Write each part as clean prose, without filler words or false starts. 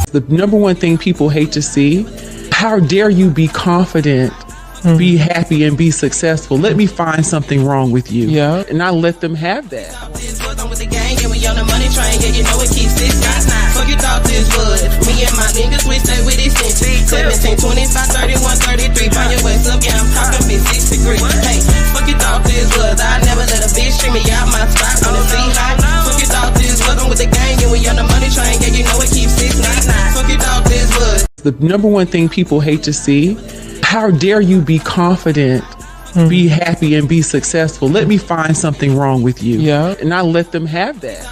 The number one thing people hate to see, how dare you be confident, be happy, and be successful? Let me find something wrong with you. Yeah. And I let them have that. Fuck you thought this would. Me and my niggas, we stay with this shit. 17, 25, 31, 33. Find your waist up, yeah, I'm talking me 6 degrees. Hey, fuck you thought this was. I never let a bitch treat me out my spot on the sea high. Fuck you thought this was. I'm with the gang, and we on the money train, yeah, you know it keeps 699. Fuck you thought this was. The number one thing people hate to see, how dare you be confident, be happy, and be successful? Let me find something wrong with you. Yeah. And I let them have that.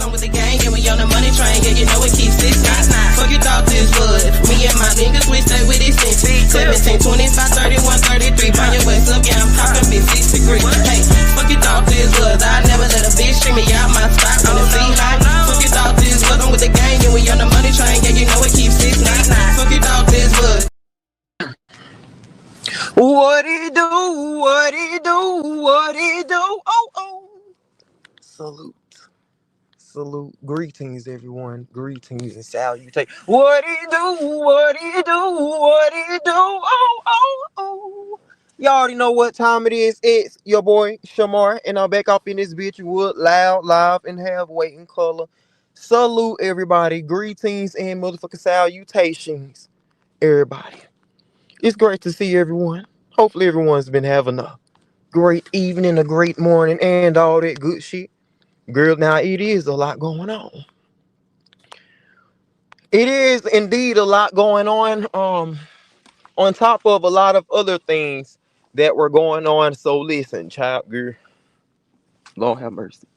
I'm with the gang, and we on the money train, yeah, you know it keeps 699. Fuck you thought this would. Me and my niggas, we stay with this shit. 17, 25, 31, 33. Find your waist up, yeah, I'm talking me 6 degrees. Hey, fuck you thought this was. I never let a bitch treat me out my spot on the sea high. Fuck you thought this was. I'm with the gang, and we on the money train, yeah, you know it keeps 699. Fuck you thought this was. What it do? What it do? What it do? Oh. Salute. Greetings, everyone. Greetings and salutations. What it do? What it do? What it do? Oh. Y'all already know what time it is. It's your boy, Shamar, and I'm back up in this bitch wood, loud, live, and have weight and color. Salute, everybody. Greetings and motherfucking salutations, everybody. It's great to see everyone. Hopefully everyone's been having a great evening, a great morning, and all that good shit. Girl, now it is a lot going on. It is indeed a lot going on top of a lot of other things that were going on. So listen, child, girl. Lord have mercy.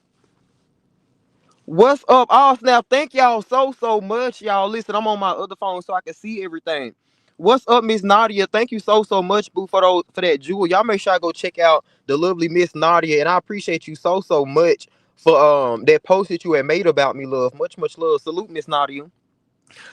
What's up? Oh, snap. Thank y'all so much. Y'all, listen, I'm on my other phone so I can see everything. What's up, Miss Nadia? Thank you so much, boo, for that jewel. Y'all make sure I go check out the lovely Miss Nadia, and I appreciate you so much for that post that you had made about me, love. Much love. Salute, Miss Nadia.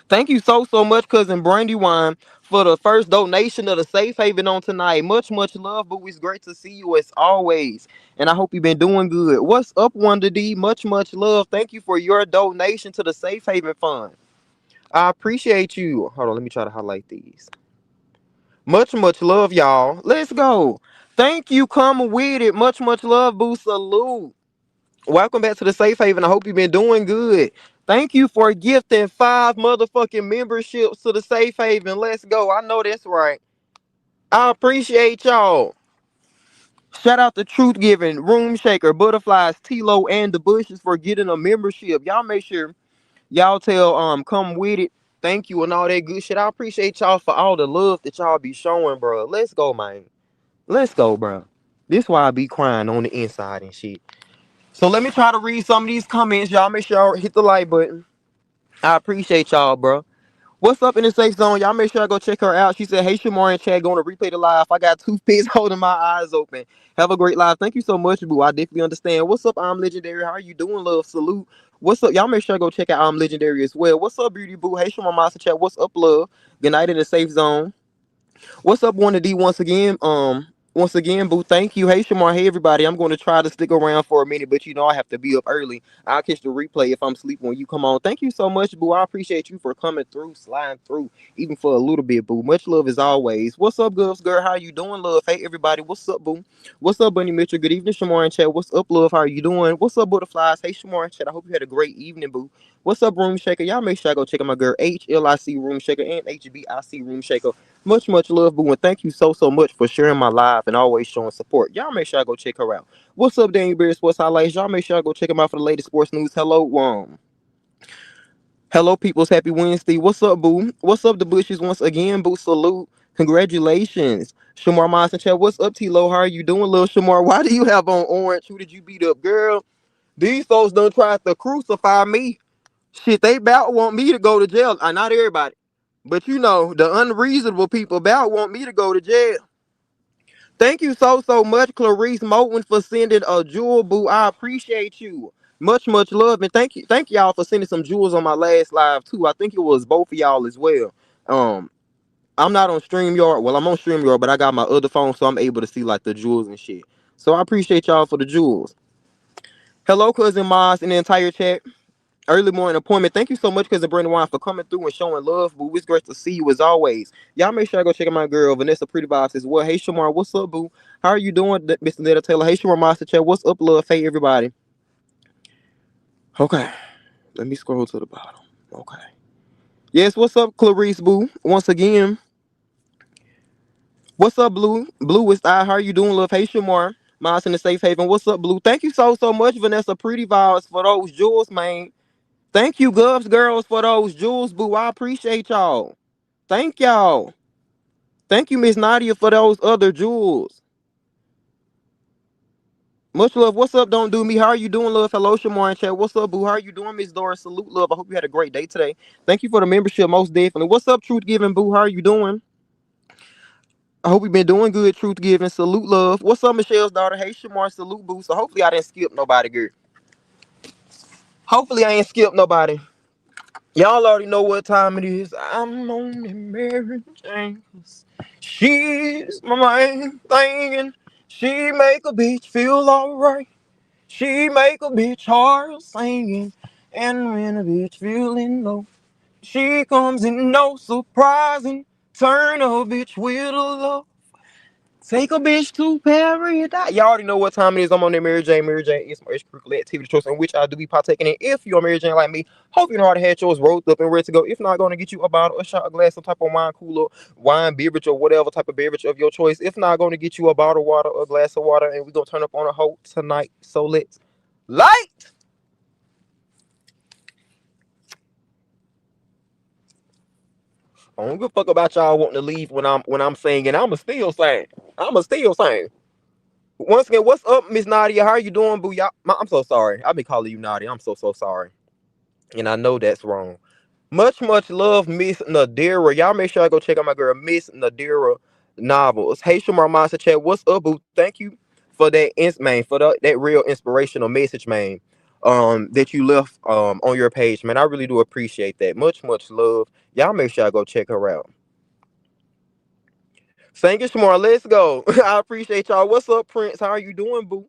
Thank you so much, cousin Brandywine, for the first donation of the Safe Haven on tonight. Much love, boo. It's great to see you as always, and I hope you've been doing good. What's up, Wonder D? Much love. Thank you for your donation to the Safe Haven Fund. I appreciate you. Hold on, let me try to highlight these. Much love, y'all. Let's go. Thank you. Come with it. Much love, boo. Salute. Welcome back to the Safe Haven. I hope you've been doing good. Thank you for gifting 5 motherfucking memberships to the Safe Haven. Let's go. I know that's right. I appreciate y'all. Shout out to Truth Giving, Room Shaker, Butterflies, T-Lo, and the Bushes for getting a membership. Y'all make sure y'all tell come with it. Thank you and all that good shit. I appreciate y'all for all the love that y'all be showing, bro. Let's go, man. Let's go, bro. This why I be crying on the inside and shit. So let me try to read some of these comments. Y'all make sure y'all hit the like button. I appreciate y'all, bro. What's up in the safe zone? Y'all make sure I go check her out. She said, hey, Shamar and Chad, going to replay the live. I got toothpicks holding my eyes open. Have a great live. Thank you so much, boo. I definitely understand. What's up, I'm Legendary? How are you doing, love? Salute. What's up? Y'all make sure I go check out I'm Legendary as well. What's up, Beauty Boo? Hey, Shamar Master Chat. What's up, love? Good night in the safe zone. What's up, Wanda D? Once again, boo. Thank you. Hey, Shamar. Hey, everybody. I'm going to try to stick around for a minute, but you know I have to be up early. I'll catch the replay if I'm sleeping when you come on. Thank you so much, boo. I appreciate you for coming through, sliding through, even for a little bit, boo. Much love as always. What's up, girls, girl? How you doing, love? Hey, everybody. What's up, boo? What's up, Bunny Mitchell? Good evening, Shamar and Chat. What's up, love? How are you doing? What's up, Butterflies? Hey, Shamar and Chat. I hope you had a great evening, boo. What's up, Room Shaker? Y'all make sure I go check out my girl HLIC Room Shaker and HBIC Room Shaker. Much love, boo, and thank you so much for sharing my live and always showing support. Y'all make sure I go check her out. What's up, Daniel Bear Sports Highlights? Y'all make sure I go check him out for the latest sports news. Hello, peoples. Happy Wednesday. What's up, boo? What's up, the Bushes? Once again, boo. Salute. Congratulations. Shamar Miles and Chat. What's up, T-Lo? How are you doing, little Shamar? Why do you have on orange? Who did you beat up, girl? These folks done tried to crucify me. Shit, they about want me to go to jail. Not everybody. But you know, the unreasonable people about want me to go to jail. Thank you so much, Clarice Moten, for sending a jewel, boo. I appreciate you. Much love. And thank y'all for sending some jewels on my last live too. I think it was both of y'all as well. I'm not on StreamYard. Well, I'm on StreamYard, but I got my other phone, so I'm able to see like the jewels and shit. So I appreciate y'all for the jewels. Hello, cousin Maz and the entire chat. Early morning appointment. Thank you so much, Cousin Brandon Wine, for coming through and showing love, boo. It's great to see you as always. Y'all make sure I go check out my girl, Vanessa Pretty Vibes as well. Hey, Shamar, what's up, boo? How are you doing, Mr. Netta Taylor? Hey, Shamar Master Chat, what's up, love? Hey, everybody. Okay, let me scroll to the bottom. Okay. Yes, what's up, Clarice, boo? Once again, what's up, Blue? Blue with I. How are you doing, love? Hey, Shamar. Miles in the safe haven. What's up, Blue? Thank you so much, Vanessa Pretty Vibes, for those jewels, man. Thank you, Govs girls, for those jewels, boo. I appreciate y'all. Thank y'all. Thank you, Miss Nadia, for those other jewels. Much love. What's up, Don't Do Me? How are you doing, love? Hello, Shamar and chat. What's up, boo? How are you doing, Miss Doris? Salute, love. I hope you had a great day today. Thank you for the membership, most definitely. What's up, Truth Giving, boo? How are you doing? I hope you've been doing good, Truth Giving. Salute, love. What's up, Michelle's daughter? Hey, Shamar. Salute, boo. So hopefully I didn't skip nobody, girl. Hopefully I ain't skipped nobody. Y'all already know what time it is. I'm on the Mary Jane. She's my main thing, and she make a bitch feel alright. She make a bitch heart singing, and when a bitch feeling low, she comes in no surprising. Turn a bitch with a love. Take a bitch to paradise. Y'all already know what time it is. I'm on there, Mary Jane. Mary Jane is my extracurricular activity choice in which I do be partaking in. If you're Mary Jane like me, hope you know how to have yours rolled up and ready to go. If not, going to get you a bottle, a shot, a glass, some type of wine cooler, wine, beverage, or whatever type of beverage of your choice. If not, going to get you a bottle of water, a glass of water, and we're going to turn up on a hoe tonight. So let's light. I don't give a fuck about y'all wanting to leave when I'm singing. I'ma still sing. I'ma still sing. Once again, what's up, Miss Nadia? How are you doing, boo? Y'all, I'm so sorry. I've been calling you Nadia. I'm so sorry. And I know that's wrong. Much love, Miss Nadira. Y'all make sure I go check out my girl, Miss Nadira Novels. Hey, Shamar Master Chat, what's up, boo? Thank you for that, man, for that real inspirational message, man, that you left on your page, man. I really do appreciate that. Much love. Y'all make sure I go check her out. Thank you, Shamar. Let's go. I appreciate y'all. What's up, Prince? How are you doing, boo?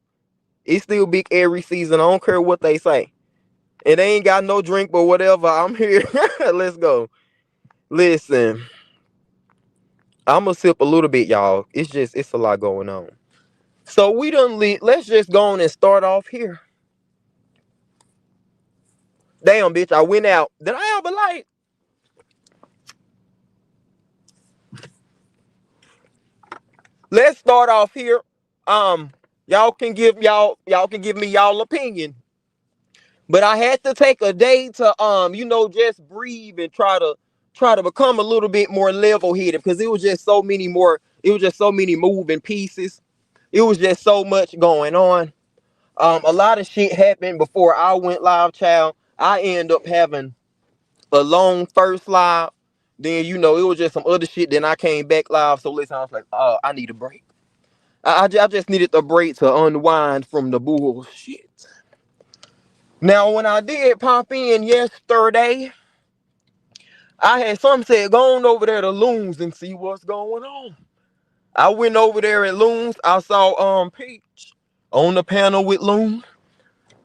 It's still big every season. I don't care what they say. It ain't got no drink, but whatever. I'm here. Let's go. Listen, I'm gonna sip a little bit, y'all. It's a lot going on. So we done let's just go on and start off here. Damn, bitch, I went out. Did I have a light? Let's start off here. Y'all can give me y'all opinion. But I had to take a day to just breathe and try to become a little bit more level-headed, because it was just so many moving pieces. It was just so much going on. A lot of shit happened before I went live, child. I ended up having a long first live. Then it was just some other shit. Then I came back live. So listen, I was like, I need a break. I just needed a break to unwind from the bullshit. Now, when I did pop in yesterday, I had some said, go on over there to Loons and see what's going on. I went over there at Loons. I saw Peach on the panel with Loon.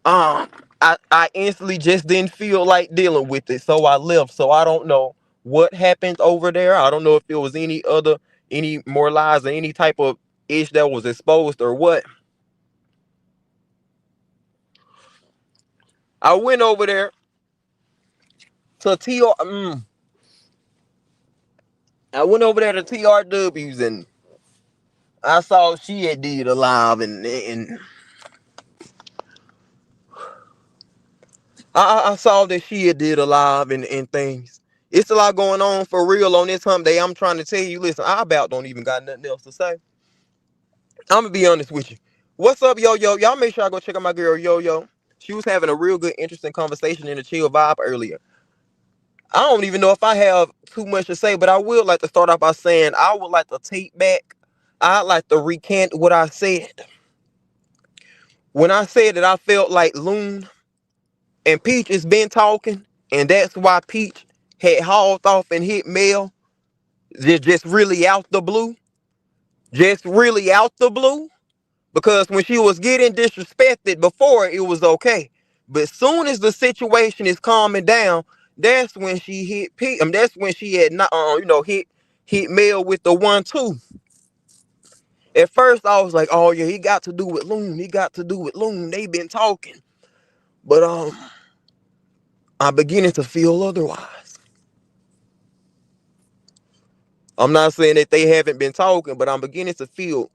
I instantly just didn't feel like dealing with it, so I left. So I don't know what happened over there. I don't know if there was any more lies or any type of ish that was exposed or what. I went over there to I went over there to TRW's, and I saw she had did a live, and I saw that she had did a live and things. It's a lot going on for real on this hump day. I'm trying to tell you, listen, I about don't even got nothing else to say. I'm gonna be honest with you. What's up, Yo-Yo? Y'all make sure I go check out my girl, Yo-Yo. She was having a real good, interesting conversation in the chill vibe earlier. I don't even know if I have too much to say, but I would like to start off by saying I would like to take back. I'd like to recant what I said. When I said that I felt like Loon and Peach has been talking, and that's why Peach had hauled off and hit Mel, just really out the blue. Just really out the blue. Because when she was getting disrespected before, it was okay. But soon as the situation is calming down, that's when she hit P. That's when she had not, hit Mel with the 1-2. At first, I was like, "Oh yeah, he got to do with Loon. He got to do with Loon. They been talking." But I'm beginning to feel otherwise. I'm not saying that they haven't been talking, but I'm beginning to feel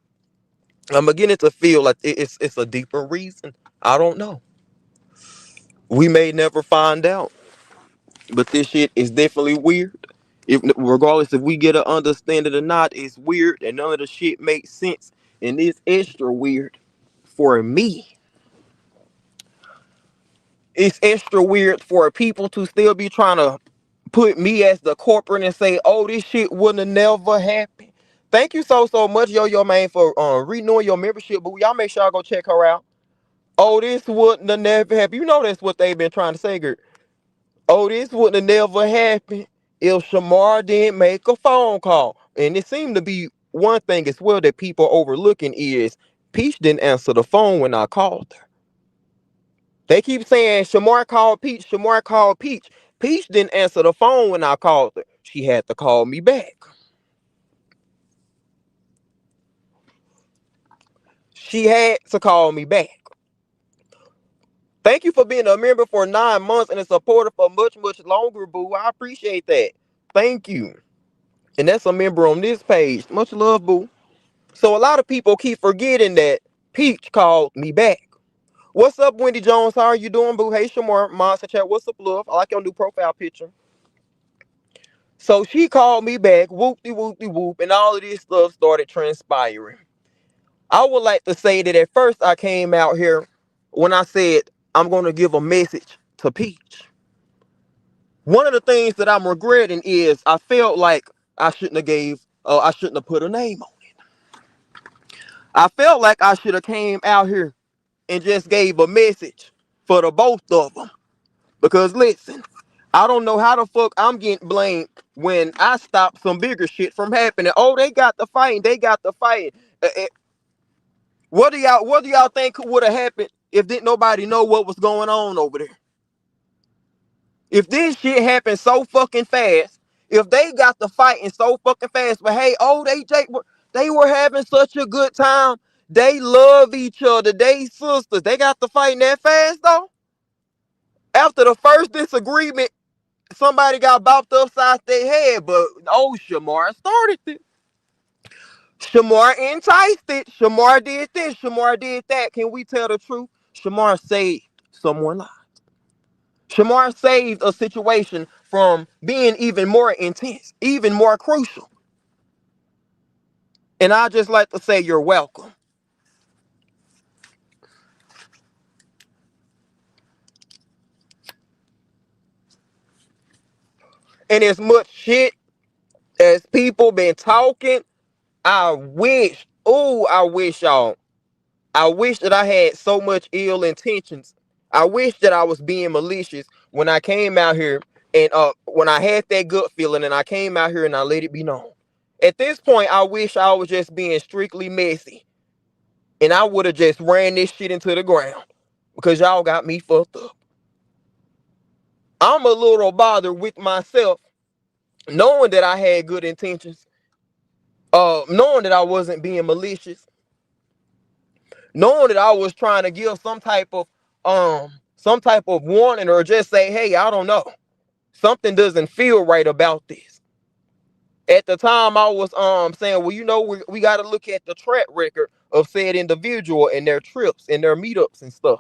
like it's a deeper reason. I don't know. We may never find out, but this shit is definitely weird. If regardless if we get an understanding or not, it's weird and none of the shit makes sense. And it's extra weird for me. It's extra weird for people to still be trying to put me as the corporate and say, "Oh, this shit wouldn't have never happened." Thank you so much, Yo Man, for renewing your membership. But y'all make sure y'all go check her out. Oh, this wouldn't have never happened. You know that's what they've been trying to say, girl. Oh, this wouldn't have never happened if Shamar didn't make a phone call. And it seemed to be one thing as well that people overlooking is Peach didn't answer the phone when I called her. They keep saying Shamar called Peach, Shamar called Peach. Peach didn't answer the phone when I called her. She had to call me back. She had to call me back. Thank you for being a member for 9 months and a supporter for much longer, boo. I appreciate that. Thank you. And that's a member on this page. Much love, boo. So a lot of people keep forgetting that Peach called me back. What's up, Wendy Jones? How are you doing, boo? Hey, Shamar, Monster Chat. What's up, love? I like your new profile picture. So she called me back, whoop-de-whoop-de-whoop, and all of this stuff started transpiring. I would like to say that at first I came out here when I said I'm going to give a message to Peach. One of the things that I'm regretting is I felt like I shouldn't have put a name on it. I felt like I should have came out here and just gave a message for the both of them. Because listen, I don't know how the fuck I'm getting blamed when I stopped some bigger shit from happening. Oh, they got the fighting. They got the fighting. What do y'all think would have happened if didn't nobody know what was going on over there? If this shit happened so fucking fast, if they got the fighting so fucking fast, but hey, oh, they were having such a good time. They love each other. They sisters. They got the fighting that fast though. After the first disagreement, somebody got bopped upside their head, but oh, Shamar started it. Shamar enticed it. Shamar did this. Shamar did that. Can we tell the truth? Shamar saved someone's life. Shamar saved a situation from being even more intense, even more crucial. And I just like to say you're welcome. And as much shit as people been talking, I wish, y'all, I wish that I had so much ill intentions. I wish that I was being malicious when I came out here and when I had that gut feeling and I came out here and I let it be known. At this point, I wish I was just being strictly messy and I would have just ran this shit into the ground because y'all got me fucked up. I'm a little bothered with myself knowing that I had good intentions, knowing that I wasn't being malicious, knowing that I was trying to give some type of warning or just say, hey, I don't know. Something doesn't feel right about this. At the time I was saying, well, we got to look at the track record of said individual and their trips and their meetups and stuff.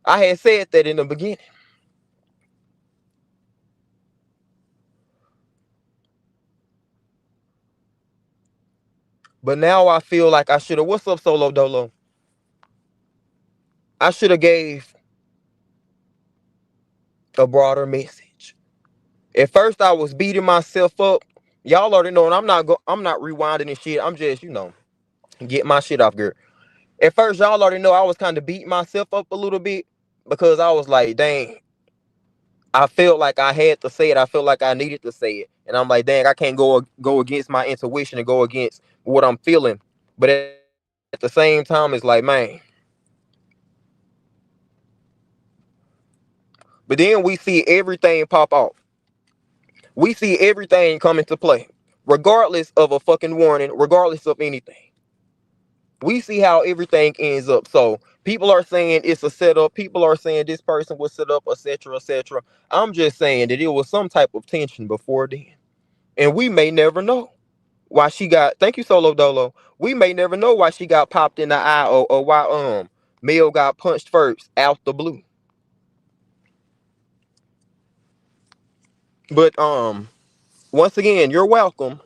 I had said that in the beginning. But now I feel like I should have, what's up, Solo Dolo? I should have gave a broader message. At first I was beating myself up. Y'all already know, and I'm not rewinding and shit. I'm just, get my shit off, girl. At first, y'all already know I was kind of beating myself up a little bit because I was like, dang, I felt like I had to say it. I felt like I needed to say it. And I'm like, dang, I can't go against my intuition and go against what I'm feeling. But at the same time, it's like, man, But then we see everything pop off. We see everything come into play, regardless of a fucking warning, regardless of anything. We see how everything ends up. So people are saying it's a setup. People are saying this person was set up, etc., etc. I'm just saying that it was some type of tension before then, and we may never know why she got. Thank you, Solo Dolo. We may never know why she got popped in the eye, or why Mel got punched first out the blue. But once again, you're welcome.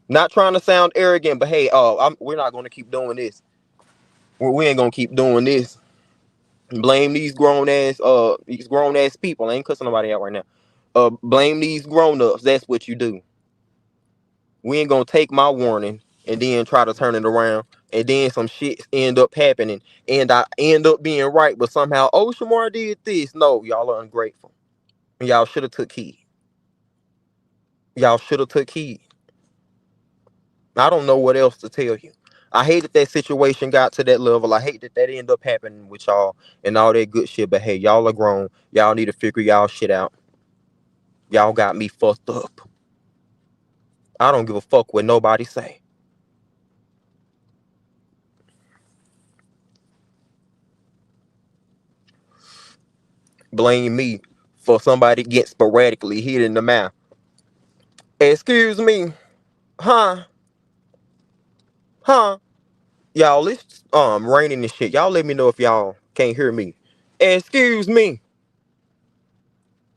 Not trying to sound arrogant, but hey, we're not going to keep doing this. We ain't gonna keep doing this. Blame these grown ass people. I ain't cussing nobody out right now. Blame these grown ups. That's what you do. We ain't gonna take my warning and then try to turn it around, and then some shit end up happening, and I end up being right, but somehow, oh, Shamar did this. No, y'all are ungrateful. Y'all should have took heed. Y'all should have took heed. I don't know what else to tell you. I hate that situation got to that level. I hate that ended up happening with y'all and all that good shit. But hey, y'all are grown. Y'all need to figure y'all shit out. Y'all got me fucked up. I don't give a fuck what nobody say. Blame me for somebody getting sporadically hit in the mouth. Excuse me. Huh? Y'all, it's raining and shit. Y'all let me know if y'all can't hear me. Excuse me.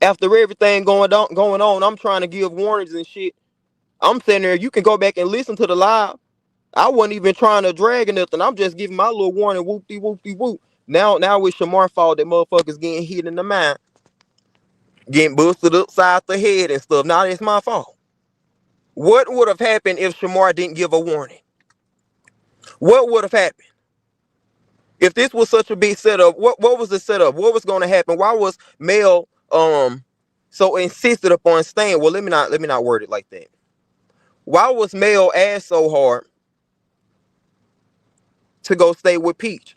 After everything going on, I'm trying to give warnings and shit. I'm sitting there. You can go back and listen to the live. I wasn't even trying to drag or nothing. I'm just giving my little warning. Whoop-de whoop-de whoop. Now it's Shamar fault that motherfuckers getting hit in the mind, getting busted upside the head and stuff. Now it's my fault. What would have happened if Shamar didn't give a warning? What would have happened? If this was such a big setup, what was the setup? What was going to happen? Why was Mel so insisted upon staying? Well, let me not word it like that. Why was Mel asked so hard to go stay with Peach?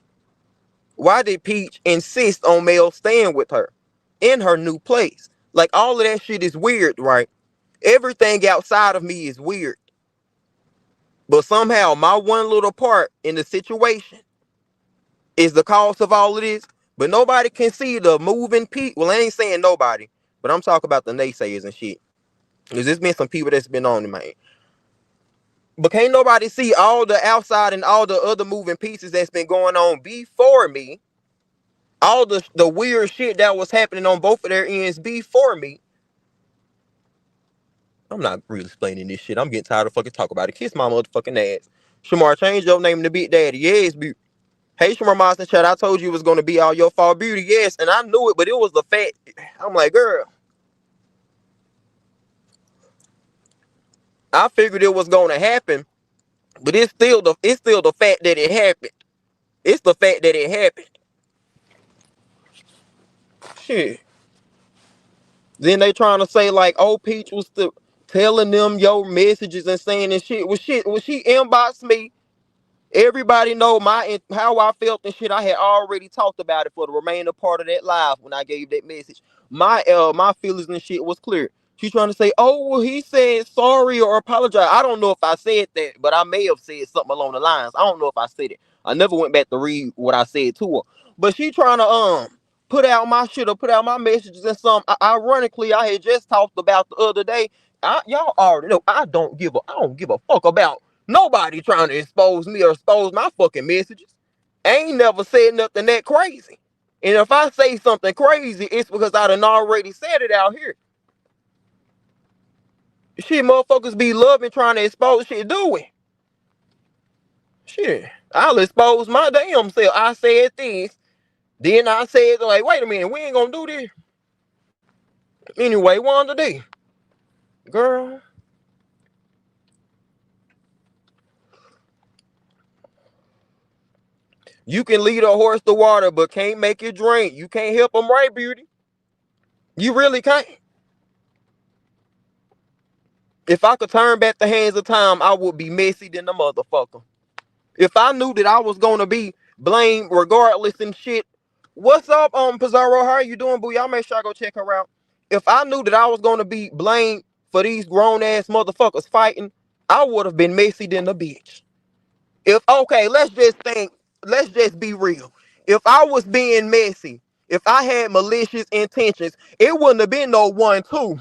Why did Peach insist on Mel staying with her in her new place? Like, all of that shit is weird, right? Everything outside of me is weird. But somehow my one little part in the situation is the cause of all of this. But nobody can see the moving Peach. Well, I ain't saying nobody, but I'm talking about the naysayers and shit. Because there's been some people that's been on it, man. But can't nobody see all the outside and all the other moving pieces that's been going on before me? All the weird shit that was happening on both of their ends before me. I'm not really explaining this shit. I'm getting tired of fucking talking about it. Kiss my motherfucking ass. Shamar, change your name to Big Daddy. Yes, beauty. Hey, Shamar Monster Chat, I told you it was going to be all your fault, beauty. Yes, and I knew it, but it was the fact. I'm like, girl. I figured it was going to happen, but it's still the fact that it happened. It's the fact that it happened. Shit. Then they trying to say like, oh, Peach was telling them your messages and saying this shit. Well, when she inboxed me, everybody know how I felt and shit. I had already talked about it for the remainder part of that live when I gave that message. My feelings and shit was clear. She's trying to say, oh, well, he said sorry or apologize. I don't know if I said that, but I may have said something along the lines. I don't know if I said it. I never went back to read what I said to her. But she trying to put out my shit or put out my messages and some. Ironically, I had just talked about the other day. Y'all already know I don't give a fuck about nobody trying to expose me or expose my fucking messages. I ain't never said nothing that crazy. And if I say something crazy, it's because I done already said it out here. Shit, motherfuckers be loving trying to expose shit, do we? Shit, I'll expose my damn self. I said this, then I said, like, wait a minute, we ain't gonna do this. Anyway, Wanda D. Girl. You can lead a horse to water, but can't make it drink. You can't help them, right, beauty? You really can't. If I could turn back the hands of time, I would be messy than the motherfucker. If I knew that I was going to be blamed regardless and shit, What's up, Pizarro? How are you doing, boo? Y'all make sure I go check her out. If I knew that I was gonna be blamed for these grown ass motherfuckers fighting, I would have been messy than a bitch. If okay, let's just be real. If I was being messy, if I had malicious intentions, it wouldn't have been no 1-2.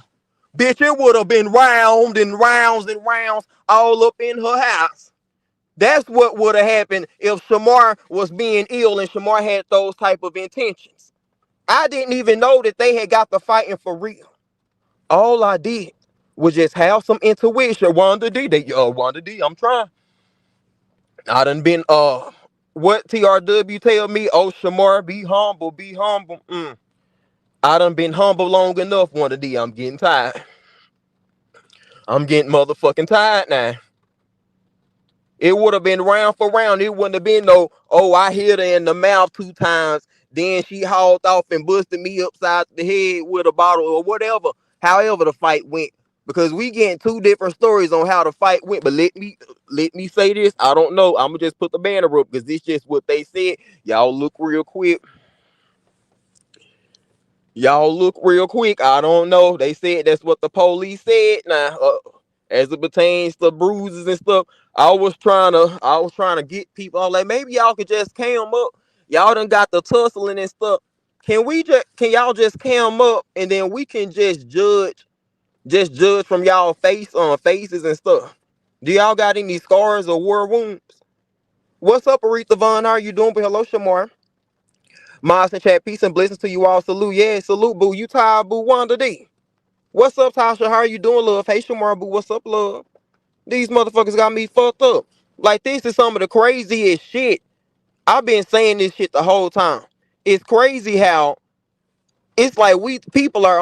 Bitch, it would have been round and rounds and rounds all up in her house. That's what would have happened if Shamar was being ill and Shamar had those type of intentions. I didn't even know that they had got the fighting for real. All I did was just have some intuition. Wanda D, I'm trying. I done been what TRW tell me? Oh, Shamar, be humble, be humble. I done been humble long enough, Wanda D. I'm getting tired. I'm getting motherfucking tired now. It would have been round for round. It wouldn't have been no, oh, I hit her in the mouth 2 times. Then she hauled off and busted me upside the head with a bottle or whatever. However the fight went. Because we getting 2 different stories on how the fight went. But let me say this. I don't know. I'm going to just put the banner up because this just what they said. Y'all look real quick. Y'all look real quick. I don't know. They said that's what the police said. Now, as it pertains to bruises and stuff, I was trying to get people. I'm like, maybe y'all could just cam up. Y'all done got the tussling and stuff. Can y'all just cam up and then we can just judge from y'all faces and stuff. Do y'all got any scars or war wounds? What's up, Aretha Vaughn? How are you doing? But hello, Shamar. Moss and chat, peace and blessings to you all. Salute, yeah, salute, boo. You tired, boo? Wanda D. What's up, Tasha? How are you doing, love? Hey, Shamar, boo. What's up, love? These motherfuckers got me fucked up. Like, this is some of the craziest shit. I've been saying this shit the whole time. It's crazy how it's like we people are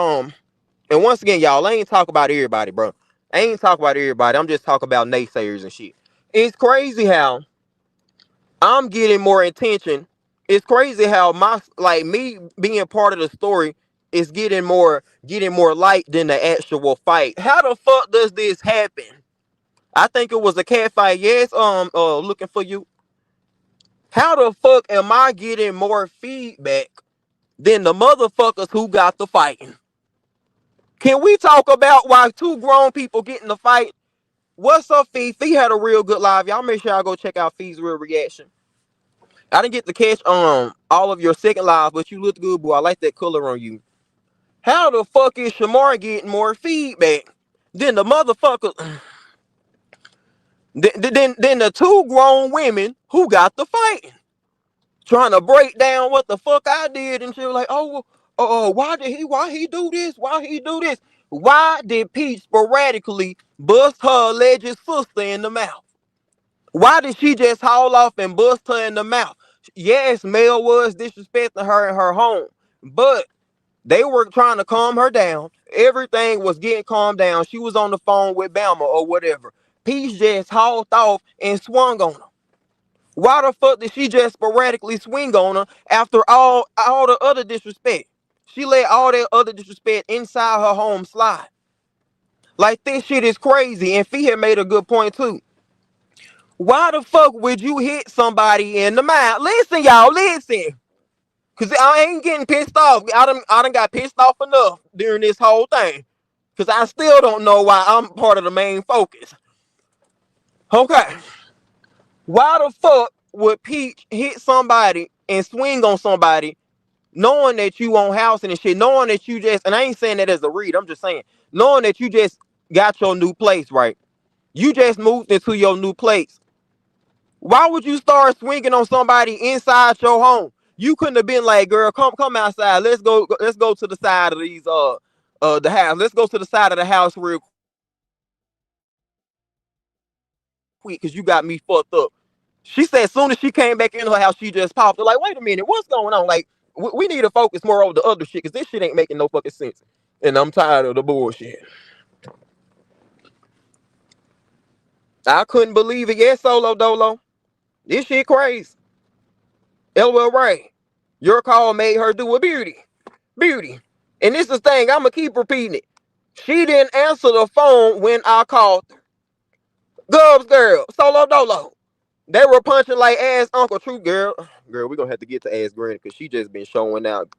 and once again, y'all, I ain't talk about everybody, bro. I ain't talk about everybody. I'm just talking about naysayers and shit. It's crazy how I'm getting more attention. It's crazy how me being part of the story is getting more light than the actual fight. How the fuck does this happen? I think it was a cat fight. Yes, looking for you. How the fuck am I getting more feedback than the motherfuckers who got the fighting? Can we talk about why 2 grown people get in the fight? What's up, Fee? Fee had a real good live. Y'all make sure y'all go check out Fee's real reaction. I didn't get to catch all of your second live, but you looked good, boy. I like that color on you. How the fuck is Shamar getting more feedback than the motherfucker? Than the 2 grown women who got the fighting? Trying to break down what the fuck I did and shit. Like, why he do this? Why he do this? Why did Peach sporadically bust her alleged sister in the mouth? Why did she just haul off and bust her in the mouth? Yes, Mel was disrespecting her in her home, but they were trying to calm her down. Everything was getting calmed down. She was on the phone with Bama or whatever. Peach just hauled off and swung on her. Why the fuck did she just sporadically swing on her after all the other disrespect? She let all that other disrespect inside her home slide. Like, this shit is crazy. And Fee had made a good point too. Why the fuck would you hit somebody in the mouth? Listen, y'all, listen. Cause I ain't getting pissed off. I done got pissed off enough during this whole thing. Cause I still don't know why I'm part of the main focus. Okay. Why the fuck would Peach hit somebody and swing on somebody knowing that you own housing and shit, knowing that you just, and I ain't saying that as a read, I'm just saying, knowing that you just got your new place, right? You just moved into your new place. Why would you start swinging on somebody inside your home? You couldn't have been like, girl, come outside. Let's go to the side of these the house. Let's go to the side of the house real quick because you got me fucked up. She said as soon as she came back in her house, she just popped. They're like, wait a minute, what's going on? Like, we need to focus more on the other shit because this shit ain't making no fucking sense. And I'm tired of the bullshit. I couldn't believe it. Yes, Solo Dolo. This shit crazy. LL Ray. Your call made her do a beauty. Beauty. And this is the thing, I'm going to keep repeating it. She didn't answer the phone when I called her. Gubs girl. Solo Dolo. They were punching like ass Uncle True, girl. Girl, we gonna have to get to ass Granny because she just been showing out.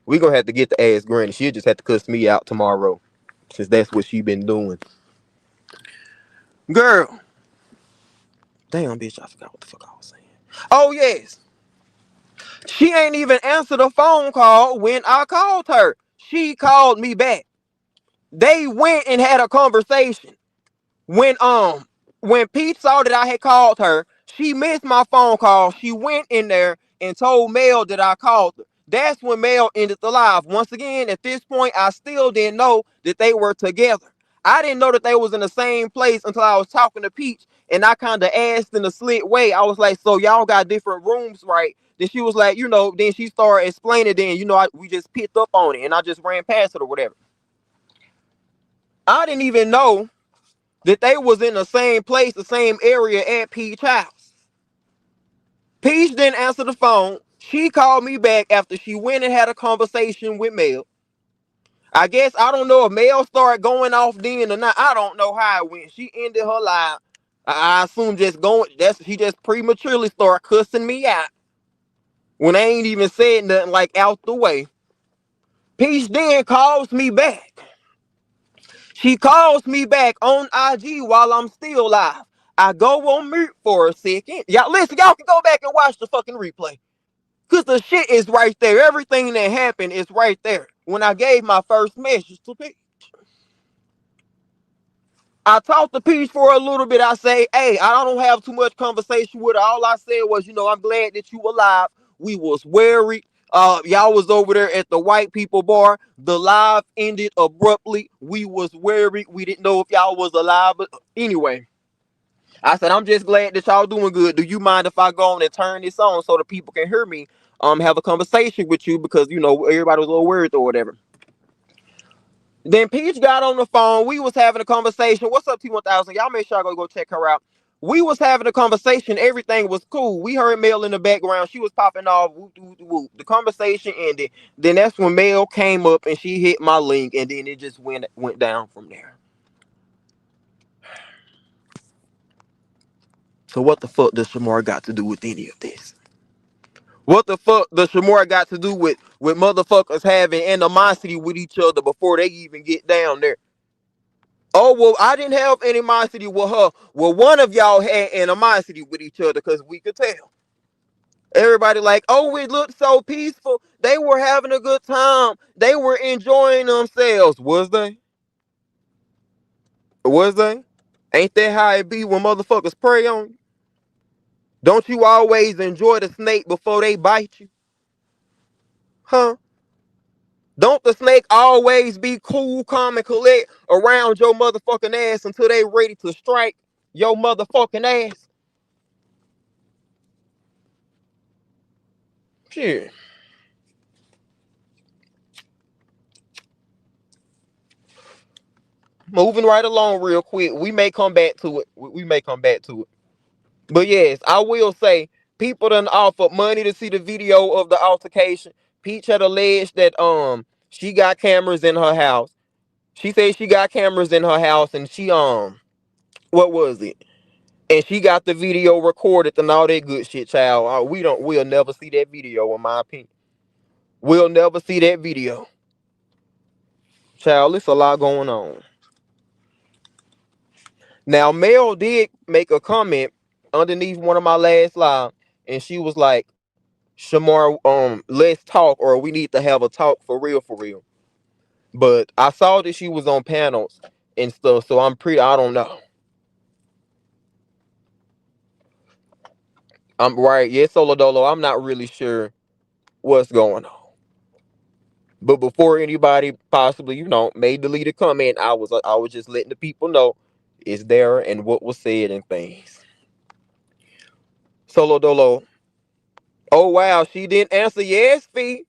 We gonna have to get to ass Granny. She'll just have to cuss me out tomorrow, since that's what she been doing. Girl, damn bitch, I forgot what the fuck I was saying. Oh yes, she ain't even answered the phone call when I called her. She called me back. They went and had a conversation. When when Pete saw that I had called her, she missed my phone call. She went in there and told Mel that I called her. That's when Mel ended the live. Once again, at this point, I still didn't know that they were together. I didn't know that they was in the same place until I was talking to Peach, and I kind of asked in a slick way. I was like, "So y'all got different rooms, right?" Then she was like, "You know." Then she started explaining. Then we just picked up on it, and I just ran past it or whatever. I didn't even know that they was in the same place, the same area at Peach house. Peach didn't answer the phone. She called me back after she went and had a conversation with Mel. I guess I don't know if Mel started going off then or not. I don't know how it went. She ended her live. I assume she just prematurely started cussing me out when I ain't even said nothing like out the way. Peach then calls me back. She calls me back on IG while I'm still live. I go on mute for a second. Y'all listen, y'all can go back and watch the fucking replay. Cause the shit is right there. Everything that happened is right there. When I gave my first message to Peach. I talked to Peach for a little bit. I say, hey, I don't have too much conversation with her. All I said was, I'm glad that you alive. We was worried. Y'all was over there at the white people bar. The live ended abruptly. We was worried. We didn't know if y'all was alive. But anyway, I said, I'm just glad that y'all doing good. Do you mind if I go on and turn this on so the people can hear me have a conversation with you? Because, everybody was a little worried or whatever. Then Peach got on the phone. We was having a conversation. What's up, T1000? Y'all make sure I go check her out. We was having a conversation. Everything was cool. We heard Mel in the background. She was popping off. Whoop, whoop, whoop. The conversation ended. Then that's when Mel came up and she hit my link. And then it just went down from there. So what the fuck does Shamar got to do with any of this? What the fuck does Shamar got to do with motherfuckers having animosity with each other before they even get down there? Oh, well, I didn't have animosity with her. Well, one of y'all had animosity with each other because we could tell. Everybody like, oh, it looked so peaceful. They were having a good time. They were enjoying themselves. Was they? Was they? Ain't that how it be when motherfuckers prey on you? Don't you always enjoy the snake before they bite you? Huh? Don't the snake always be cool, calm, and collect around your motherfucking ass until they ready to strike your motherfucking ass? Shit. Moving right along real quick. We may come back to it. We may come back to it. But yes, I will say, people done offered money to see the video of the altercation. Peach had alleged that she got cameras in her house. She said she got cameras in her house and she what was it? And she got the video recorded and all that good shit, child. We'll never see that video, in my opinion. We'll never see that video. Child, it's a lot going on. Now, Mel did make a comment underneath one of my last live, and she was like, Shamar, let's talk, or we need to have a talk for real, for real. But I saw that she was on panels and stuff, so I don't know. I'm right, yes, Solo Dolo, I'm not really sure what's going on. But before anybody possibly, may delete a comment, I was just letting the people know it's there and what was said and things. Solo Dolo. Oh wow, she didn't answer. Yes, Fee.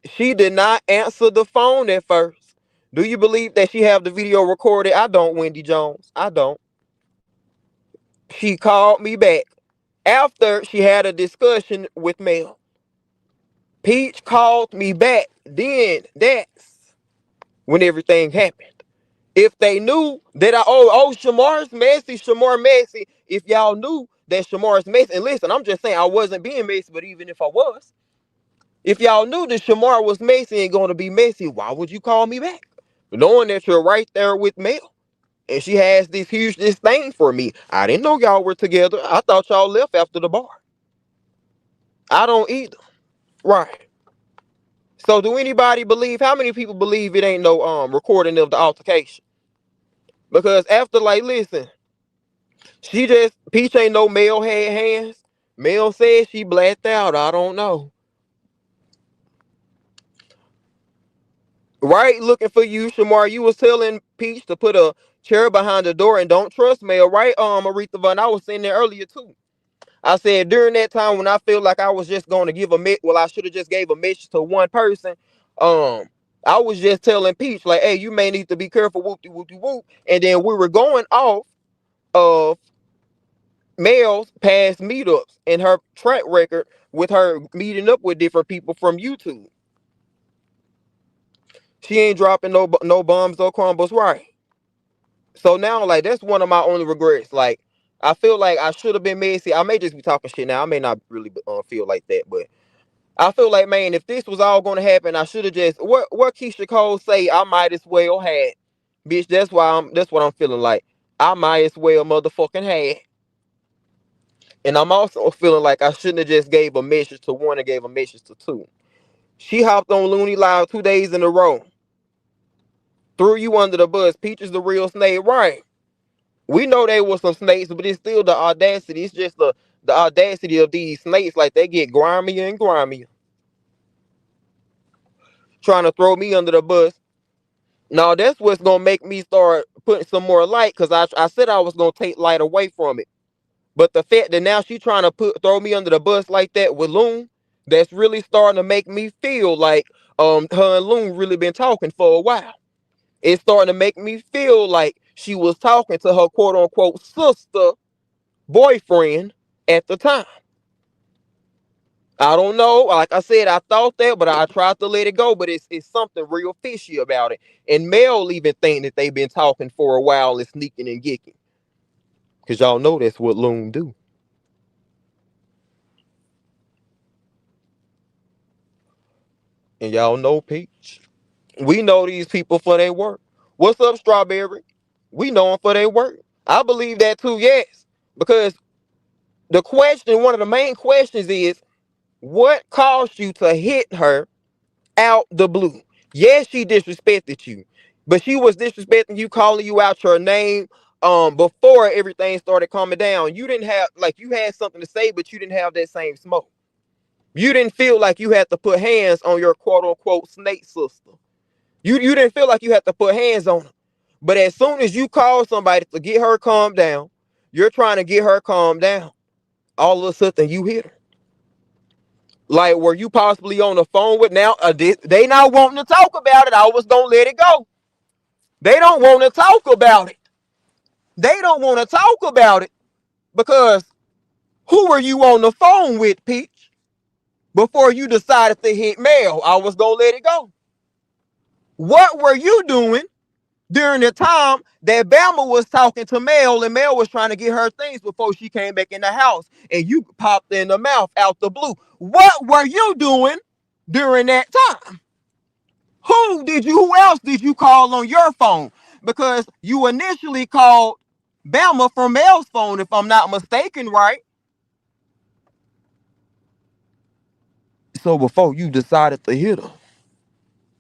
She did not answer the phone at first. Do you believe that she have the video recorded? I don't, Wendy Jones. I don't. She called me back after she had a discussion with Mel. Peach called me back. Then that's when everything happened. If they knew that Shamar messy. If y'all knew that Shamar's messy. And listen, I'm just saying I wasn't being messy, but even if I was, if y'all knew that Shamar was messy and going to be messy, why would you call me back? Knowing that you're right there with Mel. And she has this huge disdain for me. I didn't know y'all were together. I thought y'all left after the bar. I don't either. Right. So do anybody believe, how many people believe it ain't no recording of the altercation? Because after, like, listen, she just, Peach ain't no Mel had hands. Mel said she blacked out. I don't know. Right, looking for you, Shamar. You was telling Peach to put a chair behind the door and don't trust Mel, right? Aretha Von, I was saying there earlier too. I said during that time when I feel like I was just going to give I should have just gave a message to one person. I was just telling Peach like, hey, you may need to be careful, whoopty whoopty whoop. And then we were going off of Mel's past meetups and her track record with her meeting up with different people from YouTube. She ain't dropping no bombs or crumbles, right? So now, like, that's one of my only regrets. Like, I feel like I should have been messy. I may just be talking shit now. I may not really feel like that, but I feel like, man, if this was all going to happen, I should have just what Keisha Cole say. I might as well had, bitch. That's what I'm feeling like. I might as well motherfucking had. And I'm also feeling like I shouldn't have just gave a message to one and gave a message to two. She hopped on Looney Live 2 days in a row. Threw you under the bus. Peach is the real snake, right? We know they were some snakes, but it's still the audacity. It's just the audacity of these snakes. Like, they get grimier and grimier. Trying to throw me under the bus. Now, that's what's going to make me start putting some more light, because I said I was going to take light away from it. But the fact that now she's trying to throw me under the bus like that with Loon, that's really starting to make me feel like her and Loon really been talking for a while. It's starting to make me feel like she was talking to her quote-unquote sister boyfriend at the time. I don't know. Like I said, I thought that, but I tried to let it go. But it's something real fishy about it. And Mel even think that they've been talking for a while and sneaking and geeking. Because y'all know that's what Loon do. And y'all know Peach. We know these people for their work. What's up, Strawberry? We know them for their work. I believe that too, yes. Because one of the main questions is, what caused you to hit her out the blue? Yes, she disrespected you, but she was disrespecting you, calling you out your name before everything started calming down. You didn't have, like, you had something to say, but you didn't have that same smoke. You didn't feel like you had to put hands on your quote-unquote snake sister. You didn't feel like you had to put hands on her. But as soon as you call somebody to get her calmed down, you're trying to get her calmed down. All of a sudden, you hit her. Like, were you possibly on the phone with now? They not wanting to talk about it. I was gonna let it go. They don't want to talk about it. They don't want to talk about it because who were you on the phone with, Peach? Before you decided to hit Mel, I was gonna let it go. What were you doing during the time that Bama was talking to Mel and Mel was trying to get her things before she came back in the house and you popped in the mouth out the blue? What were you doing during that time? Who else did you call on your phone? Because you initially called Bama from Mel's phone, if I'm not mistaken, right? So before you decided to hit her,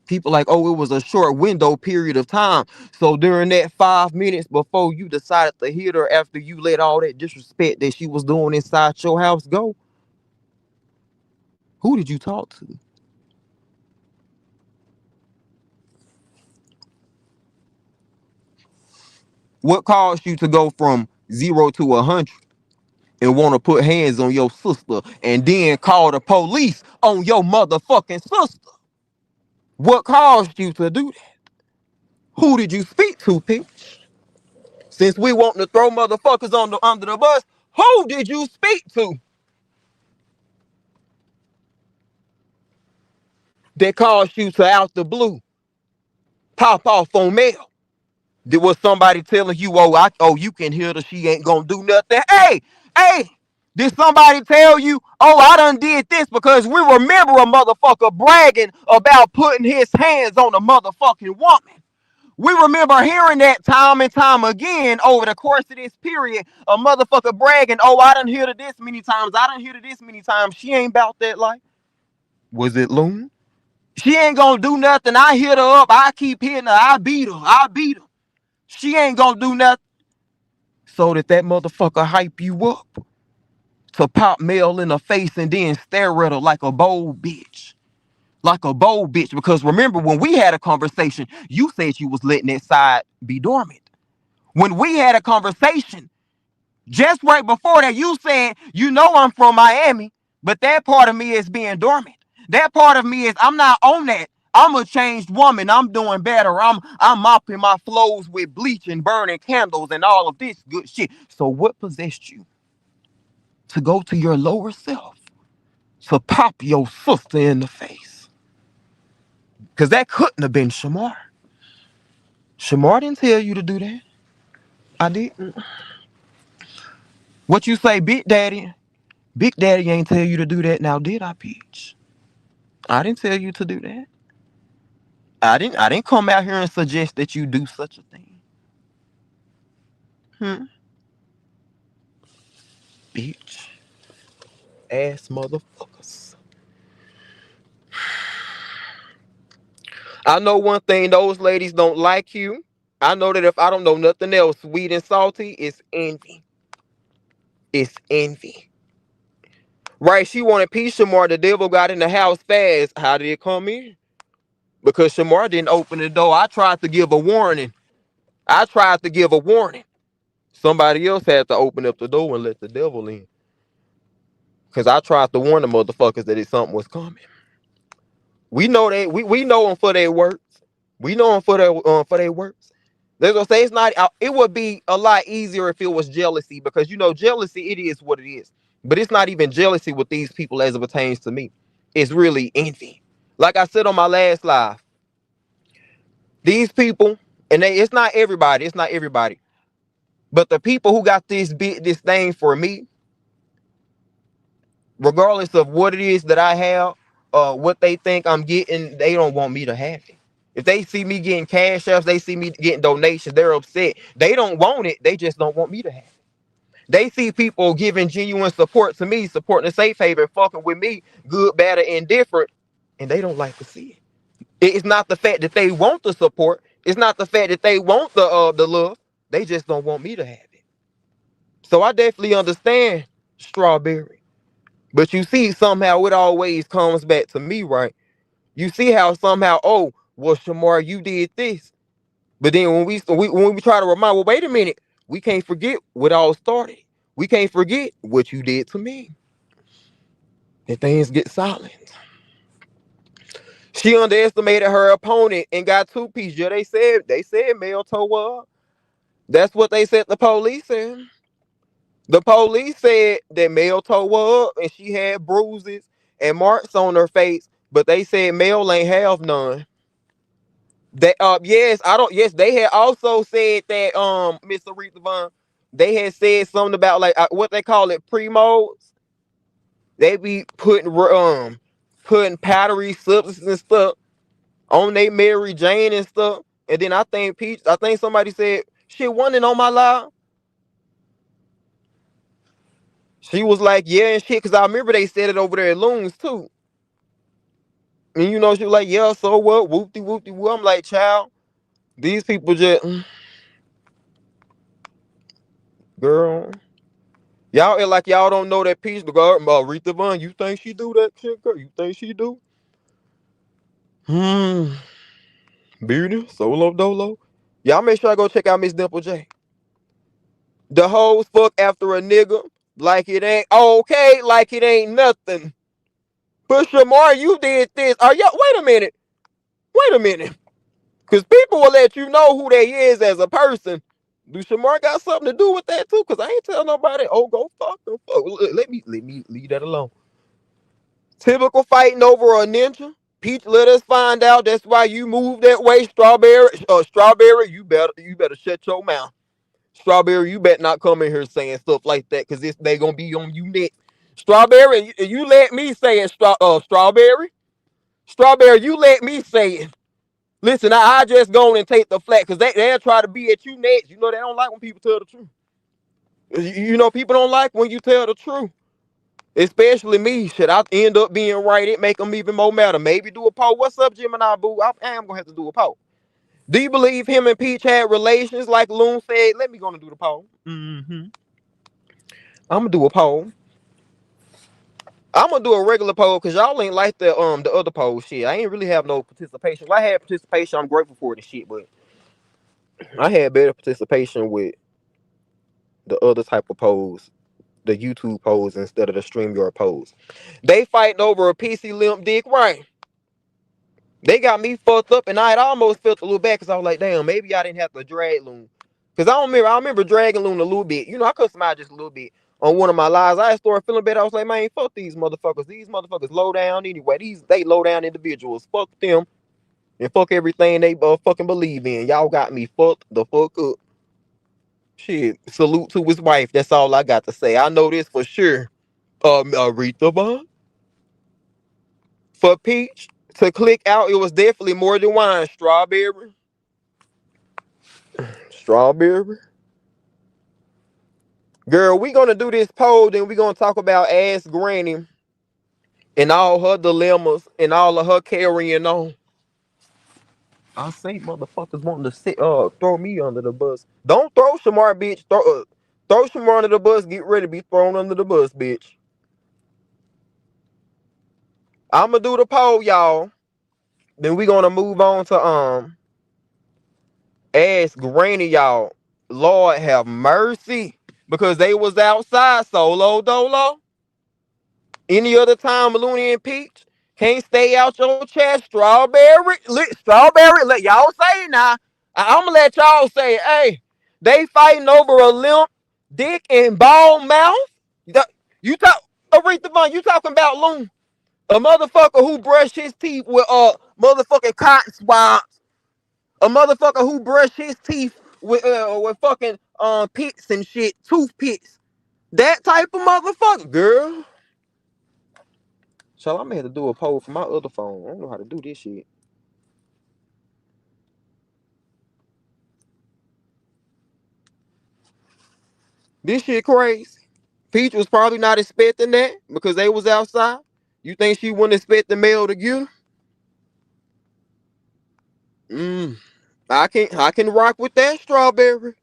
people like, oh, it was a short window period of time. So during that 5 minutes before you decided to hit her after you let all that disrespect that she was doing inside your house go, who did you talk to? What caused you to go from 0 to 100 and want to put hands on your sister and then call the police on your motherfucking sister? What caused you to do that? Who did you speak to, Peach? Since we want to throw motherfuckers under the bus, who did you speak to that caused you to out the blue pop off on Mel? There was somebody telling you, oh, you can hear her, she ain't gonna do nothing. Hey, Did somebody tell you, oh, I done did this? Because we remember a motherfucker bragging about putting his hands on a motherfucking woman. We remember hearing that time and time again over the course of this period. A motherfucker bragging, oh, I done hear to this many times. I done hear to this many times. She ain't about that life. Was it Loon? She ain't gonna do nothing. I hit her up. I keep hitting her. I beat her. I beat her. She ain't gonna do nothing. So that motherfucker hype you up to pop Mel in the face and then stare at her like a bold bitch. Like a bold bitch. Because remember, when we had a conversation, you said you was letting that side be dormant. When we had a conversation, just right before that, you said, you know I'm from Miami, but that part of me is being dormant. That part of me is, I'm not on that. I'm a changed woman. I'm doing better. I'm mopping my floors with bleach and burning candles and all of this good shit. So what possessed you to go to your lower self to pop your sister in the face? Because that couldn't have been Shamar. Shamar didn't tell you to do that. I didn't. What you say, Big Daddy? Big Daddy ain't tell you to do that now, did I, Peach? I didn't tell you to do that. I didn't come out here and suggest that you do such a thing. Bitch. Ass motherfuckers. I know one thing, those ladies don't like you. I know that if I don't know nothing else, sweet and salty, it's envy. It's envy. Right, she wanted peace, Shamar. The devil got in the house fast. How did it come in? Because Shamar didn't open the door. I tried to give a warning. Somebody else had to open up the door and let the devil in. Because I tried to warn the motherfuckers that something was coming. We know that we know them for their works. We know them for their works. They're gonna say it's not. It would be a lot easier if it was jealousy, because jealousy, it is what it is. But it's not even jealousy with these people as it pertains to me. It's really envy. Like I said on my last live, these people, and it's not everybody. It's not everybody. But the people who got this thing for me, regardless of what it is that I have, what they think I'm getting, they don't want me to have it. If they see me getting cash outs, they see me getting donations, they're upset. They don't want it. They just don't want me to have it. They see people giving genuine support to me, supporting the safe haven, fucking with me, good, bad, or indifferent, and they don't like to see it. It's not the fact that they want the support. It's not the fact that they want the love. They just don't want me to have it. So I definitely understand, Strawberry. But you see, somehow it always comes back to me, right? You see how somehow, oh, well, Shamar, you did this. But then when we try to remind, well, wait a minute, we can't forget what all started. We can't forget what you did to me. And things get silent. She underestimated her opponent and got two-piece. Yeah, they said Mel told her. That's what they said the police said. The police said that Mel tore her up and she had bruises and marks on her face, but they said Mel ain't have none. They yes, they had also said that Miss Aretha Vaughn, they had said something about like what they call it, pre-modes. They be putting powdery substances and stuff on they Mary Jane and stuff. And then I think somebody said, shit, wasn't on my live. She was like, yeah, and shit, because I remember they said it over there at Loons, too. And, she was like, yeah, so what? Whoopty, whoopty, whoop. I'm like, child, these people just... Girl. Y'all act like y'all don't know that piece. Girl, Aretha Vaughn, you think she do that shit, girl? You think she do? Beardy, Solo Dolo. Y'all make sure I go check out Miss Dimple J. The hoes fuck after a nigga like it ain't okay, like it ain't nothing. But Shamar, you did this. Wait a minute. Because people will let you know who they is as a person. Do Shamar got something to do with that too? Because I ain't tell nobody, oh, go fuck them. Let me leave that alone. Typical fighting over a ninja. Peach, let us find out. That's why you move that way. Strawberry, you better shut your mouth. Strawberry, you better not come in here saying stuff like that, cause they gonna be on you next. Strawberry, you let me say it. Strawberry, you let me say it. Listen, I just go and take the flat, cause they'll try to be at you next. You know they don't like when people tell the truth. You know people don't like when you tell the truth. Especially me. Shit, I end up being right. It make them even more mad. Maybe do a poll. What's up, Gemini Boo? I am gonna have to do a poll. Do you believe him and Peach had relations like Loon said? Let me go and do the poll. I'm gonna do a poll. I'm gonna do a regular poll because y'all ain't like the other poll shit. I ain't really have no participation. If I had participation, I'm grateful for the shit, but I had better participation with the other type of polls, the YouTube polls instead of the StreamYard polls. They fighting over a PC limp dick, right? They got me fucked up, and I had almost felt a little bad because I was like, damn, maybe I didn't have to drag Loon. Because I remember dragging Loon a little bit. You know, I cussed him out just a little bit on one of my lives. I started feeling bad. I was like, man, fuck these motherfuckers. These motherfuckers low down anyway. They low down individuals. Fuck them. And fuck everything they fucking believe in. Y'all got me fucked the fuck up. Shit. Salute to his wife. That's all I got to say. I know this for sure. Aretha Bond. For Peach to click out, it was definitely more than wine. Strawberry. Girl, we gonna do this poll, then we gonna talk about Ask Granny and all her dilemmas and all of her carrying on. I say motherfuckers wanting to throw me under the bus. Don't throw Shamar, bitch. Throw Shamar under the bus. Get ready to be thrown under the bus, bitch. I'ma do the poll, y'all. Then we gonna move on to Ask Granny, y'all. Lord have mercy. Because they was outside solo dolo. Any other time, Looney and Peach can't stay out your chest. Strawberry, let y'all say it now. I'm gonna let y'all say it. Hey, they fighting over a limp dick and bald mouth. You talk, Aretha Bond, you talking about Loon, a motherfucker who brushed his teeth with motherfucking cotton swabs, a motherfucker who brushed his teeth with fucking pits and shit, toothpicks. That type of motherfucker, girl. So I'm gonna have to do a poll for my other phone. I don't know how to do this shit. This shit crazy. Peach was probably not expecting that because they was outside. You think she wouldn't expect the mail to get her? I can rock with that, Strawberry.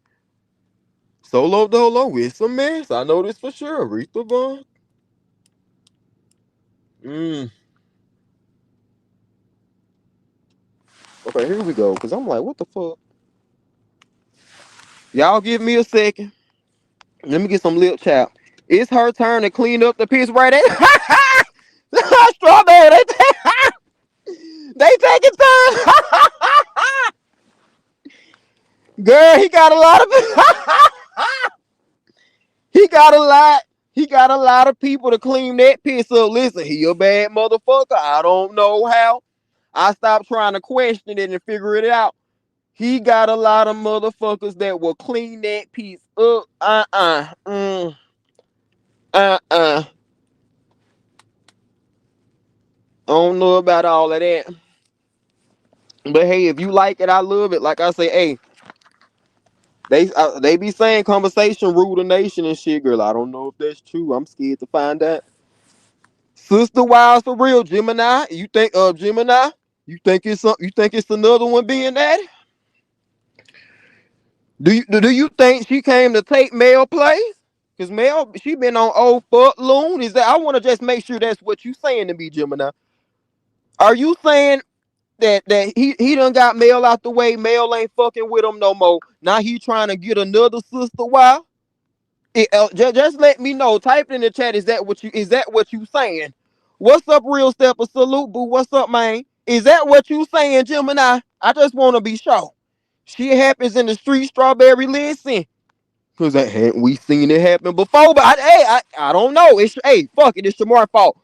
Solo dolo, it's a mess. I know this for sure. Aretha Bond. Okay, here we go. Cause I'm like, what the fuck? Y'all give me a second. Let me get some lip chap. It's her turn to clean up the piss right there. Strawberry, they taking time. Girl, he got a lot of he got a lot of people to clean that piss up. Listen, he a bad motherfucker. I don't know how. I stopped trying to question it and figure it out. He got a lot of motherfuckers that will clean that piece up. I don't know about all of that. But hey, if you like it, I love it. Like I say, hey, they be saying conversation rule the nation and shit, girl. I don't know if that's true. I'm scared to find out. Sister Wiles for real, Gemini. You think Gemini? You think it's another one being that? Do you think she came to take Mel place? Cause Mel, she been on old fuck Loon. Is that I want to just make sure that's what you saying to me, Gemini. Are you saying that he done got Mel out the way? Mel ain't fucking with him no more. Now he trying to get another sister wife? Just let me know. Type it in the chat. Is that what you saying? What's up, real stepper? Salute, boo. What's up, man? Is that what you saying, Gemini? I just want to be sure. Shit happens in the street, Strawberry. Listen, cause we seen it happen before. But I don't know. Fuck it. It's Shamar's fault.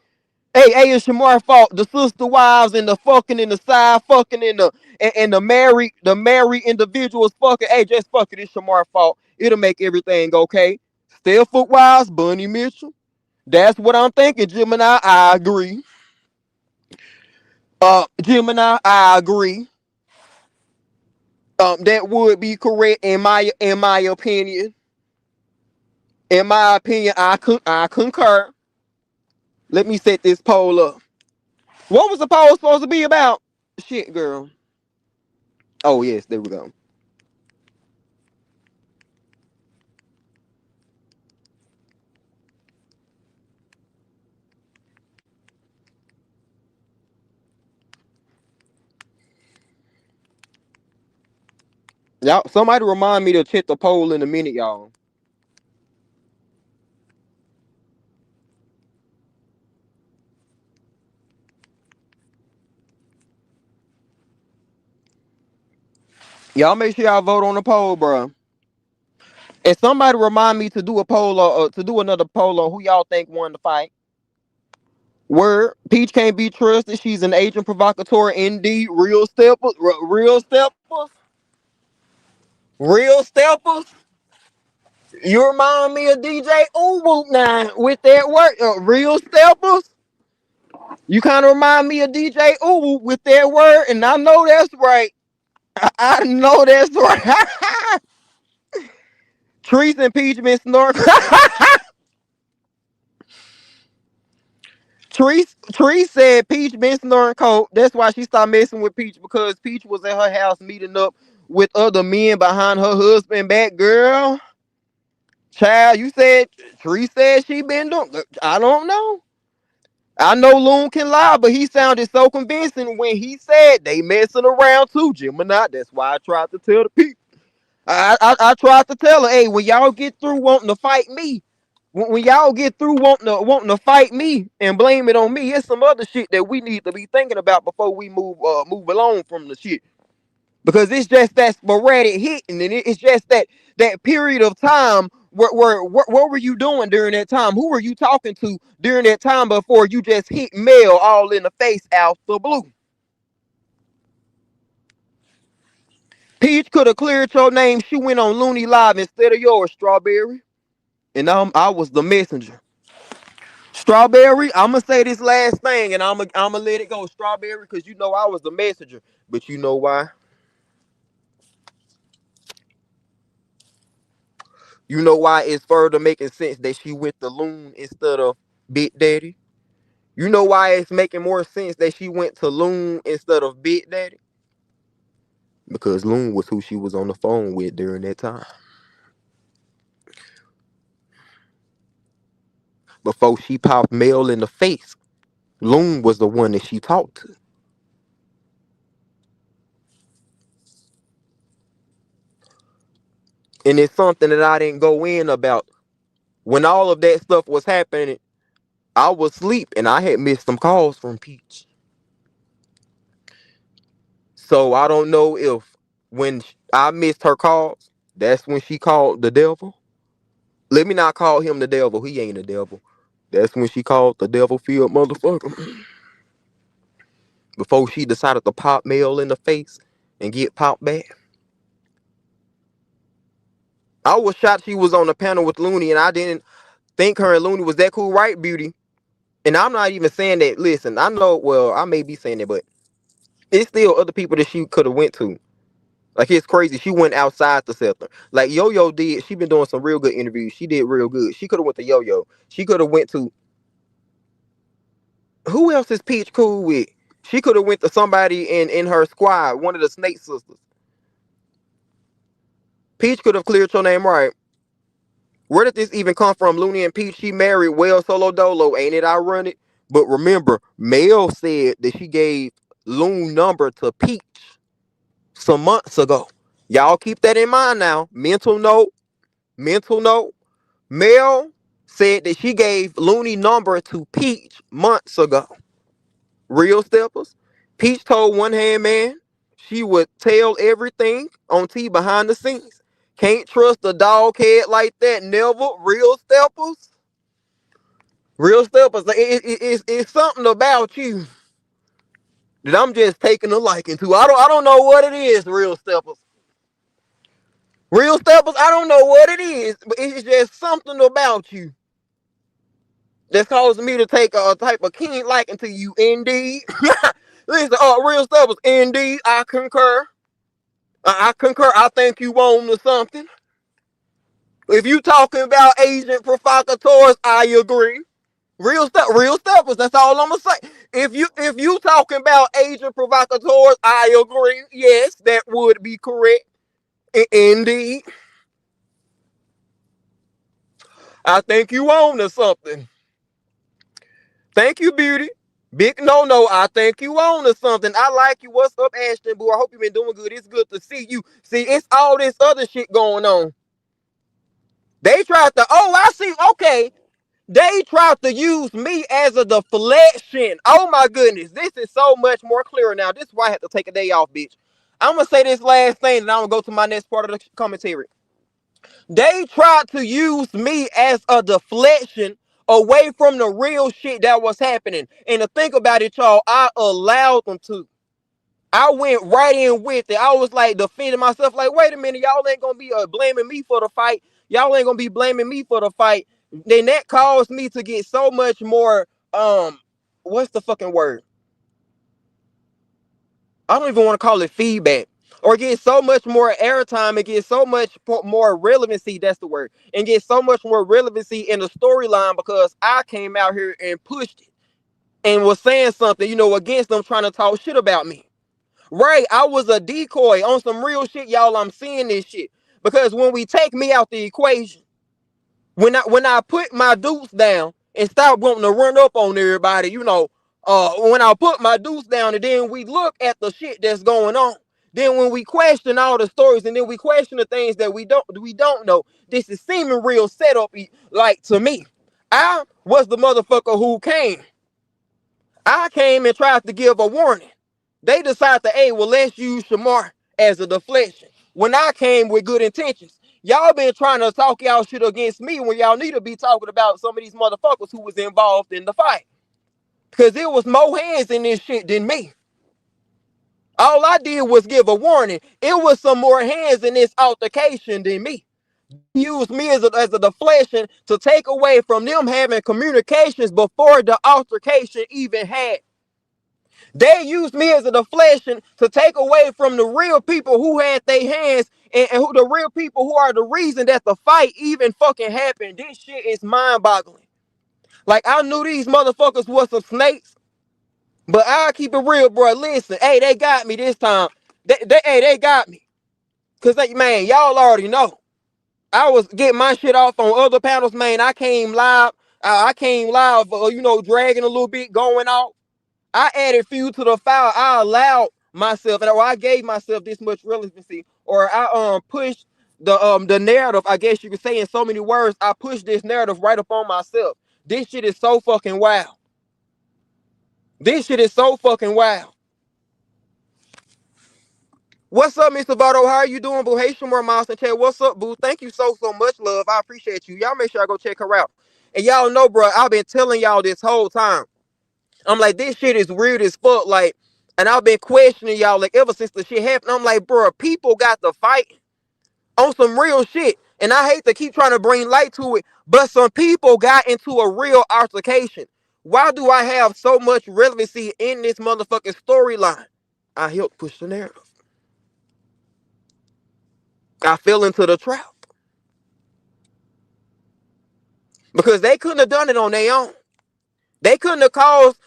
Hey, it's Shamar's fault. The sister wives and the fucking and the side fucking and the married individuals fucking. Hey, just fuck it. It's Shamar's fault. It'll make everything okay. Stillfoot wives, Bunny Mitchell. That's what I'm thinking, Gemini. I agree. Gemini, I agree. That would be correct in my opinion. In my opinion, I concur. Let me set this poll up. What was the poll supposed to be about? Shit, girl. Oh yes, there we go. Y'all, somebody remind me to check the poll in a minute, y'all. Y'all make sure y'all vote on the poll, bro. And somebody remind me to do a poll or to do another poll on who y'all think won the fight. Word, Peach can't be trusted. She's an agent provocateur indeed. Real steppers, real steppers, real steppers. You remind me of DJ Uwu now with that word. Real steppers. You kind of remind me of DJ Uwu with that word, and I know that's right. I know that's right. Trees impeachment snort. Tree said Peach been snoring coke. That's why she stopped messing with Peach because Peach was at her house meeting up with other men behind her husband back. Girl, child, you said Tree said she been doing. I don't know. I know Loon can lie, but he sounded so convincing when he said they messing around too, Gemini. That's why I tried to tell the people. I tried to tell her, hey, when y'all get through wanting to fight me, when y'all get through wanting to fight me and blame it on me, it's some other shit that we need to be thinking about before we move along from the shit. Because it's just that sporadic hitting, and it's just that period of time where what were you doing during that time? Who were you talking to during that time before you just hit Mel all in the face out the blue? Peach could have cleared your name. She went on Looney Live instead of yours, Strawberry. And I was the messenger. Strawberry, I'ma say this last thing and I'ma let it go. Strawberry, because you know I was the messenger. But you know why? You know why it's further making sense that she went to Loon instead of Big Daddy? You know why it's making more sense that she went to Loon instead of Big Daddy? Because Loon was who she was on the phone with during that time. Before she popped Mel in the face, Loon was the one that she talked to. And it's something that I didn't go in about. When all of that stuff was happening, I was asleep and I had missed some calls from Peach. So I don't know if when I missed her calls, that's when she called the devil. Let me not call him the devil. He ain't the devil. That's when she called the devil field motherfucker. Before she decided to pop Mel in the face and get popped back. I was shocked she was on the panel with Looney and I didn't think her and Looney was that cool, right, Beauty? And I'm not even saying that. Listen, I know, well, I may be saying that, but it's still other people that she could have went to. Like, it's crazy. She went outside the sector. Like Yo-Yo did. She been doing some real good interviews. She did real good. She could have went to Yo-Yo. She could have went to, who else is Peach cool with? She could have went to somebody in her squad, one of the Snake sisters. Peach could have cleared your name right. Where did this even come from? Looney and Peach, she married well solo dolo. Ain't it ironic? But remember, Mel said that she gave Loon number to Peach some months ago. Y'all keep that in mind now. Mental note. Mental note. Mel said that she gave Looney number to Peach months ago. Real steppers. Peach told One Hand Man she would tell everything on T behind the scenes. Can't trust a dog head like that. Never. Real steppers. Real steppers, it's something about you that I'm just taking a liking to. I don't know what it is, real steppers. Real steppers, I don't know what it is, but it's just something about you that's causing me to take a type of keen liking to you. Indeed. Listen, real steppers, indeed, I concur. I concur. I think you own to something. If you talking about agent provocateurs, I agree. Real steppers. That's all I'm gonna say. If you talking about agent provocateurs, I agree. Yes, that would be correct. Indeed, I think you own to something. Thank you, beauty. Big no. I think you own to something. I like you. What's up, Ashton? Boo? I hope you been doing good. It's good to see you. See, it's all this other shit going on. They tried to. Oh, I see. Okay. They tried to use me as a deflection. Oh my goodness. This is so much more clearer now. This is why I had to take a day off, bitch. I'm going to say this last thing and I'm going to go to my next part of the commentary. They tried to use me as a deflection away from the real shit that was happening. And to think about it, y'all, I allowed them to. I went right in with it. I was like defending myself like, wait a minute, y'all ain't going to be blaming me for the fight. Y'all ain't going to be blaming me for the fight. Then that caused me to get so much more, what's the fucking word? I don't even want to call it feedback. Or get so much more airtime and get so much more relevancy, that's the word. And get so much more relevancy in the storyline because I came out here and pushed it. And was saying something, against them trying to talk shit about me. Right, I was a decoy on some real shit, y'all. I'm seeing this shit. Because when we take me out the equation, when I put my deuce down and stop wanting to run up on everybody, when I put my deuce down and then we look at the shit that's going on, then when we question all the stories and then we question the things that we don't know, this is seeming real setup. Like to me, I was the motherfucker who came. I came and tried to give a warning. They decided to, hey, well, let's use Shamar as a deflection. When I came with good intentions, y'all been trying to talk y'all shit against me when y'all need to be talking about some of these motherfuckers who was involved in the fight. Because it was more hands in this shit than me. All I did was give a warning. It was some more hands in this altercation than me. They used me as a deflection to take away from them having communications before the altercation even had. They used me as a deflection to take away from the real people who had their hands and who the real people who are the reason that the fight even fucking happened. This shit is mind-boggling. Like, I knew these motherfuckers was some snakes, but I'll keep it real, bro. Listen, hey, they got me this time. They got me. Because, man, y'all already know. I was getting my shit off on other panels, man. I came live. Dragging a little bit, going off. I added fuel to the fire. I allowed myself, or I gave myself this much relevancy, or I pushed the narrative. I guess you could say in so many words, I pushed this narrative right up on myself. This shit is so fucking wild. This shit is so fucking wild. What's up, Mr. Votto? How are you doing, boo? Hey, Shamar Miles and Chad. What's up, boo? Thank you so much, love. I appreciate you. Y'all make sure I go check her out. And y'all know, bro, I've been telling y'all this whole time. I'm like, this shit is weird as fuck. Like, and I've been questioning y'all like ever since the shit happened. I'm like, bro, people got to fight on some real shit. And I hate to keep trying to bring light to it, but some people got into a real altercation. Why do I have so much relevancy in this motherfucking storyline? I helped push the narrative. I fell into the trap. Because they couldn't have done it on their own. They couldn't have caused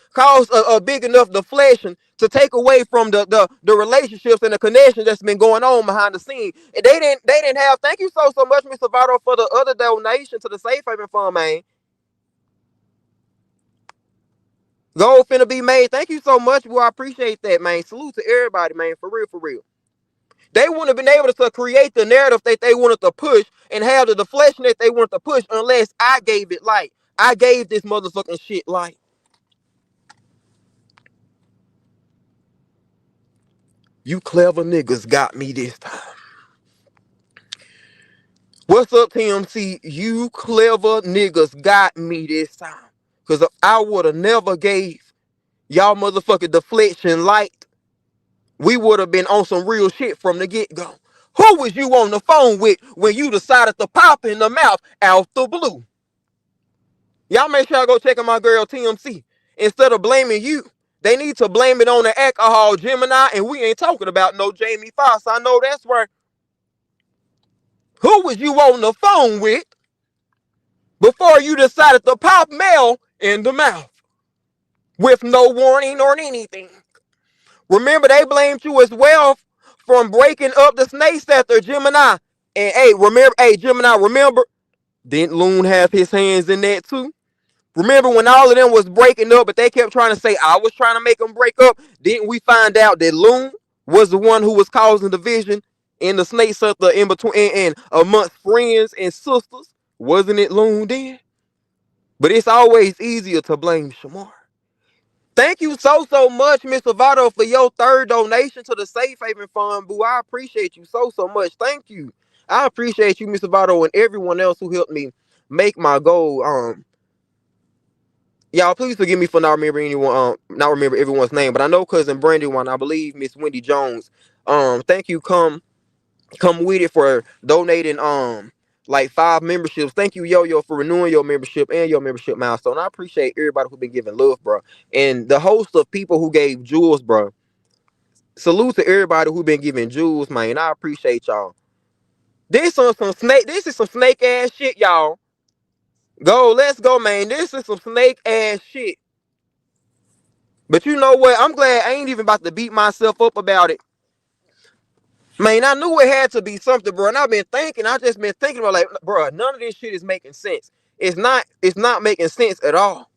a big enough deflection to take away from the relationships and the connection that's been going on behind the scene. And they didn't have. Thank you so much, Mr. Votto, for the other donation to the Safe Haven Fund, man. Gold finna be made. Thank you so much, boy. I appreciate that, man. Salute to everybody, man. For real, for real. They wouldn't have been able to create the narrative that they wanted to push and have the deflection that they wanted to push unless I gave it light. I gave this motherfucking shit light. You clever niggas got me this time. What's up, TMC? You clever niggas got me this time. Cause if I would have never gave y'all motherfucking deflection light, we would have been on some real shit from the get-go. Who was you on the phone with when you decided to pop in the mouth out the blue? Y'all make sure I go check on my girl TMC. Instead of blaming you, they need to blame it on the alcohol, Gemini, and we ain't talking about no Jamie Foxx. I know that's right. Who was you on the phone with before you decided to pop Mel in the mouth with no warning or anything? Remember, they blamed you as well from breaking up the snake scepter, Gemini. And Gemini, remember, didn't Loon have his hands in that too? Remember when all of them was breaking up, but they kept trying to say I was trying to make them break up? Didn't we find out that Loon was the one who was causing division in the snake scepter in between and amongst friends and sisters? Wasn't it Loon then? But it's always easier to blame Shamar. Thank you so much, Mr. Votto, for your third donation to the Safe Haven Fund, boo. I appreciate you so much. Thank you. I appreciate you, Mr. Votto, and everyone else who helped me make my goal. Y'all, please forgive me for not remembering everyone's name, but I know cousin Brandy one. I believe Miss Wendy Jones. Thank you, come with it for donating like 5 memberships. Thank you, Yo-Yo, for renewing your membership and your membership milestone. I appreciate everybody who's been giving love, bro. And the host of people who gave jewels, bro. Salute to everybody who been giving jewels, man. I appreciate y'all. This is some snake ass shit, y'all. Let's go, man. This is some snake ass shit. But you know what? I'm glad I ain't even about to beat myself up about it. Man, I knew it had to be something, bro. And I just been thinking about like, bro, none of this shit is making sense. It's not making sense at all.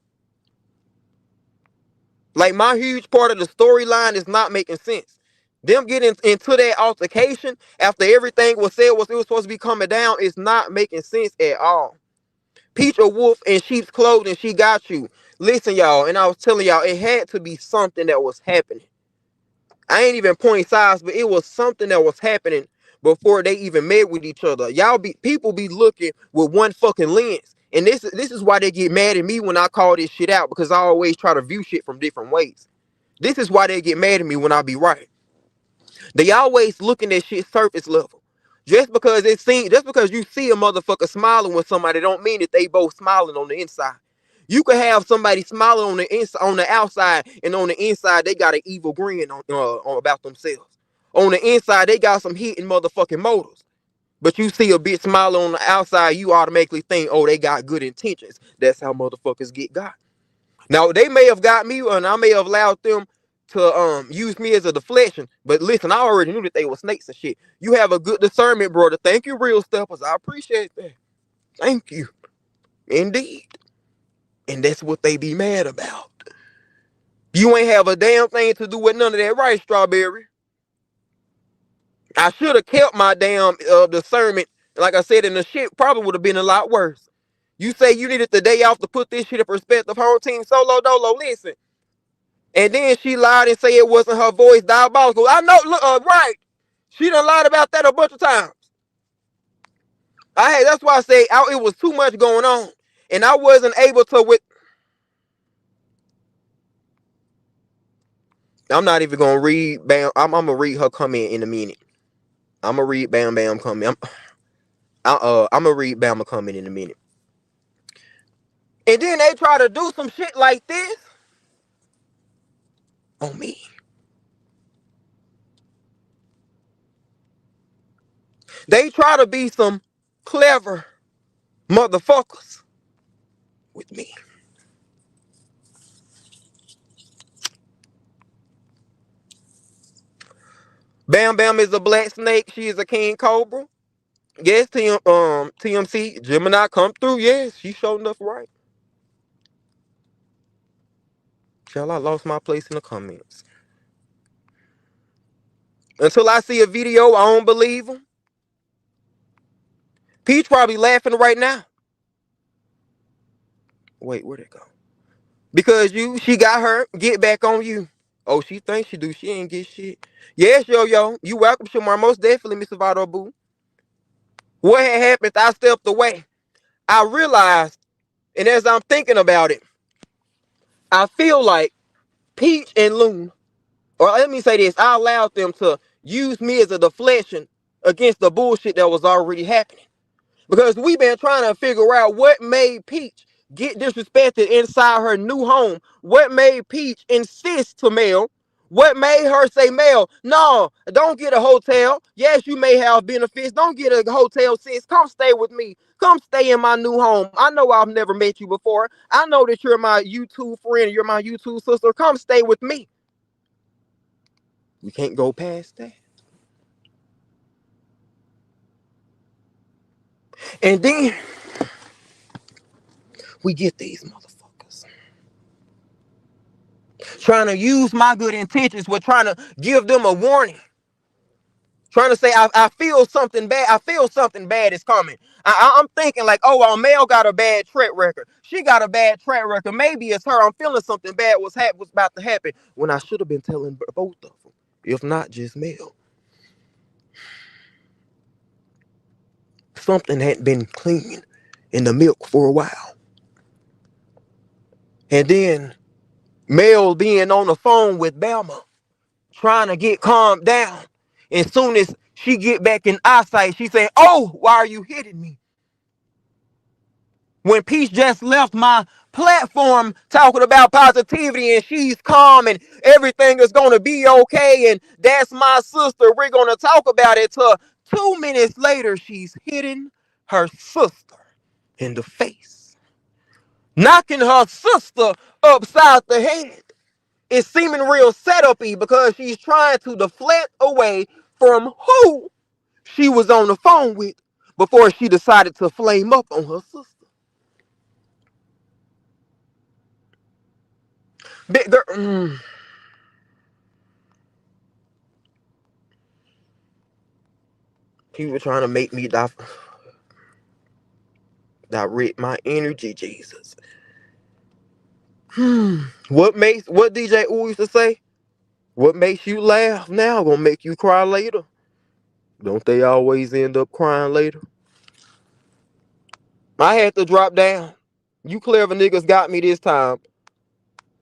Like my huge part of the storyline is not making sense. Them getting into that altercation after everything was said it was supposed to be coming down is not making sense at all. Peach a wolf in sheep's clothing, she got you. Listen, y'all, and I was telling y'all, it had to be something that was happening. I ain't even pointing sides, but it was something that was happening before they even met with each other. People be looking with one fucking lens. And this is why they get mad at me when I call this shit out, because I always try to view shit from different ways. This is why they get mad at me when I be right. They always looking at shit surface level. Just because you see a motherfucker smiling with somebody don't mean that they both smiling on the inside. You could have somebody smiling on the outside, and on the inside they got an evil grin on about themselves. On the inside they got some hidden motherfucking motives. But you see a bitch smiling on the outside, you automatically think, oh, they got good intentions. That's how motherfuckers get got. Now they may have got me, and I may have allowed them to use me as a deflection. But listen, I already knew that they were snakes and shit. You have a good discernment, brother. Thank you, real steppers. I appreciate that. Thank you. Indeed. And that's what they be mad about. You ain't have a damn thing to do with none of that, right, Strawberry? I should have kept my damn discernment. Like I said, and the shit probably would have been a lot worse. You say you needed the day off to put this shit in perspective. Home team solo dolo, listen. And then she lied and say it wasn't her voice, diabolical. I know, look, right. She done lied about that a bunch of times. That's why I say it was too much going on. And I wasn't able to I'm not even gonna read Bam. I'm gonna read her comment in a minute. I'm gonna read Bam Bam comment. I'm gonna read Bam comment in a minute. And then they try to do some shit like this on me. They try to be some clever motherfuckers with me. Bam Bam is a black snake. She is a king cobra. Yes, TMC, Gemini come through. Yes, she showed enough right. Shall I lost my place in the comments. Until I see a video, I don't believe them. Peach probably laughing right now. Wait, where'd it go? Because she got her get back on you. Oh, she thinks she do. She ain't get shit. Yes, yo. You welcome, Shamar. Most definitely, Mr. Votto Boo. What had happened, I stepped away. I realized, and as I'm thinking about it, I feel like Peach and Loon, or let me say this, I allowed them to use me as a deflection against the bullshit that was already happening. Because we've been trying to figure out what made Peach get disrespected inside her new home. What made Peach insist to Mel? What made her say, Mel, no, don't get a hotel. Yes, you may have benefits. Don't get a hotel, sis. Come stay with me. Come stay in my new home. I know I've never met you before. I know that you're my YouTube friend. You're my YouTube sister. Come stay with me. We can't go past that. And then we get these motherfuckers trying to use my good intentions. We're trying to give them a warning. Trying to say, I feel something bad. I feel something bad is coming. I'm thinking like, oh, well, Mel got a bad track record. She got a bad track record. Maybe it's her. I'm feeling something bad was about to happen. When I should have been telling both of them, if not just Mel. Something hadn't been clean in the milk for a while. And then Mel being on the phone with Bama, trying to get calmed down. As soon as she get back in eyesight, she say, oh, why are you hitting me? When Peach just left my platform talking about positivity and she's calm and everything is going to be okay and that's my sister, we're going to talk about it. Till 2 minutes later, she's hitting her sister in the face, knocking her sister upside the head. It's seeming real setup-y because she's trying to deflect away from who she was on the phone with before she decided to flame up on her sister. People trying to make me direct my energy, Jesus. What DJ Ooh used to say? What makes you laugh now gonna make you cry later. Don't they always end up crying later? I had to drop down. You clever niggas got me this time.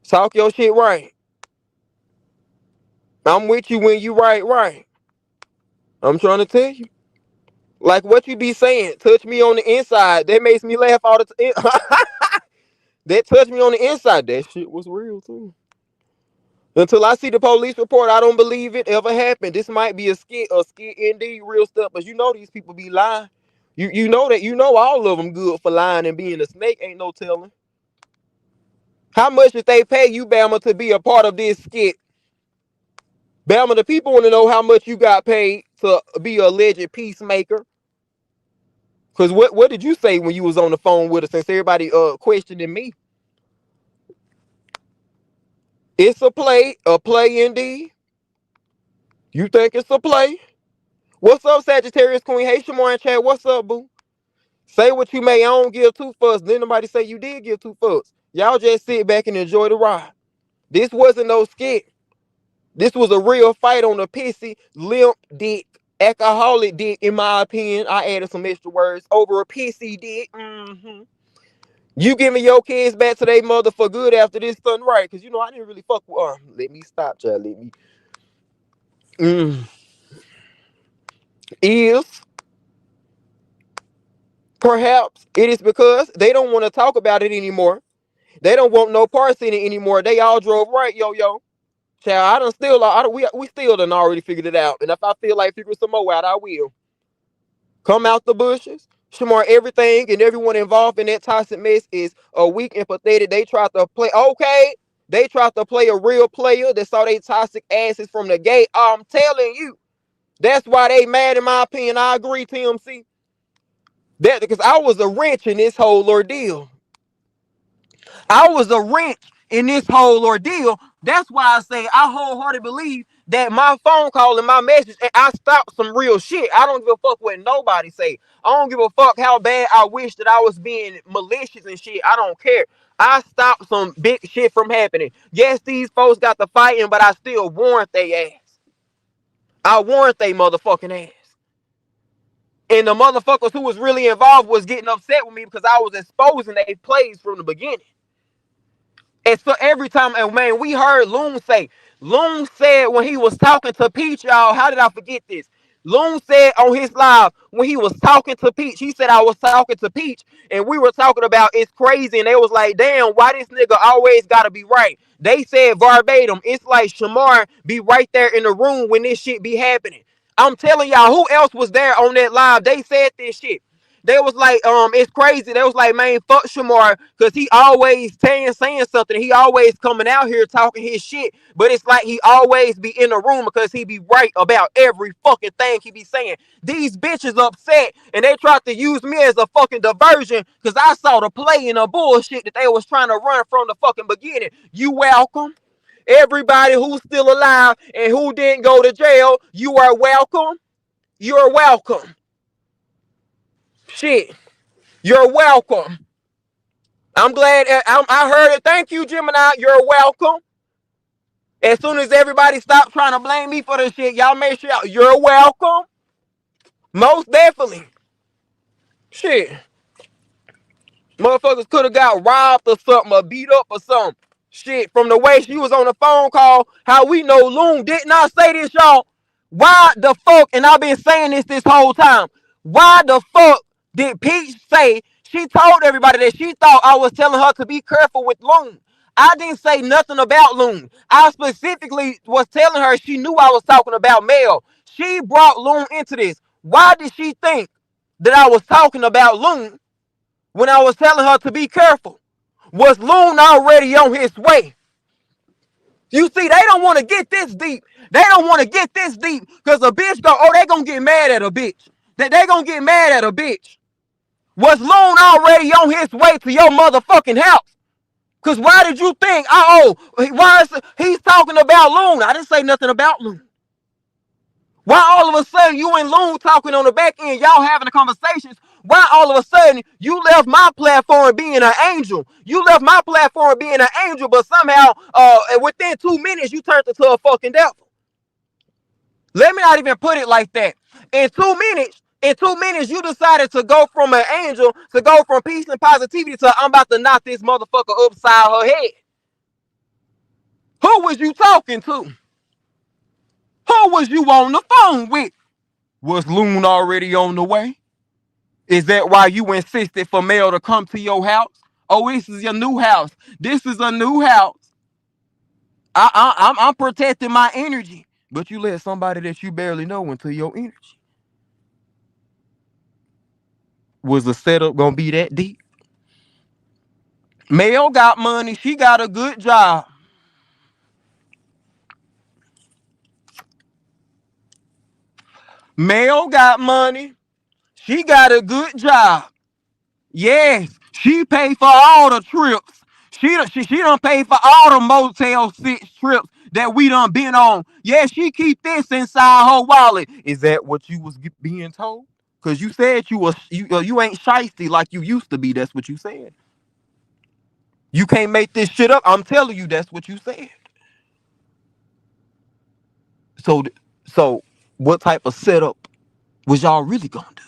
Talk your shit right. I'm with you when you right. I'm trying to tell you. Like what you be saying, touch me on the inside. That makes me laugh all the time. That touched me on the inside. That shit was real too. Until I see the police report, I don't believe it ever happened. This might be a skit indeed, real stuff. But you know these people be lying. You know that. You know all of them good for lying and being a snake. Ain't no telling. How much did they pay you, Bama, to be a part of this skit? Bama, the people want to know how much you got paid to be a alleged peacemaker. Because what did you say when you was on the phone with us, since everybody questioning me? It's a play indeed. You think it's a play? What's up, Sagittarius Queen? Hey, Shamoy Chat. What's up, boo? Say what you may. I don't give two fucks. Then nobody say you did give two fucks. Y'all just sit back and enjoy the ride. This wasn't no skit. This was a real fight on a pissy, limp dick, alcoholic dick, in my opinion. I added some extra words over a pissy dick. You giving your kids back to their mother for good after this done right. Because, you know, I didn't really fuck with her. Let me stop, child. Let me. Is perhaps it is because they don't want to talk about it anymore. They don't want no parts in it anymore. They all drove right, yo. Child, we still done already figured it out. And if I feel like figuring some more out, I will. Come out the bushes. Shamar, everything and everyone involved in that toxic mess is weak and pathetic. They tried to play, okay. They tried to play a real player that saw they toxic asses from the gate. I'm telling you. That's why they mad, in my opinion. I agree, TMC. That because I was a wrench in this whole ordeal. That's why I say I wholeheartedly believe that my phone call and my message, and I stopped some real shit. I don't give a fuck what nobody say. I don't give a fuck how bad I wish that I was being malicious and shit. I don't care. I stopped some big shit from happening. Yes, these folks got the fighting, but I still warned they ass. I warned they motherfucking ass. And the motherfuckers who was really involved was getting upset with me because I was exposing their plays from the beginning. And so every time, and man, we heard Loon said when he was talking to Peach, y'all, how did I forget this? Loon said on his live when he was talking to Peach, he said, I was talking to Peach, and we were talking about it's crazy, and they was like, damn, why this nigga always gotta be right? They said verbatim, it's like Shamar be right there in the room when this shit be happening. I'm telling y'all, who else was there on that live? They said this shit. They was like, it's crazy. They was like, man, fuck Shamar, because he always saying something. He always coming out here talking his shit. But it's like he always be in the room because he be right about every fucking thing he be saying. These bitches upset, and they tried to use me as a fucking diversion because I saw the play and the bullshit that they was trying to run from the fucking beginning. You welcome. Everybody who's still alive and who didn't go to jail, you are welcome. You're welcome. Shit. You're welcome. I'm glad I heard it. Thank you, Gemini. You're welcome. As soon as everybody stopped trying to blame me for this shit, y'all make sure you're welcome. Most definitely. Shit. Motherfuckers could have got robbed or something or beat up or something. Shit, from the way she was on the phone call, how we know Loon did not say this, y'all. Why the fuck, and I've been saying this whole time, why the fuck did Peach say she told everybody that she thought I was telling her to be careful with Loon? I didn't say nothing about Loon. I specifically was telling her she knew I was talking about Mel. She brought Loon into this. Why did she think that I was talking about Loon when I was telling her to be careful? Was Loon already on his way? You see, they don't want to get this deep. They don't want to get this deep because a bitch they gonna get mad at a bitch. They gonna get mad at a bitch. Was Loon already on his way to your motherfucking house? Because why did you think, why is he's talking about Loon? I didn't say nothing about Loon. Why all of a sudden you and Loon talking on the back end, y'all having the conversations? Why all of a sudden you left my platform being an angel? You left my platform being an angel, but somehow within 2 minutes you turned into a fucking devil. Let me not even put it like that. In 2 minutes, you decided to go from an angel to go from peace and positivity to I'm about to knock this motherfucker upside her head. Who was you talking to? Who was you on the phone with? Was Loon already on the way? Is that why you insisted for Mel to come to your house? Oh, this is your new house. This is a new house. I'm protecting my energy. But you let somebody that you barely know into your energy. Was the setup gonna be that deep? Mel got money. She got a good job. Mel got money. She got a good job. Yes, she paid for all the trips. She done paid for all the Motel 6 trips that we done been on. Yeah, she keep this inside her wallet. Is that what you was being told? Because you said you ain't shiesty like you used to be. That's what you said. You can't make this shit up. I'm telling you, that's what you said. So what type of setup was y'all really gonna do?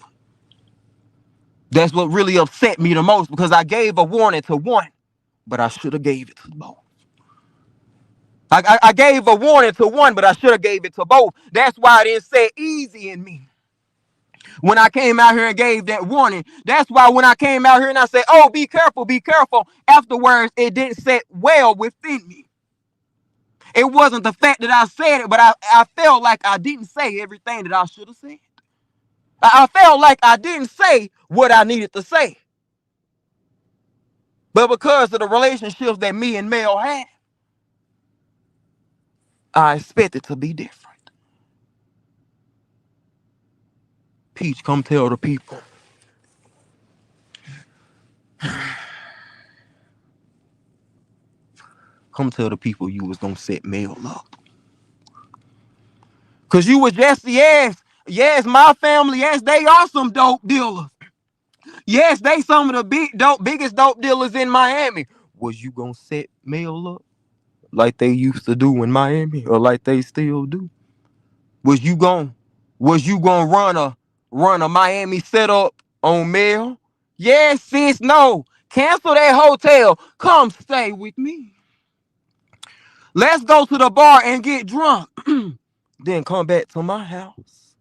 That's what really upset me the most because I gave a warning to one, but I should have gave it to both. I gave a warning to one, but I should have gave it to both. That's why I didn't say easy in me. When I came out here and gave that warning, that's why when I came out here and I said, oh, be careful, afterwards, it didn't sit well within me. It wasn't the fact that I said it, but I felt like I didn't say everything that I should have said. I felt like I didn't say what I needed to say. But because of the relationships that me and Mel had, I expect it to be different. Peach, come tell the people. Come tell the people you was gonna set Mel up. Cause you was just, yes, my family, yes, they are some dope dealers. Yes, they some of the biggest dope dealers in Miami. Was you gonna set Mel up like they used to do in Miami, or like they still do? Was you gonna run a Miami setup on Mel? Yes, sis, no. Cancel that hotel. Come stay with me. Let's go to the bar and get drunk. Then come back to my house.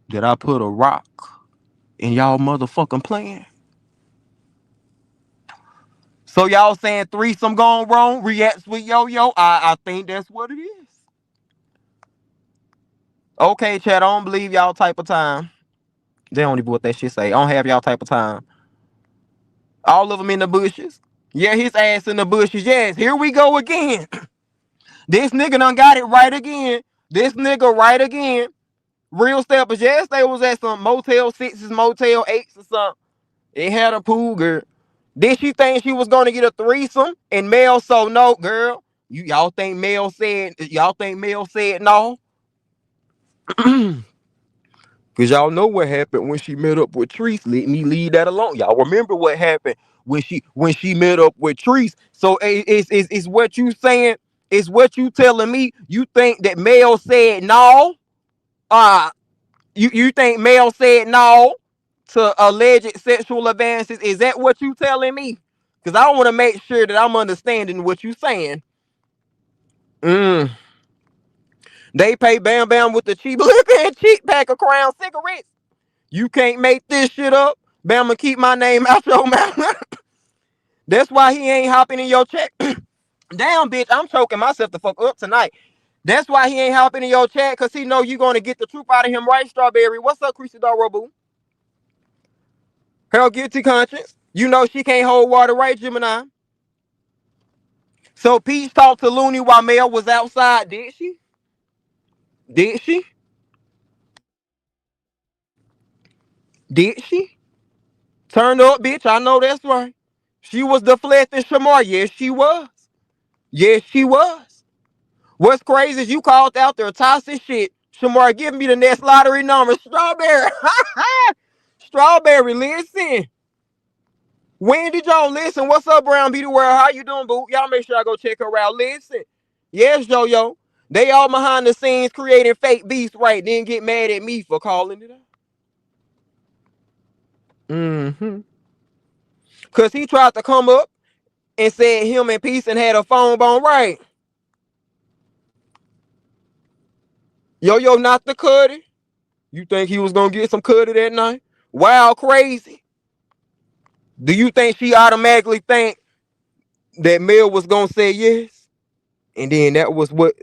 Did I put a rock in y'all motherfucking plan? So y'all saying threesome gone wrong? Reacts with yo-yo? I think that's what it is. Okay, chat, I don't believe y'all type of time. They don't even what that shit say. I don't have y'all type of time. All of them in the bushes. Yeah, his ass in the bushes. Yes, here we go again. This nigga done got it right again. This nigga right again. Real steppers. Yes, they was at some Motel 6s, Motel 8s or something. It had a pool, girl. Did she think she was gonna get a threesome? And Mel so no, girl. Y'all think Mel said no? Cause y'all know what happened when she met up with Treese. Let me leave that alone. Y'all remember what happened when she met up with Treese. So it's what you saying. It's what you telling me. You think that Mel said no? You think Mel said no to alleged sexual advances? Is that what you telling me? Because I want to make sure that I'm understanding what you saying. They pay Bam Bam with the cheap liquor and cheap pack of Crown cigarettes. You can't make this shit up. Bama, keep my name out your mouth. That's why he ain't hopping in your chat. Damn, bitch, I'm choking myself the fuck up tonight. That's why he ain't hopping in your chat, because he know you going to get the truth out of him, right, Strawberry? What's up, Crisador Boo? Her guilty conscience. You know she can't hold water, right, Gemini? So Peach talked to Looney while Mel was outside, did she? Did she? Did she? Turn up, bitch. I know that's right. She was deflecting Shamar. Yes, she was. Yes, she was. What's crazy is you called out there toxic shit. Shamar, give me the next lottery number. Strawberry. Strawberry, listen. When did y'all listen? What's up, Brown Beauty World? How you doing, boo? Y'all make sure I go check her out. Listen. Yes, yo-yo. They all behind the scenes creating fake beats, right? Then get mad at me for calling it out. Because he tried to come up and said him and Peace and had a phone bone, right? Yo-yo, not the Cuddy. You think he was going to get some Cuddy that night? Wow, crazy. Do you think she automatically think that Mel was going to say yes? And then that was what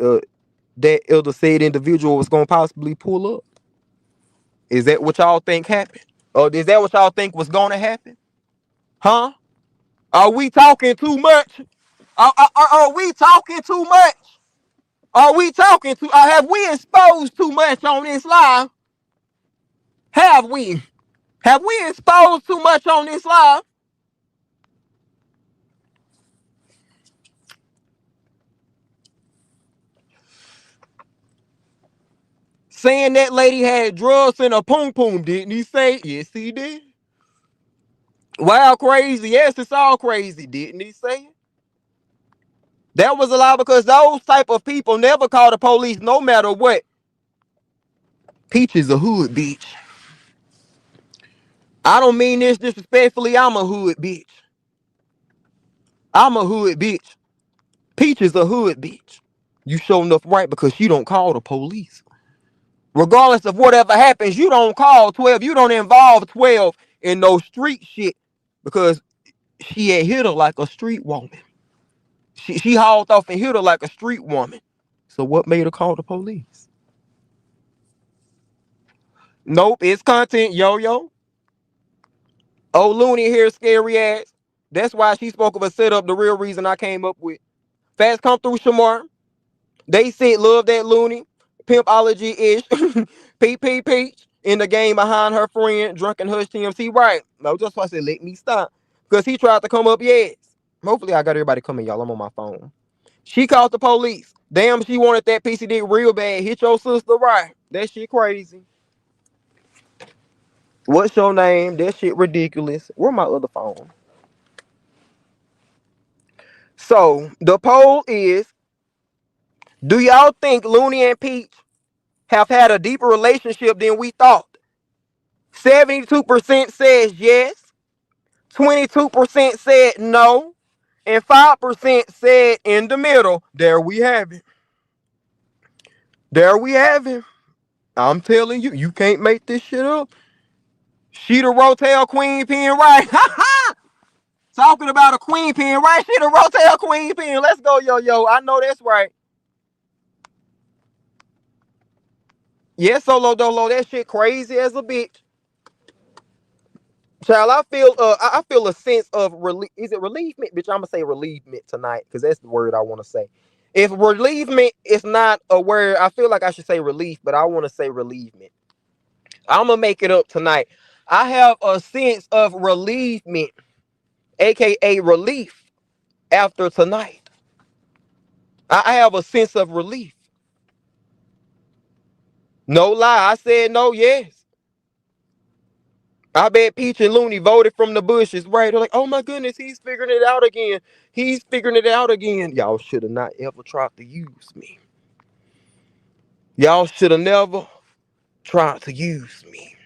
that elder said individual was going to possibly pull up? Is that what y'all think happened? Or is that what y'all think was going to happen? Huh? Are we talking too much? Are we talking too much? Are we talking too? Have we exposed too much on this live? Have we? Have we exposed too much on this live? Saying that lady had drugs in a poom poom, didn't he say? Yes, he did. Wow, crazy. Yes, it's all crazy, didn't he say? That was a lie because those type of people never call the police no matter what. Peach is a hood bitch. I don't mean this disrespectfully. I'm a hood bitch. I'm a hood bitch. Peach is a hood bitch. You show enough right because you don't call the police. Regardless of whatever happens, you don't call 12. You don't involve 12 in no street shit because she had hit her like a street woman. She hauled off and hit her like a street woman. So what made her call the police? Nope, it's content, yo-yo. Oh, Looney here, scary ass. That's why she spoke of a setup, the real reason I came up with. Fast come through, Shamar. They said love that Looney. Pimpology-ish. Peach in the game behind her friend, Drunken Hush TMC. Right. No, just why I said let me stop. Because he tried to come up, yes. Hopefully I got everybody coming, y'all. I'm on my phone. She called the police. Damn, she wanted that piece of dick real bad. Hit your sister right. That shit crazy. What's your name? That shit ridiculous. Where my other phone? So the poll is, do y'all think Looney and Peach have had a deeper relationship than we thought? 72% says yes. 22% said no. and 5% said in the middle. There we have it. There we have it. I'm telling you, you can't make this shit up. She the Rotel queen pin, right? Talking about a queen pin, right? She the Rotel queen pin. Let's go, yo. I know that's right. Yeah, Solo Dolo, that shit crazy as a bitch. Child, I feel a sense of relief. Is it relievement? Bitch, I'm gonna say relievement tonight because that's the word I want to say. If relievement is not a word, I feel like I should say relief, but I want to say relievement. I'm gonna make it up tonight. I have a sense of relievement, aka relief, after tonight. I have a sense of relief. No lie, I said no, yes. I bet Peach and Looney voted from the bushes, right? They're like, oh my goodness, he's figuring it out again. He's figuring it out again. Y'all should have not ever tried to use me. Y'all should have never tried to use me.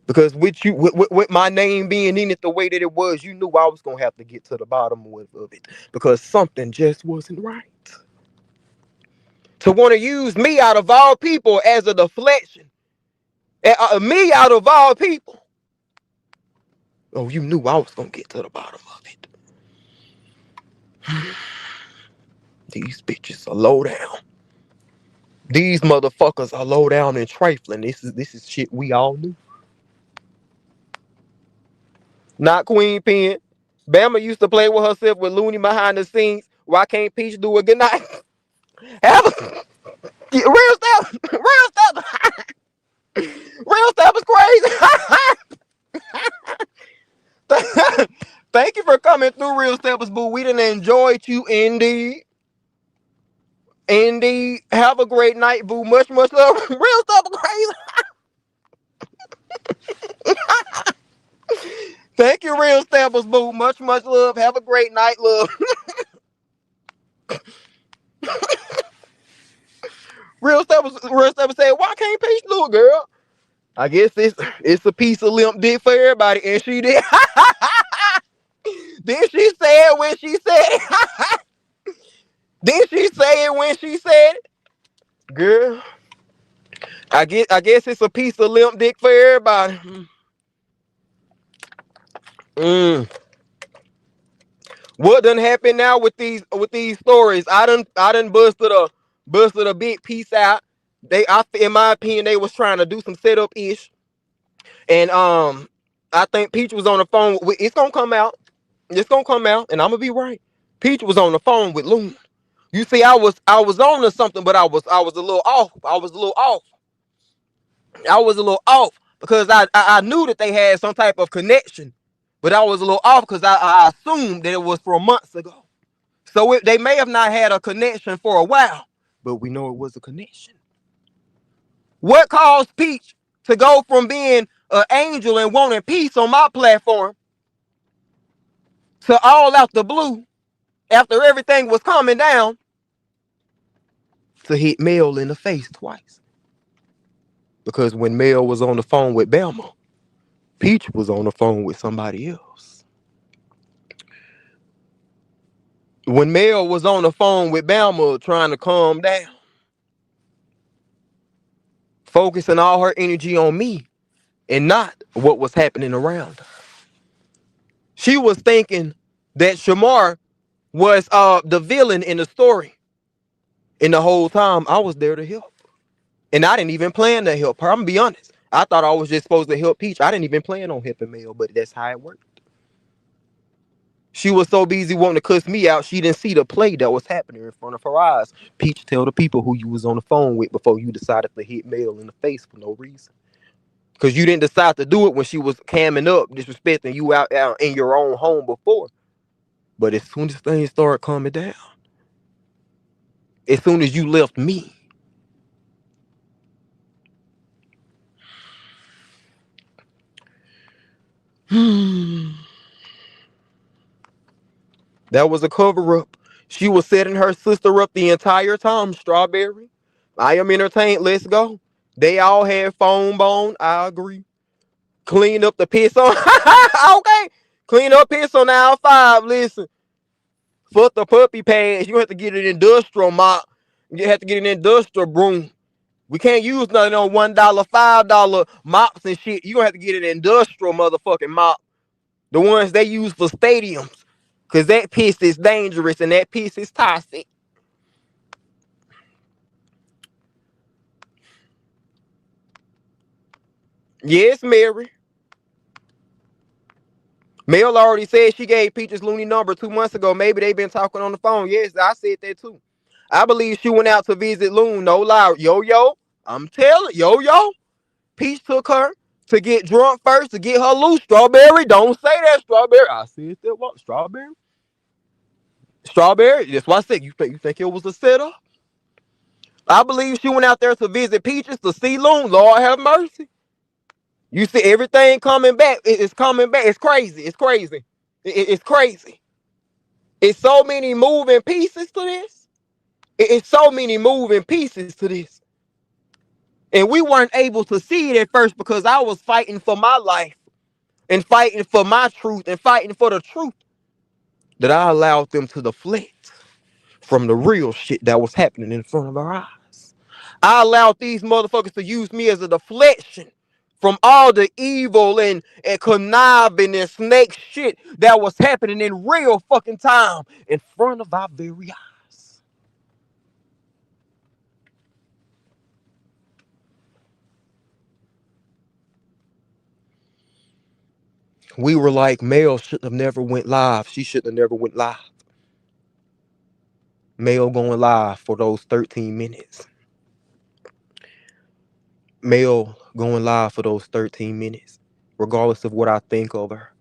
Because with my name being in it the way that it was, you knew I was going to have to get to the bottom of it. Because something just wasn't right. To want to use me out of all people as a deflection. Me out of all people. Oh, you knew I was going to get to the bottom of it. These bitches are low down. These motherfuckers are low down and trifling. This is shit we all knew. Not Queen Pen. Bama used to play with herself with Looney behind the scenes. Why can't Peach do a good night? Have a real stuff. Real stuff. Real stuff is crazy. Thank you for coming through, Real Steppers Boo. We done enjoyed you indeed. Indeed. Have a great night, Boo. Much love. Real stuff is crazy. Thank you, Real Steppers Boo. Much love. Have a great night, love. Real Steppers said, why can't Peach do it, girl? I guess it's a piece of limp dick for everybody. And she did. Then she say it when she said it. Then she say it when she said it. Girl, I guess it's a piece of limp dick for everybody. What done happened now with these stories? I done busted a big piece out. In my opinion, they was trying to do some setup ish. And I think Peach was on the phone. It's gonna come out. It's gonna come out, and I'm gonna be right. Peach was on the phone with Loon. You see, I was on to something, but I was a little off. I was a little off because I knew that they had some type of connection, but I was a little off because I assumed that it was from months ago. So they may have not had a connection for a while, but we know it was a connection. What caused Peach to go from being an angel and wanting peace on my platform to all out the blue after everything was calming down to hit Mel in the face twice? Because when Mel was on the phone with Belma, Peach was on the phone with somebody else. When Mel was on the phone with Belma trying to calm down, focusing all her energy on me and not what was happening around her. She was thinking that Shamar was the villain in the story. And the whole time I was there to help. And I didn't even plan to help her. I'm gonna be honest. I thought I was just supposed to help Peach. I didn't even plan on helping Mel, but that's how it worked. She was so busy wanting to cuss me out, she didn't see the play that was happening in front of her eyes. Peach, tell the people who you was on the phone with before you decided to hit Mel in the face for no reason. Because you didn't decide to do it when she was camming up, disrespecting you out in your own home before. But as soon as things started calming down, as soon as you left me, that was a cover-up. She was setting her sister up the entire time, Strawberry. I am entertained. Let's go. They all had phone bone. I agree. Clean up the piss on. Okay. Clean up piss on aisle 5. Listen, fuck the puppy pads. You have to get an industrial mop. You have to get an industrial broom. We can't use nothing on $1, $5 mops and shit. You gonna have to get an industrial motherfucking mop. The ones they use for stadiums. Cause that piss is dangerous and that piss is toxic. Yes, Mary. Mel already said she gave Peach's Looney number 2 months ago. Maybe they been talking on the phone. Yes, I said that too. I believe she went out to visit Loon. No lie. Yo. I'm telling yo. Peach took her to get drunk first to get her loose. Strawberry. Don't say that, Strawberry. I said that. What? Strawberry? Strawberry. That's what I said. You think it was a setup? I believe she went out there to visit Peaches to see Loon. Lord have mercy. You see everything coming back. It's coming back. It's crazy. It's crazy. It's crazy. It's so many moving pieces to this. It's so many moving pieces to this. And we weren't able to see it at first because I was fighting for my life and fighting for my truth and fighting for the truth that I allowed them to deflect from the real shit that was happening in front of our eyes. I allowed these motherfuckers to use me as a deflection from all the evil and conniving and snake shit that was happening in real fucking time in front of our very eyes. We were like, Mel should have never went live. She should have never went live. Mel going live for those 13 minutes. Mel going live for those 13 minutes. Regardless of what I think of her,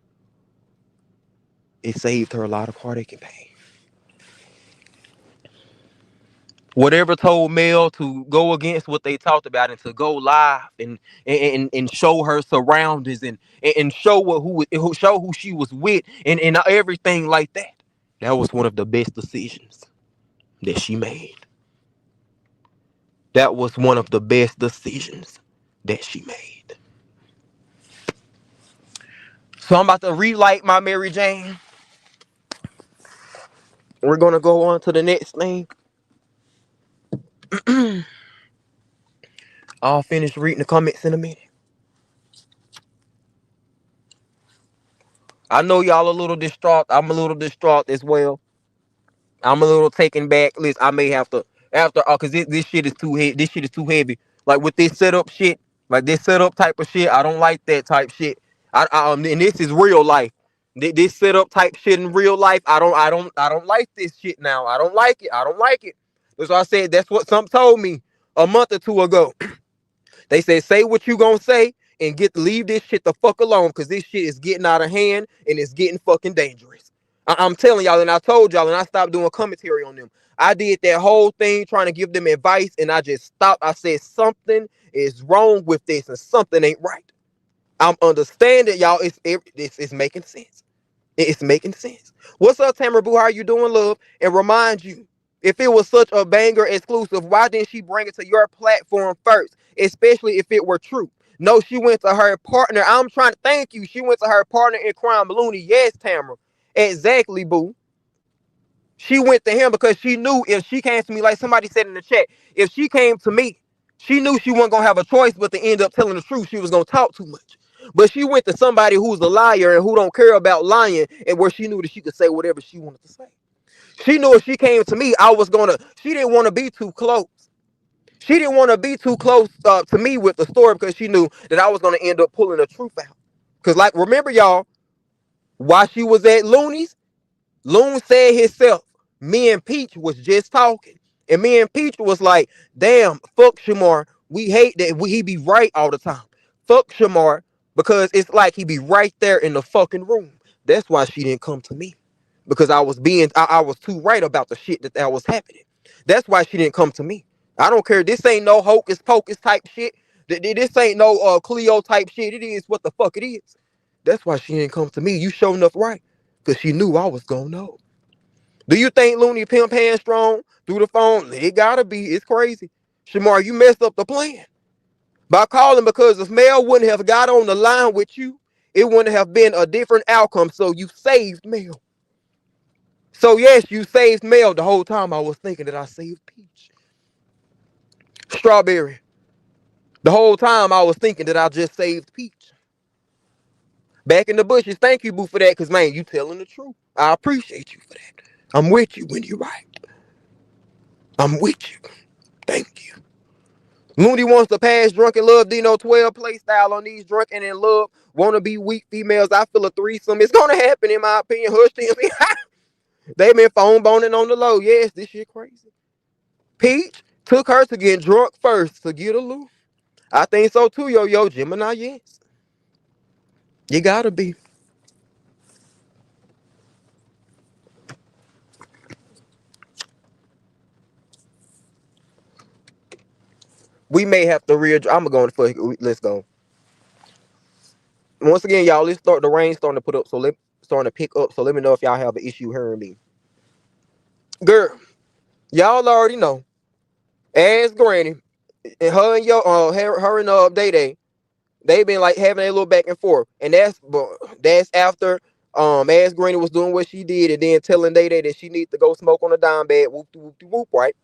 it saved her a lot of heartache and pain. Whatever told Mel to go against what they talked about and to go live and show her surroundings and show who she was with and everything like that. That was one of the best decisions that she made. That was one of the best decisions that she made. So I'm about to relight my Mary Jane. We're gonna go on to the next thing. I'll finish reading the comments in a minute. I know y'all a little distraught. I'm a little distraught as well. I'm a little taken back. Listen, I may have to cause this shit is too heavy. This shit is too heavy. Like with this setup shit, like this setup type of shit, I don't like that type shit. And this is real life. This setup type shit in real life, I don't like this shit now. I don't like it. I don't like it. That's why I said that's what some told me a month or two ago. They said, say what you gonna say and leave this shit the fuck alone because this shit is getting out of hand and it's getting fucking dangerous. I'm telling y'all, and I told y'all, and I stopped doing commentary on them. I did that whole thing trying to give them advice, and I just stopped. I said, something is wrong with this and something ain't right. I'm understanding, y'all. It's making sense. It's making sense. What's up, Tamara Boo? How you doing, love? And remind you, if it was such a banger exclusive, why didn't she bring it to your platform first? Especially if it were true. No, she went to her partner. I'm trying to thank you. She went to her partner in crime, Looney. Yes, Tamara. Exactly, boo. She went to him because she knew if she came to me, like somebody said in the chat, if she came to me, she knew she wasn't going to have a choice but to end up telling the truth. She was going to talk too much. But she went to somebody who's a liar and who don't care about lying, and where she knew that she could say whatever she wanted to say. She knew if she came to me, she didn't want to be too close. She didn't want to be too close to me with the story because she knew that I was going to end up pulling the truth out. Because, like, remember, y'all, while she was at Looney's, Loon said himself, me and Peach was just talking. And me and Peach was like, damn, fuck Shamar. We hate that he be right all the time. Fuck Shamar, because it's like he be right there in the fucking room. That's why she didn't come to me. Because I was too right about the shit that was happening. That's why she didn't come to me. I don't care. This ain't no hocus pocus type shit. This ain't no Cleo type shit. It is what the fuck it is. That's why she didn't come to me. You sure enough right. Because she knew I was gonna know. Do you think Looney pimp hand strong through the phone? It gotta be. It's crazy. Shamar, you messed up the plan by calling, because if Mel wouldn't have got on the line with you it wouldn't have been a different outcome. So you saved Mel. So yes, you saved Mel. The whole time I was thinking that I saved Peach. Strawberry. The whole time I was thinking that I just saved Peach. Back in the bushes. Thank you, boo, for that. Because, man, you telling the truth. I appreciate you for that. I'm with you when you're right. I'm with you. Thank you. Looney wants to pass drunken love Dino 12 play style on these drunken in love. Wanna be weak females. I feel a threesome. It's gonna happen in my opinion. Hush them. They been phone boning on the low. Yes, this shit crazy. Peach took her to get drunk first to get a loose. I think so too, yo, Gemini, yes. You gotta be. We may have to I'm going to fuck it. Let's go. Once again, y'all, the rain starting to put up, so starting to pick up. So let me know if y'all have an issue hearing me. Girl, y'all already know. Ask Granny. And her and Day Day, they been like having a little back and forth. And that's after Ask Granny was doing what she did and then telling Day Day that she needs to go smoke on a dime bag, whoop whoop whoop, right?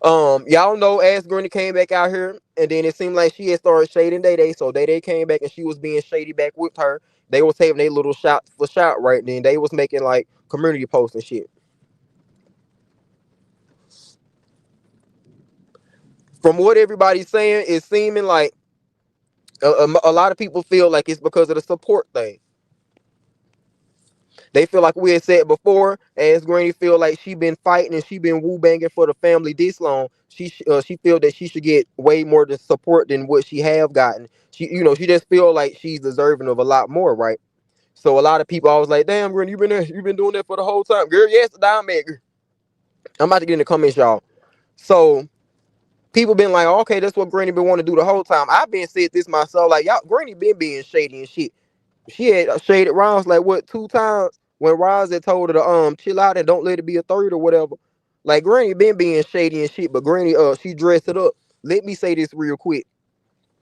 Y'all know Ask Granny came back out here, and then it seemed like she had started shading Day Day, so Day Day came back and she was being shady back with her. They was having a little shot for shot right then. They was making like community posts and shit. From what everybody's saying, it's seeming like a lot of people feel like it's because of the support thing. They feel like we had said before, as Granny feel like she been fighting and she been woo banging for the family this long. She feel that she should get way more the support than what she have gotten. She just feel like she's deserving of a lot more, right? So a lot of people always like, damn, Granny, you've been doing that for the whole time, girl. Yes, the dime man, girl. I'm about to get in the comments, y'all. So people been like, okay, that's what Granny been wanting to do the whole time. I've been said this myself, like y'all, Granny been being shady and shit. She had shaded Roz like what 2 times when Roz had told her to chill out and don't let it be a third or whatever. Like Granny been being shady and shit, but Granny she dressed it up. Let me say this real quick.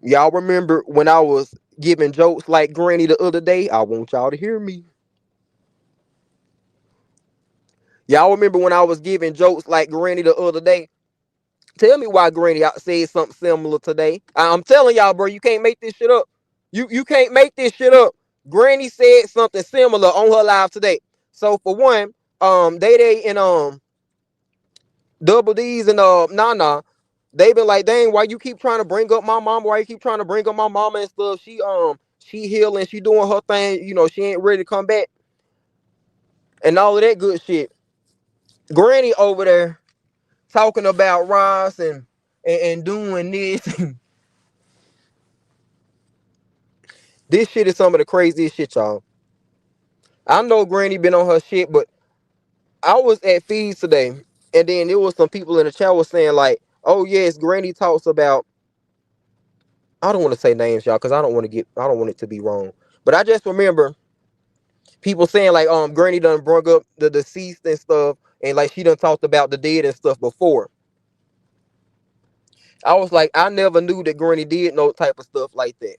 Y'all remember when I was giving jokes like Granny the other day? I want y'all to hear me. Y'all remember when I was giving jokes like Granny the other day? Tell me why Granny said something similar today. I'm telling y'all, bro, you can't make this shit up. You can't make this shit up. Granny said something similar on her live today. So for one, Day Day and Double D's and Nana, they been like, dang, why you keep trying to bring up my mama? Why you keep trying to bring up my mama and stuff? She healing, she doing her thing, she ain't ready to come back. And all of that good shit. Granny over there talking about Ross and doing this. This shit is some of the craziest shit, y'all. I know Granny been on her shit, but I was at Feeds today, and then there was some people in the chat was saying like, oh yes, Granny talks about, I don't want to say names, y'all, because I don't want it to be wrong. But I just remember people saying like, Granny done brought up the deceased and stuff, and like she done talked about the dead and stuff before. I was like, I never knew that Granny did no type of stuff like that.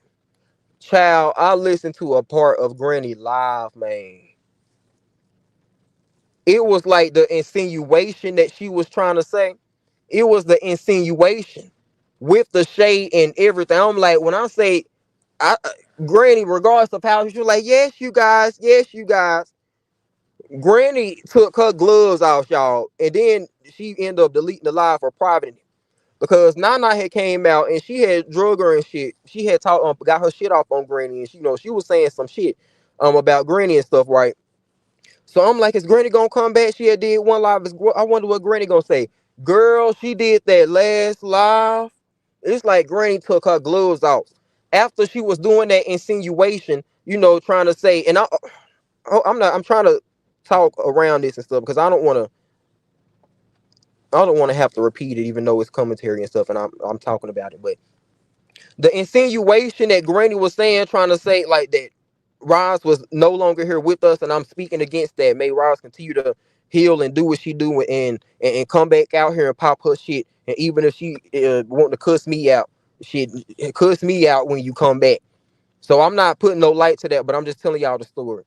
Child, I listened to a part of Granny live, man. It was like the insinuation that she was trying to say. It was the insinuation with the shade and everything. I'm like, when I say, Granny, regardless of how she was like, yes, you guys. Granny took her gloves off, y'all, and then she ended up deleting the live for private because Nana had came out and she had drug her and shit. She had got her shit off on Granny, and she was saying some shit about Granny and stuff, right? So I'm like, is Granny gonna come back? She had did one live. I wonder what Granny gonna say. Girl, she did that last live. It's like Granny took her gloves off after she was doing that insinuation, trying to say, and I'm trying to talk around this and stuff because I don't want to have to repeat it, even though it's commentary and stuff, and I'm talking about it. But the insinuation that Granny was saying, trying to say like that Roz was no longer here with us, and I'm speaking against that. May Roz continue to heal and do what she do and come back out here and pop her shit. And even if she want to cuss me out, shit, cuss me out when you come back. So I'm not putting no light to that, but I'm just telling y'all the story.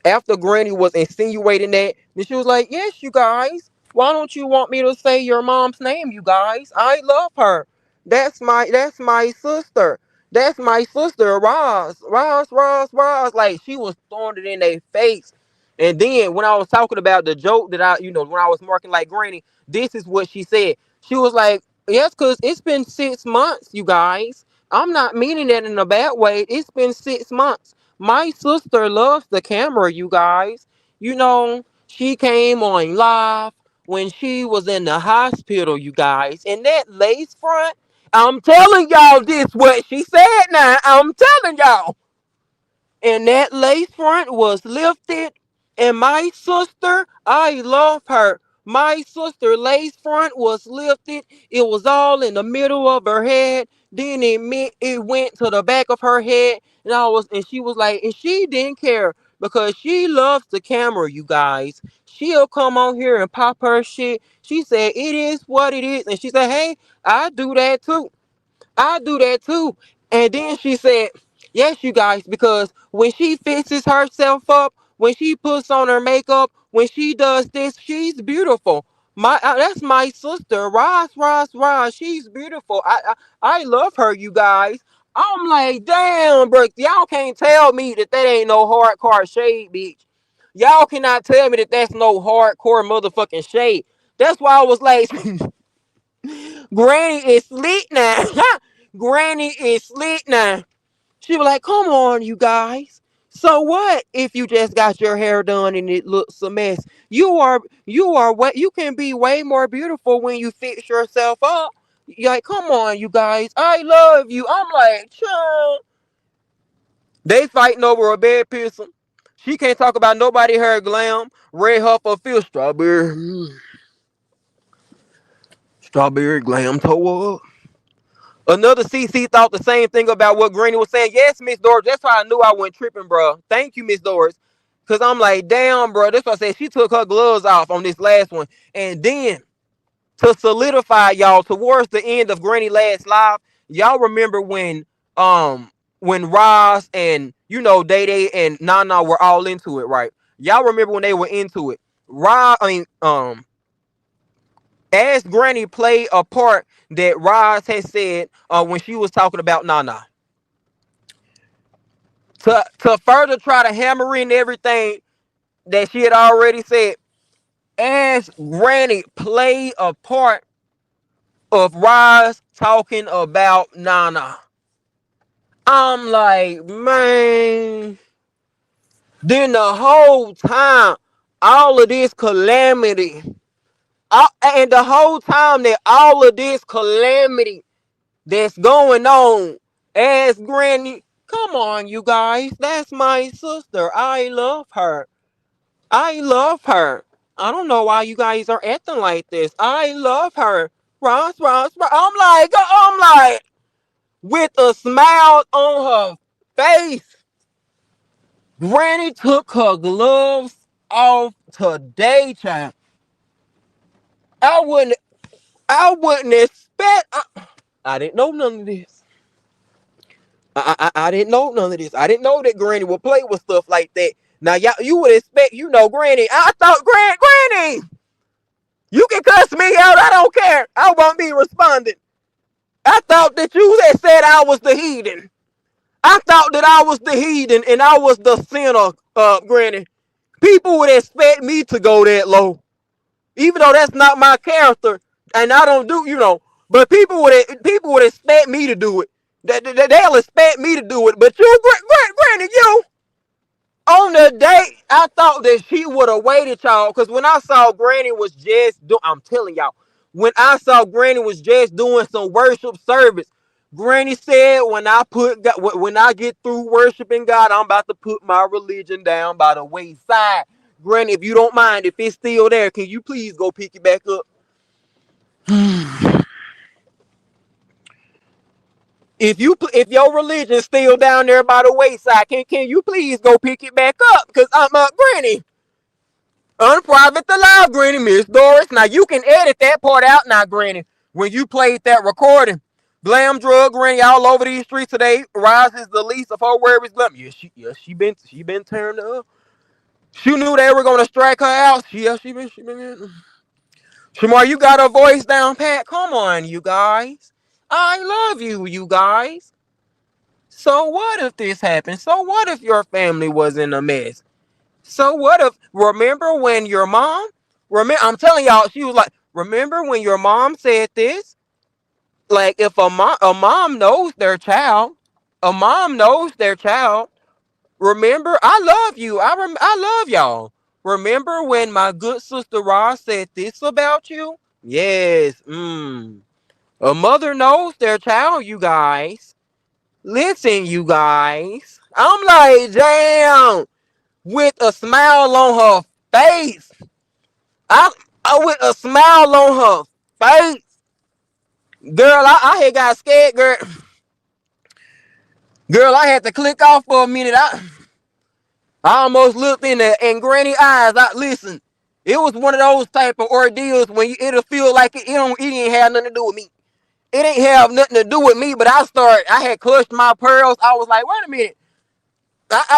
After Granny was insinuating that, then she was like, yes, you guys, why don't you want me to say your mom's name, you guys? I love her. That's my sister. That's my sister, Roz. Like, she was throwing it in their face. And then when I was talking about the joke that when I was marking like Granny, this is what she said. She was like, yes, because it's been 6 months, you guys. I'm not meaning that in a bad way. It's been 6 months. My sister loves the camera, you guys. She came on live when she was in the hospital, you guys. And that lace front, I'm telling y'all this what she said now. I'm telling y'all. And that lace front was lifted. And my sister, I love her. My sister lace front was lifted. It was all in the middle of her head. Then it went to the back of her head. And she was like, and she didn't care because she loves the camera, you guys. She'll come on here and pop her shit. She said, it is what it is. And she said, hey, I do that too. I do that too. And then she said, yes, you guys, because when she fixes herself up, when she puts on her makeup, when she does this, she's beautiful. That's my sister, Roz. She's beautiful. I love her, you guys. I'm like, damn, bro. Y'all can't tell me that ain't no hardcore shade, bitch. Y'all cannot tell me that that's no hardcore motherfucking shade. That's why I was like, Granny is slick now. Granny is slick now. She was like, come on, you guys. So what if you just got your hair done and it looks a mess? You can be way more beautiful when you fix yourself up. You're like, come on, you guys. I love you. I'm like, child. They fighting over a bed pistol. She can't talk about nobody hair glam. Red Huffer feel strawberry. Strawberry glam toe up. Another CC thought the same thing about what Granny was saying. Yes, Miss Doris. That's why I knew I went tripping, bro. Thank you, Miss Doris. Because I'm like, damn, bro. That's why I said she took her gloves off on this last one. And then, to solidify y'all, towards the end of Granny last live, y'all remember when Roz and, Day Day and Nana were all into it, right? Y'all remember when they were into it. As Granny played a part that Roz had said when she was talking about Nana. To further try to hammer in everything that she had already said, as Granny played a part of Roz talking about Nana. I'm like, man. Then the whole time, all of this calamity, and the whole time that all of this calamity that's going on as Granny, come on, you guys, that's my sister. I love her. I love her. I don't know why you guys are acting like this. I love her. Ross. I'm like, with a smile on her face. Granny took her gloves off today, child. I wouldn't expect. I didn't know none of this. I didn't know none of this. I didn't know that Granny would play with stuff like that. Now, y'all, you would expect, Granny. I thought, Granny, you can cuss me out. I don't care. I won't be responding. I thought that you had said I was the heathen. I thought that I was the heathen and I was the sinner, Granny. People would expect me to go that low. Even though that's not my character. And I don't do, but people would expect me to do it. They'll expect me to do it. But you, Granny, you, on the day, I thought that she would have waited, y'all. Because when I saw Granny was just doing, I'm telling y'all, when I saw Granny was just doing some worship service, Granny said, when I get through worshiping God, I'm about to put my religion down by the wayside. Granny, if you don't mind, if it's still there, can you please go pick it back up? If your religion's still down there by the wayside, can you please go pick it back up? Because I'm Granny. Unprivate the live, Granny, Miss Doris. Now you can edit that part out now, Granny, when you played that recording. Glam drug granny all over these streets today. Rises the least of her worries. Glam. She been turned up. She knew they were gonna strike her out. She been. Shamar, you got her voice down pat. Come on, you guys. I love you, you guys. So what if this happened? So what if your family was in a mess? So what if, remember when your mom, I'm telling y'all, she was like, remember when your mom said this? Like if a mom knows their child, a mom knows their child. Remember, I love you. I love y'all. Remember when my good sister Ross said this about you? Yes. A mother knows their child, you guys. Listen, you guys. I'm like, damn, with a smile on her face. I with a smile on her face. Girl, I had got scared, girl. Girl, I had to click off for a minute. I almost looked in Granny eyes. Listen, it was one of those type of ordeals when it'll feel like it ain't have nothing to do with me. It ain't have nothing to do with me, but I had clutched my pearls. I was like, wait a minute.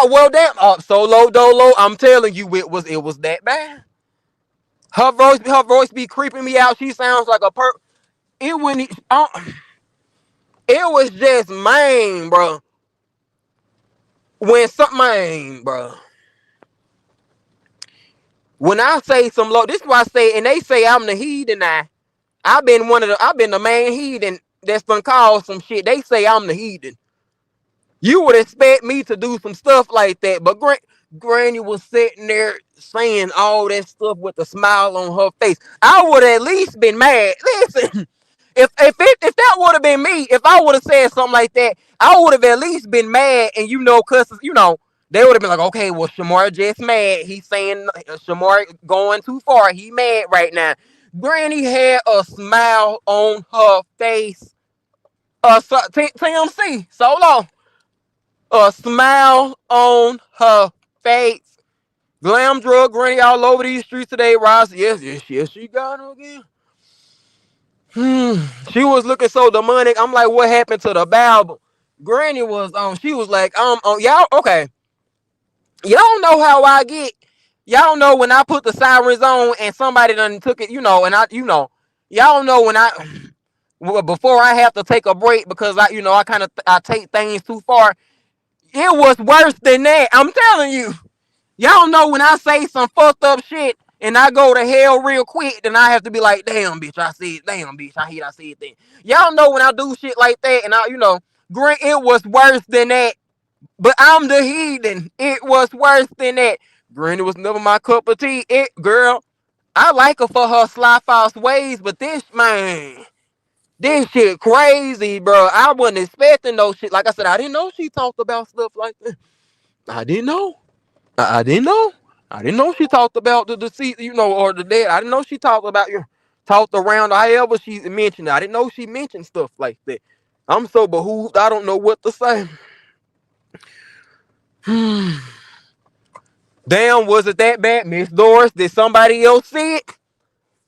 Well, damn, solo dolo. I'm telling you, it was that bad. Her voice be creeping me out. She sounds like a It wouldn't. It was just man, bro. Bro. When I say some low, this is why I say, and they say I'm the heathen. I've been the main heathen that's been called some shit. They say I'm the heathen. You would expect me to do some stuff like that, but Granny was sitting there saying all that stuff with a smile on her face. I would at least been mad. Listen, if that would have been me, if I would have said something like that, I would have at least been mad. And cause they would have been like, okay, well, Shamar just mad. He's saying Shamar going too far. He mad right now. Granny had a smile on her face. TMC, so long. A smile on her face. Glam drug Granny all over these streets today. Ross, yes, she got her again. She was looking so demonic. I'm like, what happened to the Bible? Granny was she was like, y'all, okay. Y'all know how I get. Y'all know when I put the sirens on and somebody done took it, and y'all know when before I have to take a break because I take things too far. It was worse than that. I'm telling you. Y'all know when I say some fucked up shit and I go to hell real quick, then I have to be like, damn, bitch, I hate I said that. Y'all know when I do shit like that and it was worse than that. But I'm the heathen. It was worse than that. Granny was never my cup of tea. Girl, I like her for her sly false ways, but this shit crazy, bro. I wasn't expecting no shit. Like I said, I didn't know she talked about stuff like that. I didn't know. I didn't know. I didn't know she talked about the deceit, or the dead. I didn't know she talked around however she mentioned it. I didn't know she mentioned stuff like that. I'm so behooved, I don't know what to say. Damn, was it that bad? Miss Doris, did somebody else see it?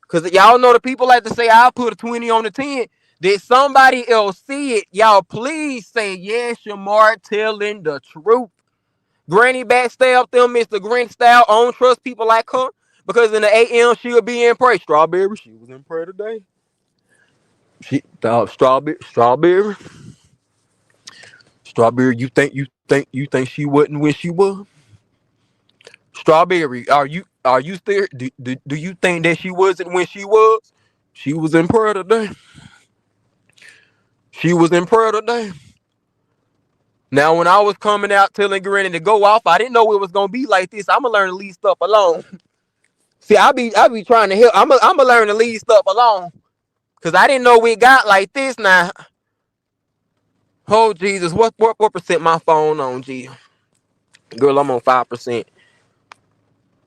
Because y'all know the people like to say, I'll put a 20 on the 10. Did somebody else see it? Y'all please say, yes, Shamar telling the truth. Granny backstabbed them, Mr. Grinch style. I don't trust people like her. Because in the AM, she'll be in prayer. Strawberry, she was in prayer today. Strawberry. You think she wasn't when she was? Strawberry, are you still? Do you think that she wasn't when she was? She was in prayer today. She was in prayer today. Now, when I was coming out telling Granny to go off, I didn't know it was gonna be like this. I'm gonna learn to leave stuff alone. See, I be trying to help. I'm gonna learn to leave stuff alone, cause I didn't know we got like this now. Oh Jesus, what percent my phone on? G, girl, I'm on 5%.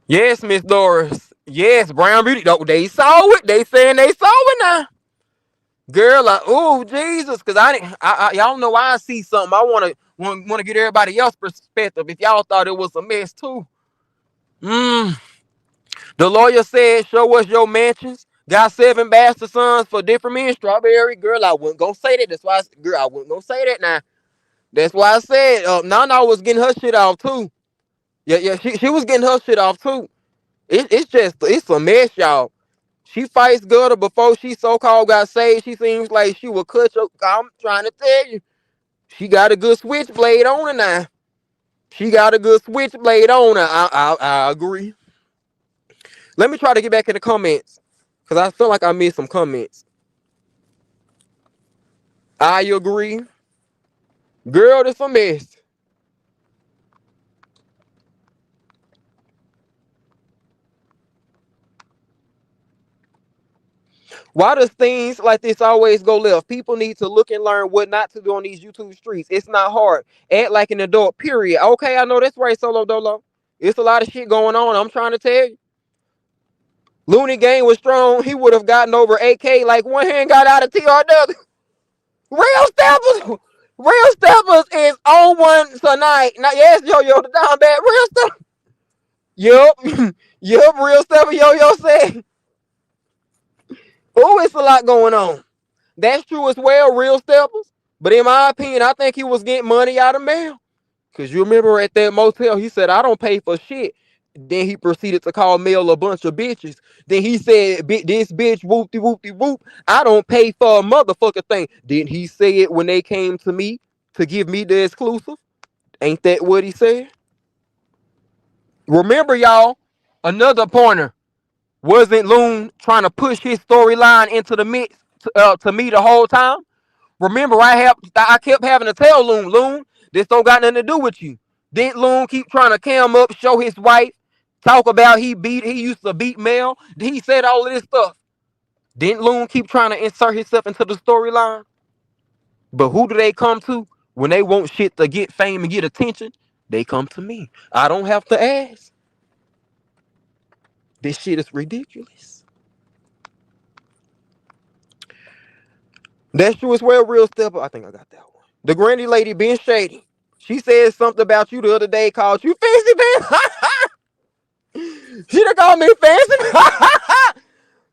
Yes, Miss Doris. Yes, Brown Beauty. They saw it. They saying they saw it now. Girl, like, oh Jesus, cause y'all know I see something. I wanna get everybody else's perspective. If y'all thought it was a mess too. The lawyer said, show us your mansions. Got 7 bastard sons for different men. Strawberry, girl, I wasn't gonna say that. That's why, girl, I wasn't gonna say that now. That's why I said, Nana was getting her shit off too. Yeah, she was getting her shit off too. It's a mess, y'all. She fights Gutter before she so-called got saved. She seems like she will cut your, I'm trying to tell you. She got a good switchblade on her now. She got a good switchblade on her. I agree. Let me try to get back in the comments. Because I feel like I missed some comments. I agree. Girl, this a mess. Why does things like this always go left? People need to look and learn what not to do on these YouTube streets. It's not hard. Act like an adult, period. Okay, I know that's right, Solo Dolo. It's a lot of shit going on. I'm trying to tell you. Looney Gang was strong. He would have gotten over AK like one hand got out of TRW. Real Steppers is on one tonight. Now, yes, Yo-Yo, the down bad. Real Steppers. Yup. Yup, Real Steppers, Yo-Yo said. Oh, it's a lot going on. That's true as well, Real Steppers. But in my opinion, I think he was getting money out of mail. Because you remember at that motel, he said, I don't pay for shit. Then he proceeded to call Mel a bunch of bitches. Then he said, this bitch, whoopty whoopty whoop. I don't pay for a motherfucker thing. Didn't he say it when they came to me to give me the exclusive? Ain't that what he said? Remember, y'all, another pointer. Wasn't Loon trying to push his storyline into the mix to me the whole time? Remember, I kept having to tell Loon, this don't got nothing to do with you. Didn't Loon keep trying to cam up, show his wife, talk about he used to beat Mel? He said all of this stuff. Didn't Loon keep trying to insert himself into the storyline? But who do they come to when they want shit to get fame and get attention? They come to me. I don't have to ask. This shit is ridiculous. That's true as well, Real Stepper. I think I got that one. The granny lady being shady. She said something about you the other day, called you fancy pants. She done called me fancy.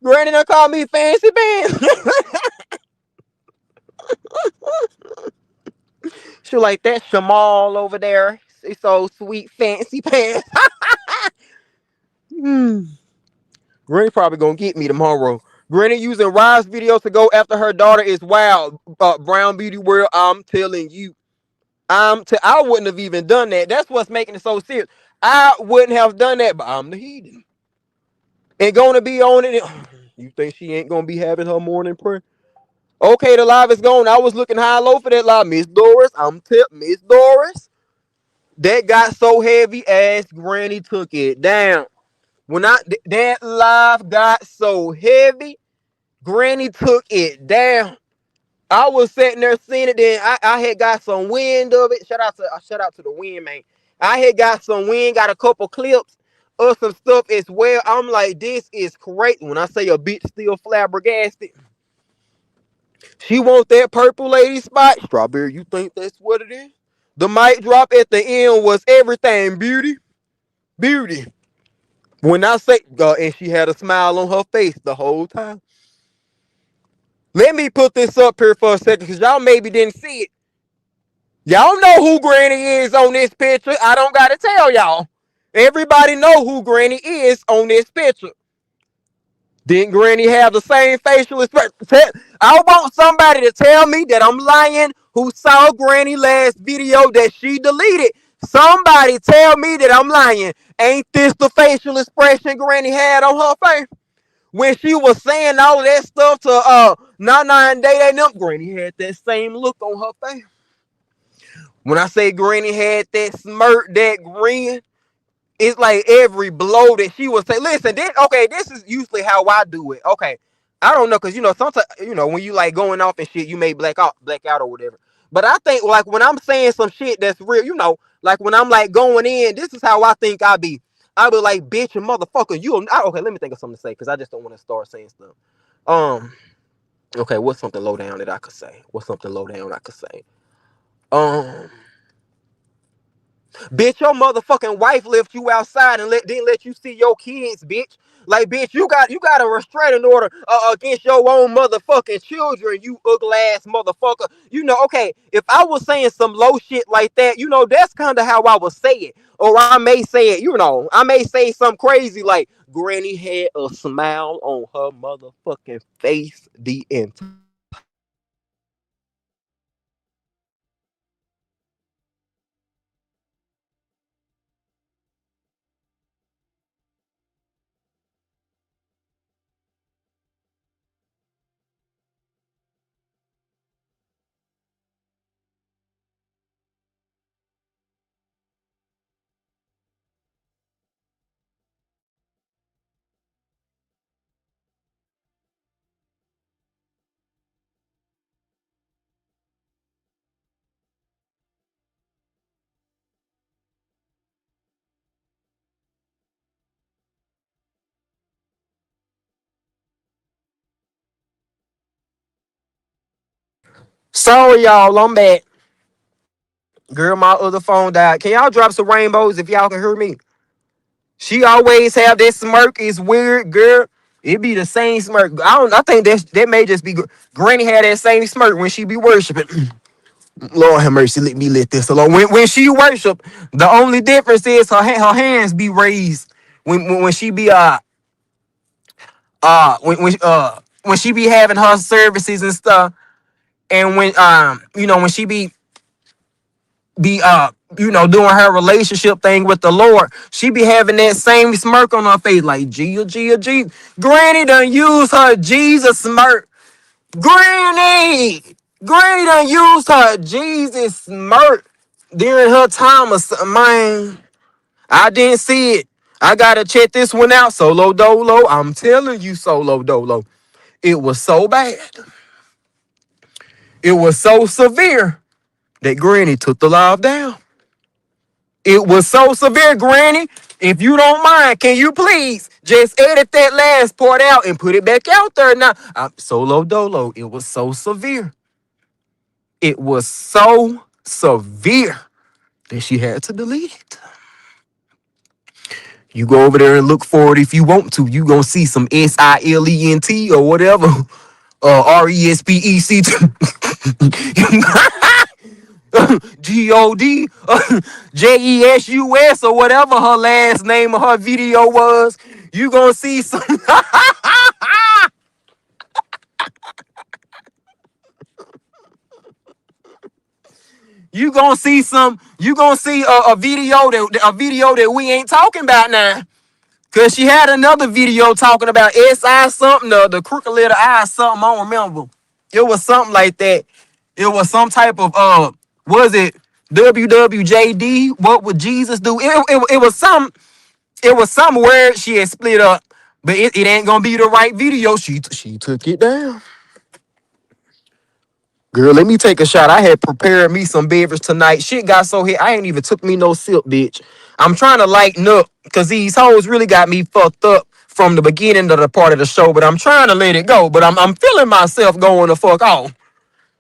Granny done called me fancy pants. She like that Shamal over there. It's so sweet, fancy pants. Granny probably gonna get me tomorrow. Granny using Rise videos to go after her daughter is wild. Brown Beauty World, I'm telling you. I wouldn't have even done that. That's what's making it so serious. I wouldn't have done that, but I'm the heathen. And gonna be on it. You think she ain't gonna be having her morning prayer? Okay, the live is gone. I was looking high low for that live. Miss Doris, Miss Doris. That got so heavy as Granny took it down. That live got so heavy, Granny took it down. I was sitting there seeing it, then I had got some wind of it. Shout out to the wind, man. I had got some wind, got a couple clips of some stuff as well. I'm like, this is crazy. When I say a bitch still flabbergasted, she want that purple lady spot. Strawberry, you think that's what it is? The mic drop at the end was everything, beauty. Beauty. When I say, and she had a smile on her face the whole time. Let me put this up here for a second because y'all maybe didn't see it. Y'all know who Granny is on this picture. I don't got to tell y'all. Everybody know who Granny is on this picture. Didn't Granny have the same facial expression? I want somebody to tell me that I'm lying who saw Granny last video that she deleted. Somebody tell me that I'm lying. Ain't this the facial expression Granny had on her face? When she was saying all of that stuff to Nana and Day and them, Granny had that same look on her face. When I say Granny had that smirk, that grin, it's like every blow that she would say. Listen, this is usually how I do it. Okay, I don't know, cause sometimes when you like going off and shit, you may black out or whatever. But I think like when I'm saying some shit that's real, like when I'm like going in, this is how I think I be. I be like, bitch and motherfucker, okay, let me think of something to say, because I just don't want to start saying stuff. Okay, what's something low down that I could say? Bitch, your motherfucking wife left you outside and didn't let you see your kids, bitch. Like, bitch, you got a restraining order against your own motherfucking children, you ugly ass motherfucker. Okay, if I was saying some low shit like that, that's kind of how I would say it. Or I may say it, I may say something crazy like, Granny had a smile on her motherfucking face the entire Sorry, y'all, I'm back. Girl, my other phone died. Can y'all drop some rainbows if y'all can hear me? She always have that smirk. It's weird, girl. It be the same smirk. I think that may just be Granny had that same smirk when she be worshiping. Lord have mercy, let me let this alone. When she worship, the only difference is her hands be raised. When she be when she be having her services and stuff, and when she be doing her relationship thing with the Lord, she be having that same smirk on her face, like Gia. Granny done use her Jesus smirk. Granny, Granny done used her Jesus smirk during her time of man. I didn't see it. I gotta check this one out, Solo Dolo. I'm telling you, Solo Dolo, it was so bad. It was so severe that Granny took the live down. It was so severe, Granny. If you don't mind, can you please just edit that last part out and put it back out there now? Solo Dolo, it was so severe. It was so severe that she had to delete it. You go over there and look for it if you want to. You gonna see some SILENT or whatever. RESPEC GOD JESUS or whatever her last name of her video was. You gonna see some you gonna see a video that we ain't talking about now. Cause she had another video talking about SI something, the crooked letter I something, I don't remember. It was something like that. It was some type of was it WWJD? What would Jesus do? It was some word she had split up, but it ain't gonna be the right video. She took it down. Girl, let me take a shot. I had prepared me some beverage tonight. Shit got so hit, I ain't even took me no sip, bitch. I'm trying to lighten up because these hoes really got me fucked up from the beginning of the part of the show, but I'm trying to let it go. But I'm feeling myself going the fuck off.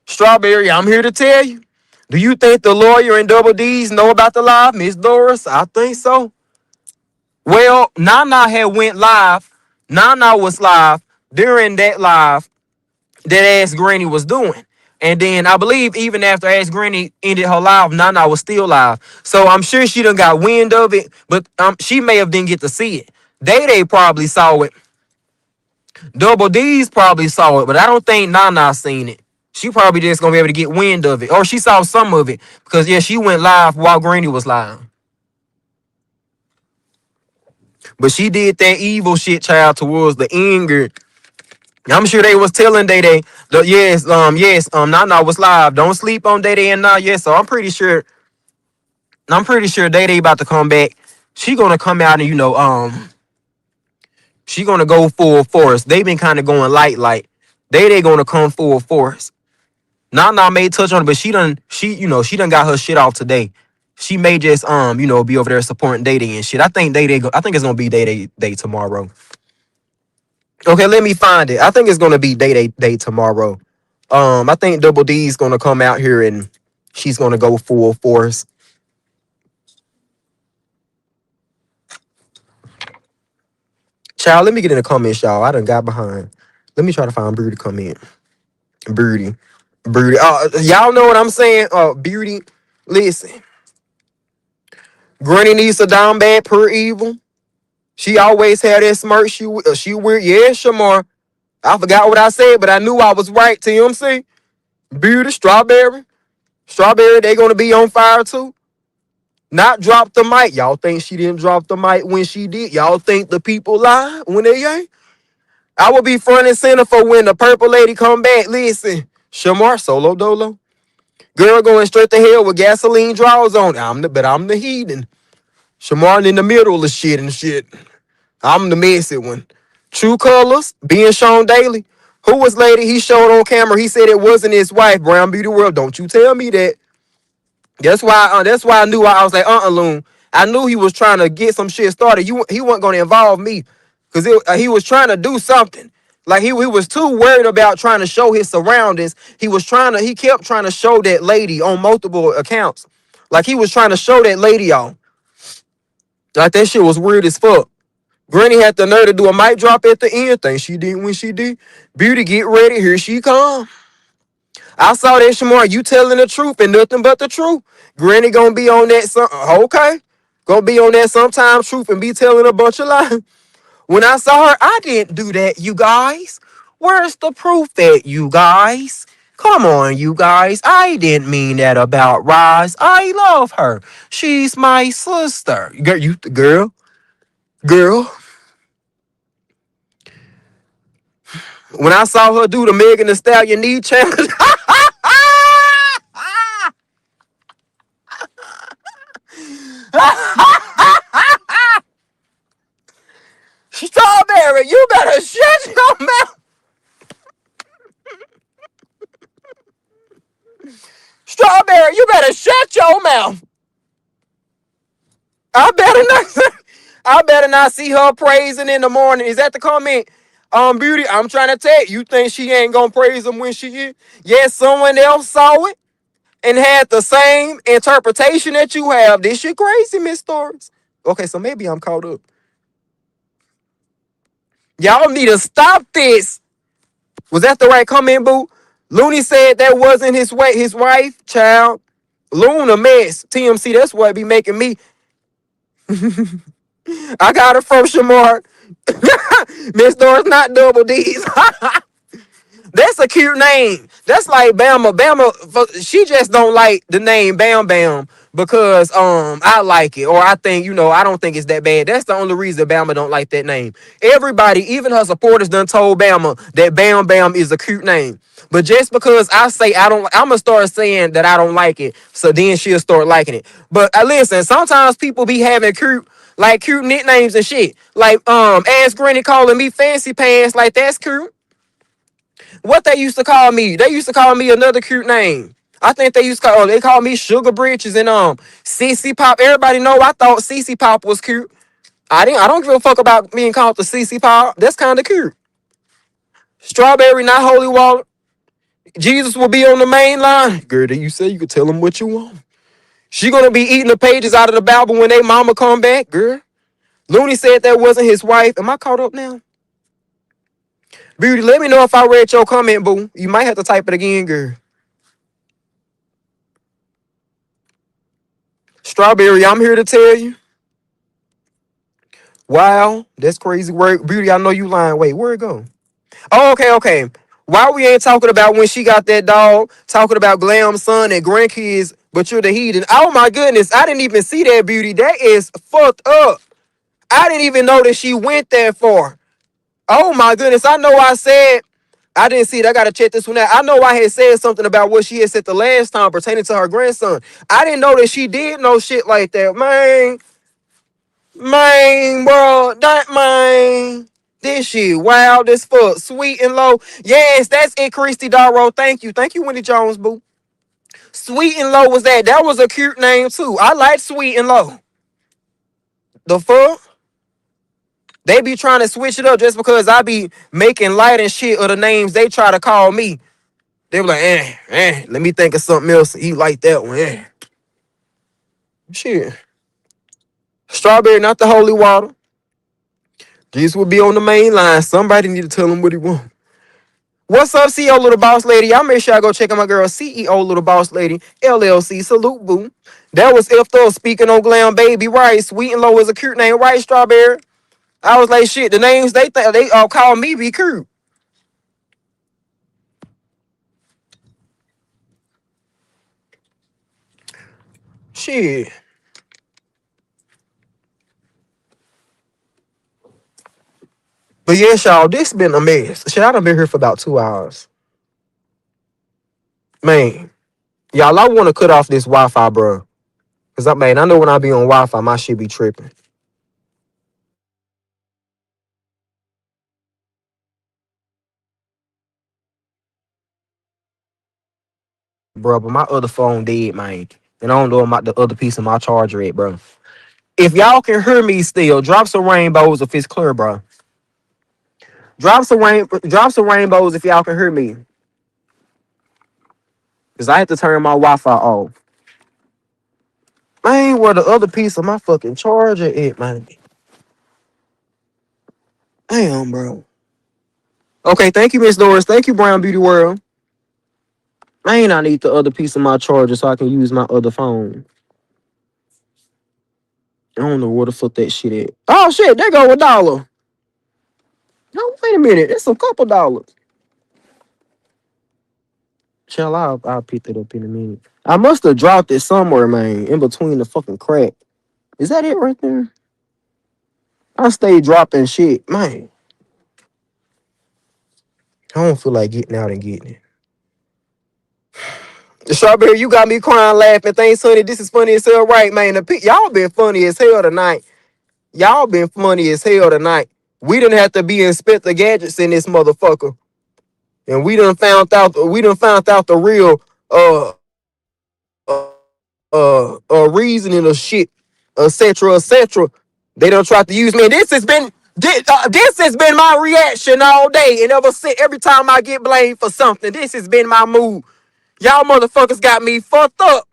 Strawberry, I'm here to tell you. Do you think the lawyer and Double D's know about the live, Miss Doris? I think so. Well, Nana had went live. Nana was live during that live that Ask Granny was doing. And then I believe even after Ask Granny ended her live, Nana was still live. So I'm sure she done got wind of it, but she may have didn't get to see it. They probably saw it. Double D's probably saw it, but I don't think Nana seen it. She probably just gonna be able to get wind of it. Or she saw some of it. Because yeah, she went live while Granny was live. But she did that evil shit, child, towards the end. Girl. I'm sure they was telling Day Nana was live. Don't sleep on Day and now, yes. So I'm pretty sure Day about to come back. She gonna come out and she gonna go full force. They been kind of going light. They gonna come full force. Nana may touch on it, but she done got her shit off today. She may just be over there supporting Day and shit. I think I think it's gonna be Day tomorrow. Okay, let me find it. I think it's gonna be Day tomorrow. I think Double D's gonna come out here and she's gonna go full force. Child, let me get in the comments, y'all. I done got behind. Let me try to find Birdie comment. Birdie. Birdie. Y'all know what I'm saying? Beauty. Listen. Granny needs a down bad per evil. She always had that smirk. She weird. Yeah, Shamar. I forgot what I said, but I knew I was right. TMC. Beauty, strawberry. Strawberry, they gonna be on fire too. Not drop the mic. Y'all think she didn't drop the mic when she did? Y'all think the people lie when they ain't? I will be front and center for when the purple lady come back. Listen, Shamar, solo dolo. Girl going straight to hell with gasoline draws on. I'm the heathen. Shamar in the middle of shit and shit. I'm the messy one. True colors being shown daily. Who was lady he showed on camera? He said it wasn't his wife. Brown Beauty World. Don't you tell me that. That's why I knew. I was like, Loon. I knew he was trying to get some shit started. He wasn't gonna involve me, cause he was trying to do something. Like he was too worried about trying to show his surroundings. He kept trying to show that lady on multiple accounts. Like he was trying to show that lady on. Like that shit was weird as fuck. Granny had the nerve to do a mic drop at the end. Think she did when she did. Beauty, get ready. Here she come. I saw that Shamar. You telling the truth and nothing but the truth. Granny gonna be on that okay. Gonna be on that sometime truth and be telling a bunch of lies. When I saw her, I didn't do that, you guys. Where's the proof at, you guys? Come on, you guys. I didn't mean that about Roz. I love her. She's my sister. Girl. When I saw her do the Megan Thee Stallion knee challenge, Strawberry, you better shut your mouth. Strawberry, you better shut your mouth. I better not. I better not see her praising in the morning. Is that the comment? Beauty, I'm trying to tell you, you think she ain't gonna praise him when she is? Yes, someone else saw it and had the same interpretation that you have. This shit crazy, Miss Stories. Okay, so maybe I'm caught up. Y'all need to stop this. Was that the right comment, boo? Looney said that wasn't his wife, child. Loon a mess. TMC, that's what be making me. I got it from Shamar. Miss Doris, not double D's. That's a cute name. That's like Bama. She just don't like the name Bam Bam because I like it, or I think, I don't think it's that bad. That's the only reason Bama don't like that name. Everybody, even her supporters, done told Bama that Bam Bam is a cute name. But just because I say I don't, I'm gonna start saying that I don't like it, so then she'll start liking it. But listen, sometimes people be having cute nicknames and shit. Like Ass Granny calling me Fancy Pants, like that's cute. What they used to call me? They used to call me another cute name. I think they call me Sugar Britches and CC Pop. Everybody know I thought CC Pop was cute. I don't give a fuck about being called the CC Pop. That's kind of cute. Strawberry, not holy water. Jesus will be on the main line. Girl, you say you could tell them what you want. She gonna be eating the pages out of the Bible when they mama come back, girl. Looney said that wasn't his wife. Am I caught up now? Beauty, let me know if I read your comment, boo. You might have to type it again, girl. Strawberry, I'm here to tell you. Wow, that's crazy work. Beauty, I know you lying. Wait, where'd it go? Oh, okay. Why we ain't talking about when she got that dog, talking about Glam's son and grandkids, but you're the heathen. Oh my goodness, I didn't even see that, Beauty. That is fucked up. I didn't even know that she went that far. Oh my goodness, I know I said, I didn't see it. I got to check this one out. I know I had said something about what she had said the last time pertaining to her grandson. I didn't know that she did no shit like that. Bro, this shit wild as fuck. Sweet and low. Yes, that's it, Christy Darrow. Thank you, Winnie Jones, boo. Sweet and low was that. That was a cute name, too. I like Sweet and low. The fuck? They be trying to switch it up just because I be making light and shit of the names they try to call me. They be like, let me think of something else. He like that one, Shit. Strawberry, not the holy water. This will be on the main line. Somebody need to tell him what he want. What's up, CEO Little Boss Lady? Y'all make sure I go check out my girl, CEO Little Boss Lady, LLC. Salute, boo. That was F though speaking on Glam Baby Rice. Sweet and Low is a cute name, right, Strawberry? I was like, shit, the names they think they all call me be cute. Shit. But yes, y'all, this been a mess. Shit, I done been here for about 2 hours. Man, y'all, I want to cut off this Wi-Fi, bro. Because, I know when I be on Wi-Fi, my shit be tripping. Bro, but my other phone dead, man. And I don't know about the other piece of my charger at, bro. If y'all can hear me still, drop some rainbows if it's clear, bro. Drop some rainbows if y'all can hear me. Because I had to turn my Wi-Fi off. Man, where the other piece of my fucking charger at, man? Damn, bro. Okay, thank you, Miss Doris. Thank you, Brown Beauty World. Man, I need the other piece of my charger so I can use my other phone. I don't know where the fuck that shit at. Oh, shit, there go $1. No, wait a minute. It's a couple dollars. Chill, I'll pick that up in a minute. I must have dropped it somewhere, man, in between the fucking crack. Is that it right there? I stay dropping shit, man. I don't feel like getting out and getting it. Strawberry, you got me crying, laughing. Thanks, honey. This is funny as hell, right, man? Y'all been funny as hell tonight. Y'all been funny as hell tonight. We didn't have to be Inspector Gadgets in this motherfucker, and we done found out. We done found out the real reasoning of shit, etc., etc. They don't try to use me. This has been my reaction all day, and every time I get blamed for something, this has been my mood. Y'all motherfuckers got me fucked up.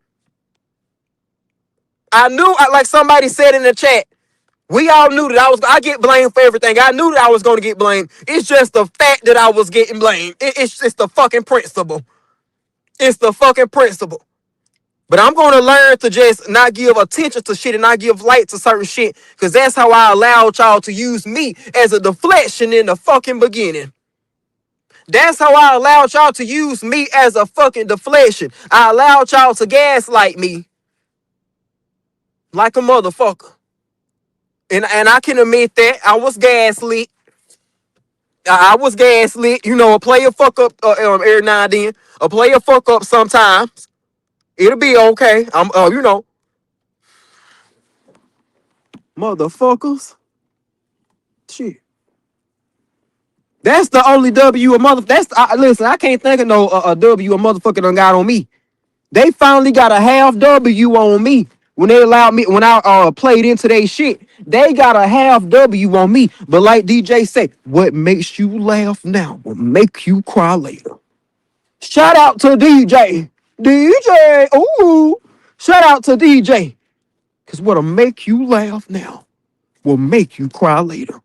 I knew, like somebody said in the chat, we all knew that I get blamed for everything. I knew that I was going to get blamed. It's just the fact that I was getting blamed. It's the fucking principle. It's the fucking principle. But I'm going to learn to just not give attention to shit and not give light to certain shit, because that's how I allowed y'all to use me as a deflection in the fucking beginning. That's how I allowed y'all to use me as a fucking deflection. I allowed y'all to gaslight me like a motherfucker. And I can admit that I was gaslit. I was gaslit. You know, a player fuck up every now and then. A player fuck up sometimes. It'll be okay. Motherfuckers. Shit. That's the only W a mother. Listen, I can't think of no a W a motherfucker done got on me. They finally got a half W on me when they allowed me, when I played into their shit. They got a half W on me. But like DJ say, what makes you laugh now will make you cry later. Shout out to DJ. DJ. Ooh. Shout out to DJ. Because what'll make you laugh now will make you cry later.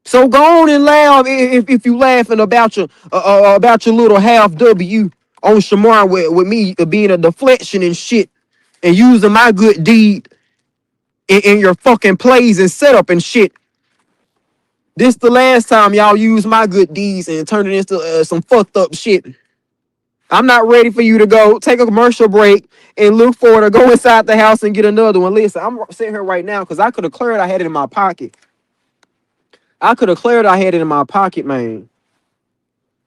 So go on and laugh if you laughing about your little half W on Shamar with me being a deflection and shit and using my good deed in your fucking plays and setup and shit. This the last time y'all use my good deeds and turn it into some fucked up shit. I'm not ready for you to go take a commercial break and look forward to go inside the house and get another one. Listen, I'm sitting here right now because I could have cleared. I had it in my pocket. I could have cleared. I had it in my pocket, man.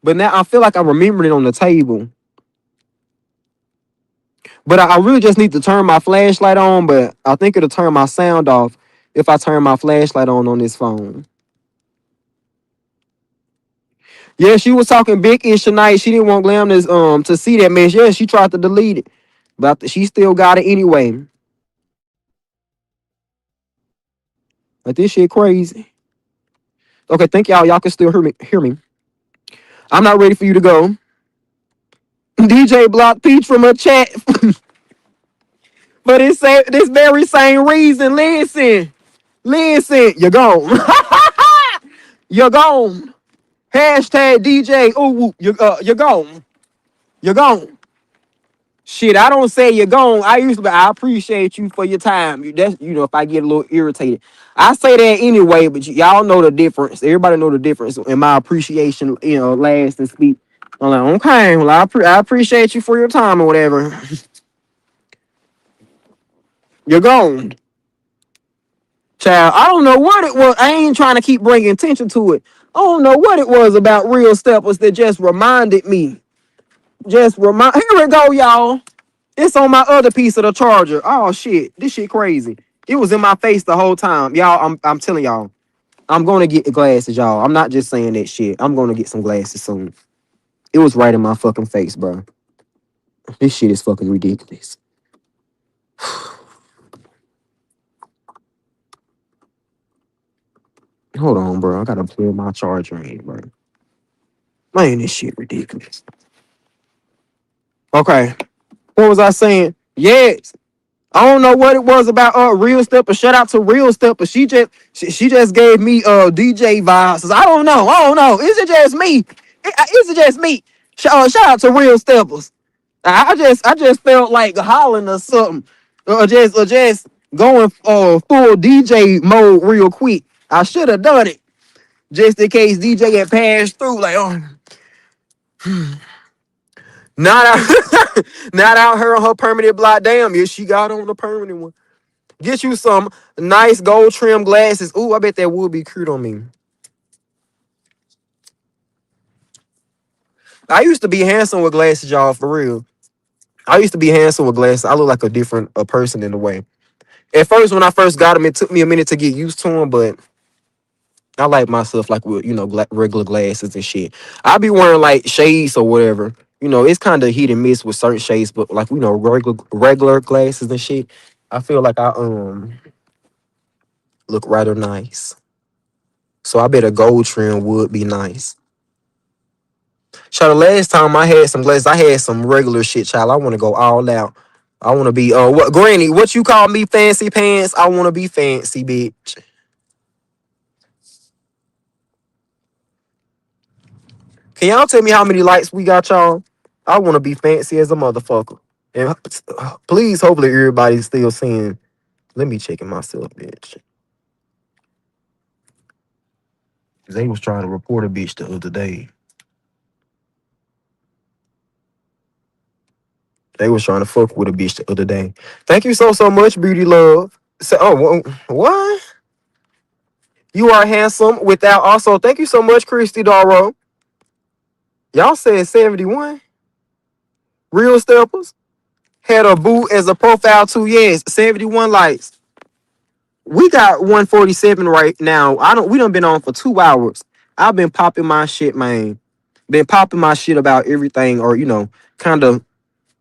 But now I feel like I remembered it on the table. But I really just need to turn my flashlight on, but I think it'll turn my sound off if I turn my flashlight on this phone. Yeah, she was talking big-ish tonight. She didn't want Glam to see that mess. Yeah, she tried to delete it. But she still got it anyway. Like, this shit crazy. Okay, thank y'all. Y'all can still hear me. I'm not ready for you to go. DJ blocked Peach from her chat. But it's this very same reason. Listen, you're gone. You're gone. Hashtag DJ. Ooh, you're gone. You're gone. Shit, I don't say you're gone. I appreciate you for your time. That's if I get a little irritated. I say that anyway, but y'all know the difference. Everybody know the difference in my appreciation, last and speak. I'm like, okay, well, I appreciate you for your time or whatever. You're gone. Child, I don't know what it was. I ain't trying to keep bringing attention to it. I don't know what it was about real steppers that just reminded me. Here we go, y'all. It's on my other piece of the charger. Oh shit, this shit crazy. It was in my face the whole time, y'all. I'm telling y'all, I'm gonna get the glasses, y'all. I'm not just saying that shit. I'm gonna get some glasses soon. It was right in my fucking face, bro. This shit is fucking ridiculous. Hold on, bro. I gotta plug my charger in, bro. Man, this shit ridiculous. Okay, what was I saying? Yes. I don't know what it was about Real Stepper. Shout out to Real Stepper. She just gave me DJ vibes. I don't know. Is it just me? Is it just me? Shout out to Real Steppers. I just felt like hollering or something. Or just going full DJ mode real quick. I should have done it. Just in case DJ had passed through. Like, not out, not out her on her permanent block. Damn, yeah, she got on the permanent one. Get you some nice gold trim glasses. Ooh, I bet that would be cute on me. I used to be handsome with glasses, y'all, for real. I used to be handsome with glasses. I look like a different person in a way. At first, when I first got them, it took me a minute to get used to them, but I like myself like with, regular glasses and shit. I be wearing like shades or whatever. It's kind of hit and miss with certain shades, but like, regular glasses and shit. I feel like I look rather nice. So I bet a gold trim would be nice. Child, the last time I had some glasses, I had some regular shit, child. I want to go all out. I want to be, what, Granny, what you call me, fancy pants? I want to be fancy, bitch. Can y'all tell me how many likes we got, y'all? I want to be fancy as a motherfucker. And please, hopefully everybody's still seeing. Let me check it myself, bitch. They was trying to report a bitch the other day. They was trying to fuck with a bitch the other day. Thank you so much, Beauty Love. So, what? You are handsome without also. Thank you so much, Christy Darrow. Y'all said 71. Real Steppers had a boo as a profile too. Yes, 71 likes. We got 147 right now. We done been on for 2 hours. I've been popping my shit, man. Been popping my shit about everything, or kind of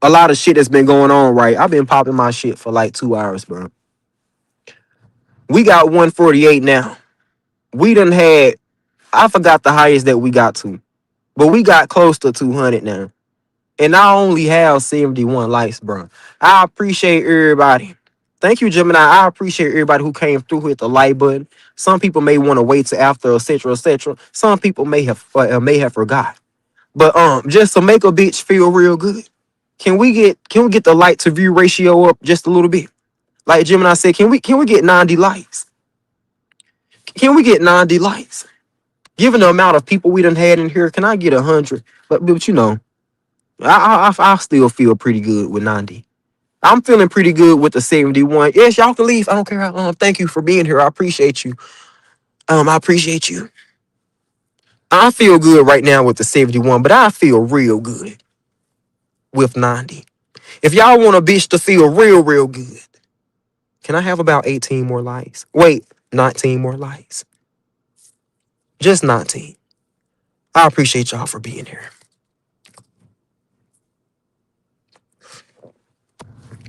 a lot of shit that's been going on, right? I've been popping my shit for like 2 hours, bro. We got 148 now. We done had, I forgot the highest that we got to, but we got close to 200 now. And I only have 71 likes, bro. I appreciate everybody. Thank you, Gemini. I appreciate everybody who came through with the like button. Some people may want to wait till after, etc., etc. Some people may have forgot. But just to make a bitch feel real good, can we get the like to view ratio up just a little bit? Like Gemini said, can we get 90 likes? Can we get 90 likes? Given the amount of people we done had in here, can I get 100? But I still feel pretty good with 90. I'm feeling pretty good with the 71. Yes, y'all can leave. I don't care. Thank you for being here. I appreciate you. I appreciate you. I feel good right now with the 71, but I feel real good with 90. If y'all want a bitch to feel real good, can I have about 18 more likes? Wait, 19 more likes. Just 19. I appreciate y'all for being here.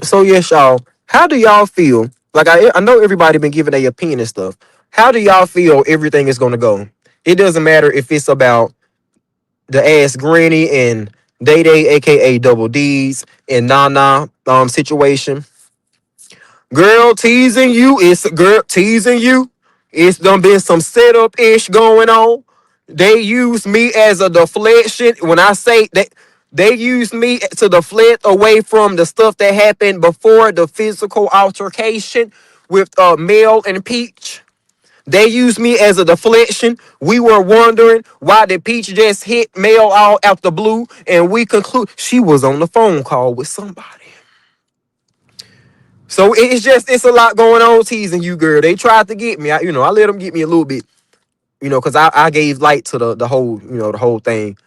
So yes, y'all. How do y'all feel? Like I know everybody been giving their opinion and stuff. How do y'all feel everything is gonna go? It doesn't matter if it's about the ass Granny and Day Day, aka Double D's, and Nana situation. Girl teasing you. It's a girl teasing you. It's done been some setup ish going on. They use me as a deflection. When I say that they use me to deflect away from the stuff that happened before the physical altercation with Mel and Peach. They used me as a deflection. We were wondering why did Peach just hit Mel all out the blue, and we conclude she was on the phone call with somebody. So it's a lot going on teasing you, girl. They tried to get me. I let them get me a little bit, because I gave light to the whole, the whole thing.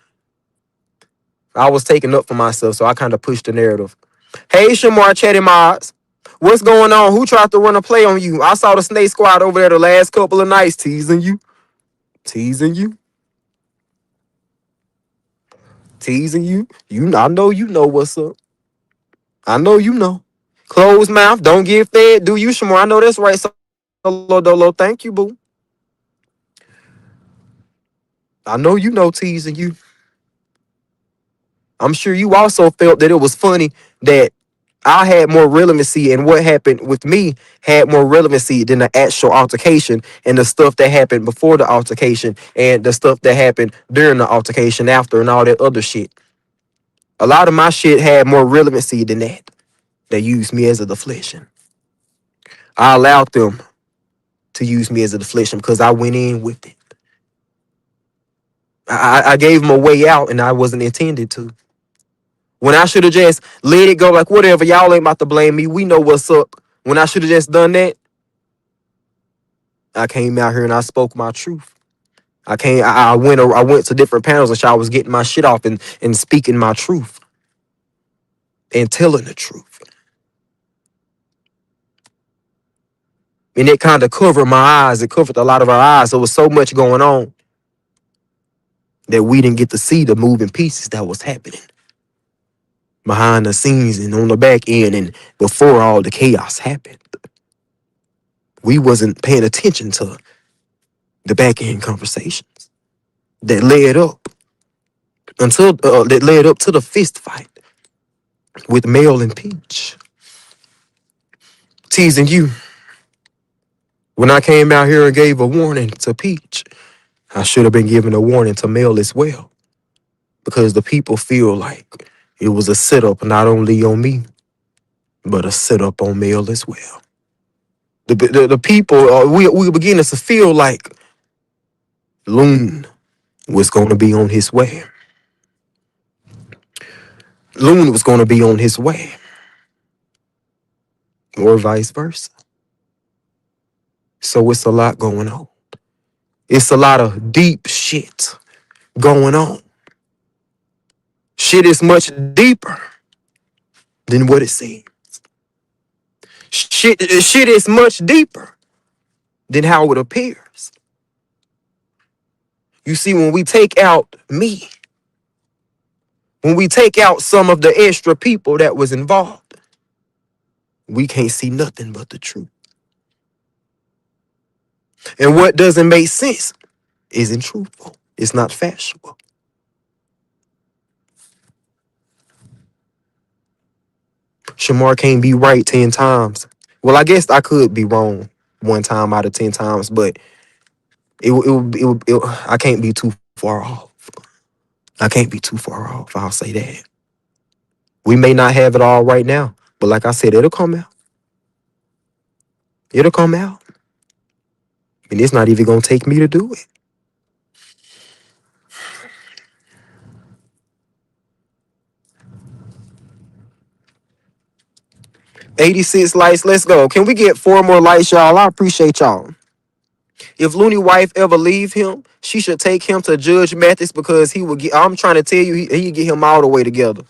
I was taking up for myself, so I kind of pushed the narrative. Hey, Shamar Chatty Mods. What's going on? Who tried to run a play on you? I saw the Snake Squad over there the last couple of nights teasing you. Teasing you. Teasing you. I know you know what's up. I know you know. Closed mouth, don't get fed. Do you, Shamar? I know that's right. Solo Dolo, thank you, boo. I know you know teasing you. I'm sure you also felt that it was funny that I had more relevancy and what happened with me had more relevancy than the actual altercation and the stuff that happened before the altercation and the stuff that happened during the altercation after and all that other shit. A lot of my shit had more relevancy than that. They used me as a deflection. I allowed them to use me as a deflection because I went in with it. I gave them a way out and I wasn't intended to. When I should have just let it go, like whatever, y'all ain't about to blame me. We know what's up. When I should have just done that, I came out here and I spoke my truth. I went to different panels and I was getting my shit off and speaking my truth and telling the truth. And it kind of covered my eyes. It covered a lot of our eyes. There was so much going on that we didn't get to see the moving pieces that was happening behind the scenes and on the back end and before all the chaos happened. We wasn't paying attention to the back end conversations that led up to the fist fight with Mel and Peach. Teasing you. When I came out here and gave a warning to Peach, I should have been giving a warning to Mel as well. Because the people feel like it was a setup not only on me, but a setup on Mel as well. The people, we were beginning to feel like Loon was going to be on his way. Loon was going to be on his way. Or vice versa. So it's a lot going on. It's a lot of deep shit going on. Shit is much deeper than what it seems. Shit is much deeper than how it appears. You see, when we take out me, when we take out some of the extra people that was involved, we can't see nothing but the truth. And what doesn't make sense isn't truthful. It's not factual. Shamar can't be right 10 times. Well, I guess I could be wrong 1 time out of 10 times, but I can't be too far off. I can't be too far off. I'll say that. We may not have it all right now, but like I said, it'll come out. It'll come out. And it's not even going to take me to do it. $86 likes. Let's go. Can we get 4 more likes, y'all? I appreciate y'all. If Looney wife ever leave him, she should take him to Judge Mathis because he will get. I'm trying to tell you, he get him all the way together.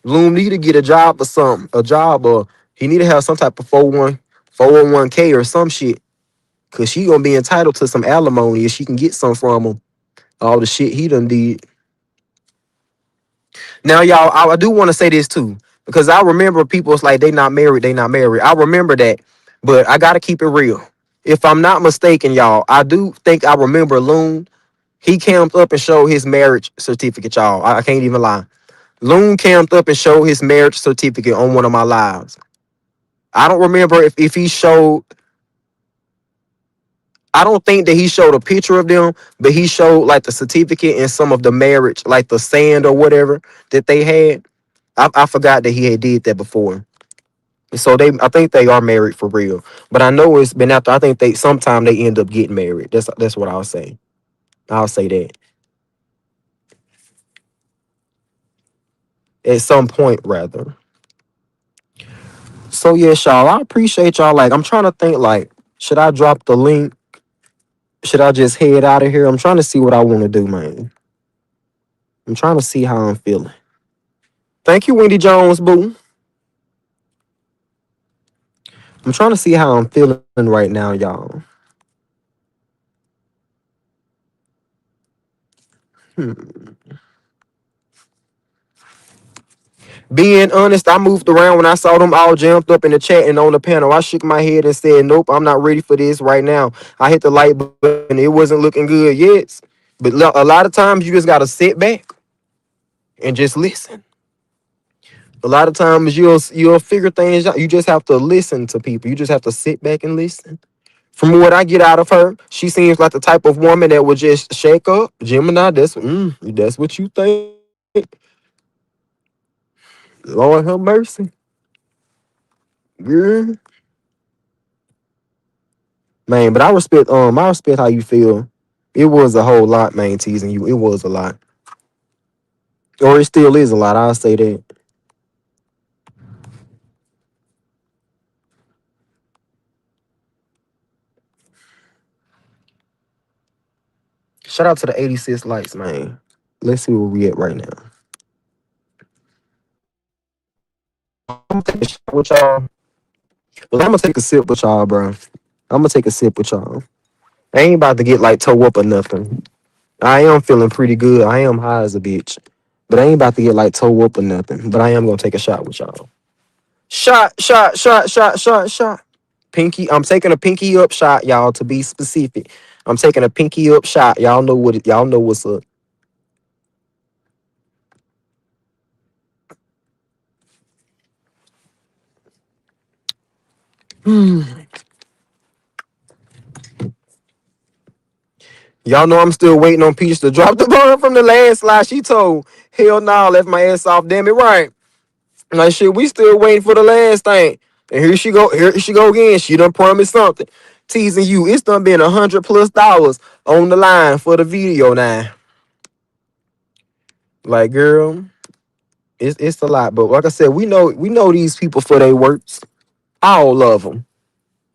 Loon need to get a job or something, or he need to have some type of 401k or some shit, cause she gonna be entitled to some alimony if she can get some from him. All the shit he done did. Now, y'all, I do want to say this too, because I remember people was like they not married. I remember that, but I gotta keep it real. If I'm not mistaken, y'all, I do think I remember Loon. He camped up and showed his marriage certificate, y'all. I can't even lie. Loon camped up and showed his marriage certificate on one of my lives. I don't remember if he showed. I don't think that he showed a picture of them, but he showed like the certificate and some of the marriage, like the sand or whatever that they had. I forgot that he had did that before. So I think they are married for real. But I know it's been after. I think they sometime they end up getting married. That's what I'll say. I'll say that at some point rather. So yeah, y'all. I appreciate y'all. Like I'm trying to think. Like, should I drop the link? Should I just head out of here? I'm trying to see what I want to do, man. I'm trying to see how I'm feeling. Thank you, Wendy Jones, boo. I'm trying to see how I'm feeling right now, y'all. Hmm. Being honest, I moved around when I saw them all jammed up in the chat and on the panel. I shook my head and said, nope, I'm not ready for this right now. I hit the light button. It wasn't looking good yet. But a lot of times you just got to sit back and just listen. A lot of times you'll figure things out. You just have to listen to people. You just have to sit back and listen. From what I get out of her, she seems like the type of woman that would just shake up. Gemini, that's what you think. Lord have mercy. Yeah. Man, but I respect how you feel. It was a whole lot, man, teasing you. It was a lot. Or it still is a lot, I'll say that. Shout out to the 86 likes, man. Let's see where we at right now. I'm gonna take a shot with y'all. Well, I'm gonna take a sip with y'all, bro. I'm gonna take a sip with y'all. I ain't about to get like toe up or nothing. I am feeling pretty good. I am high as a bitch. But I ain't about to get like toe up or nothing. But I am gonna take a shot with y'all. Shot, shot, shot, shot, shot, shot. Pinky, I'm taking a pinky up shot, y'all, to be specific. I'm taking a pinky up shot. Y'all know what's up. Y'all know I'm still waiting on Peach to drop the bomb from the last lie she told. Hell no, left my ass off, damn it right. Like shit, we still waiting for the last thing. And here she go again. She done promised something. Teasing you. It's done been $100+ on the line for the video now. Like, girl, it's a lot. But like I said, we know these people for their works. All of them.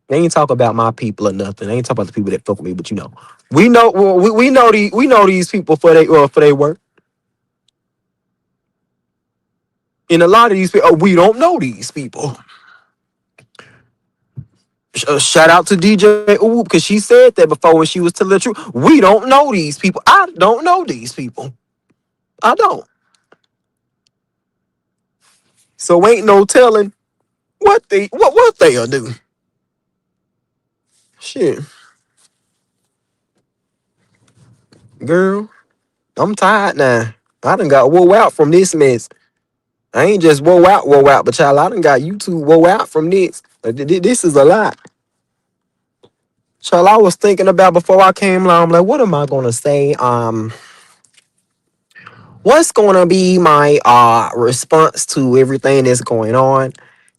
They ain't talk about my people or nothing. They ain't talk about the people that fuck with me, but you know. We know these people for their work. And a lot of these people, we don't know these people. Shout out to DJ Ooh, because she said that before when she was telling the truth. We don't know these people. I don't know these people. I don't. So ain't no telling what they'll do. Shit. Girl, I'm tired now. I done got woe out from this mess. I ain't just woe out, but child, I done got YouTube woe out from this. This is a lot. Child, I was thinking about before I came along, I'm like, what am I gonna say? What's gonna be my response to everything that's going on?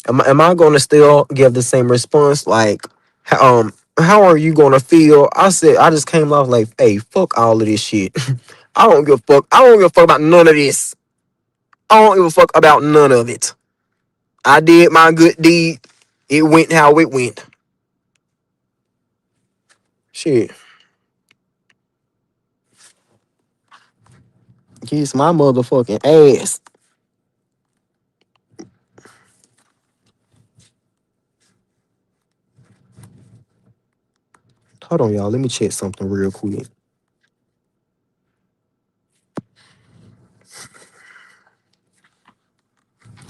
Am I gonna still give the same response? Like, how are you gonna feel? I just came off like, hey, fuck all of this shit. I don't give a fuck. I don't give a fuck about none of this. I don't give a fuck about none of it. I did my good deed. It went how it went. Shit. Kiss my motherfucking ass. Hold on, y'all. Let me check something real quick.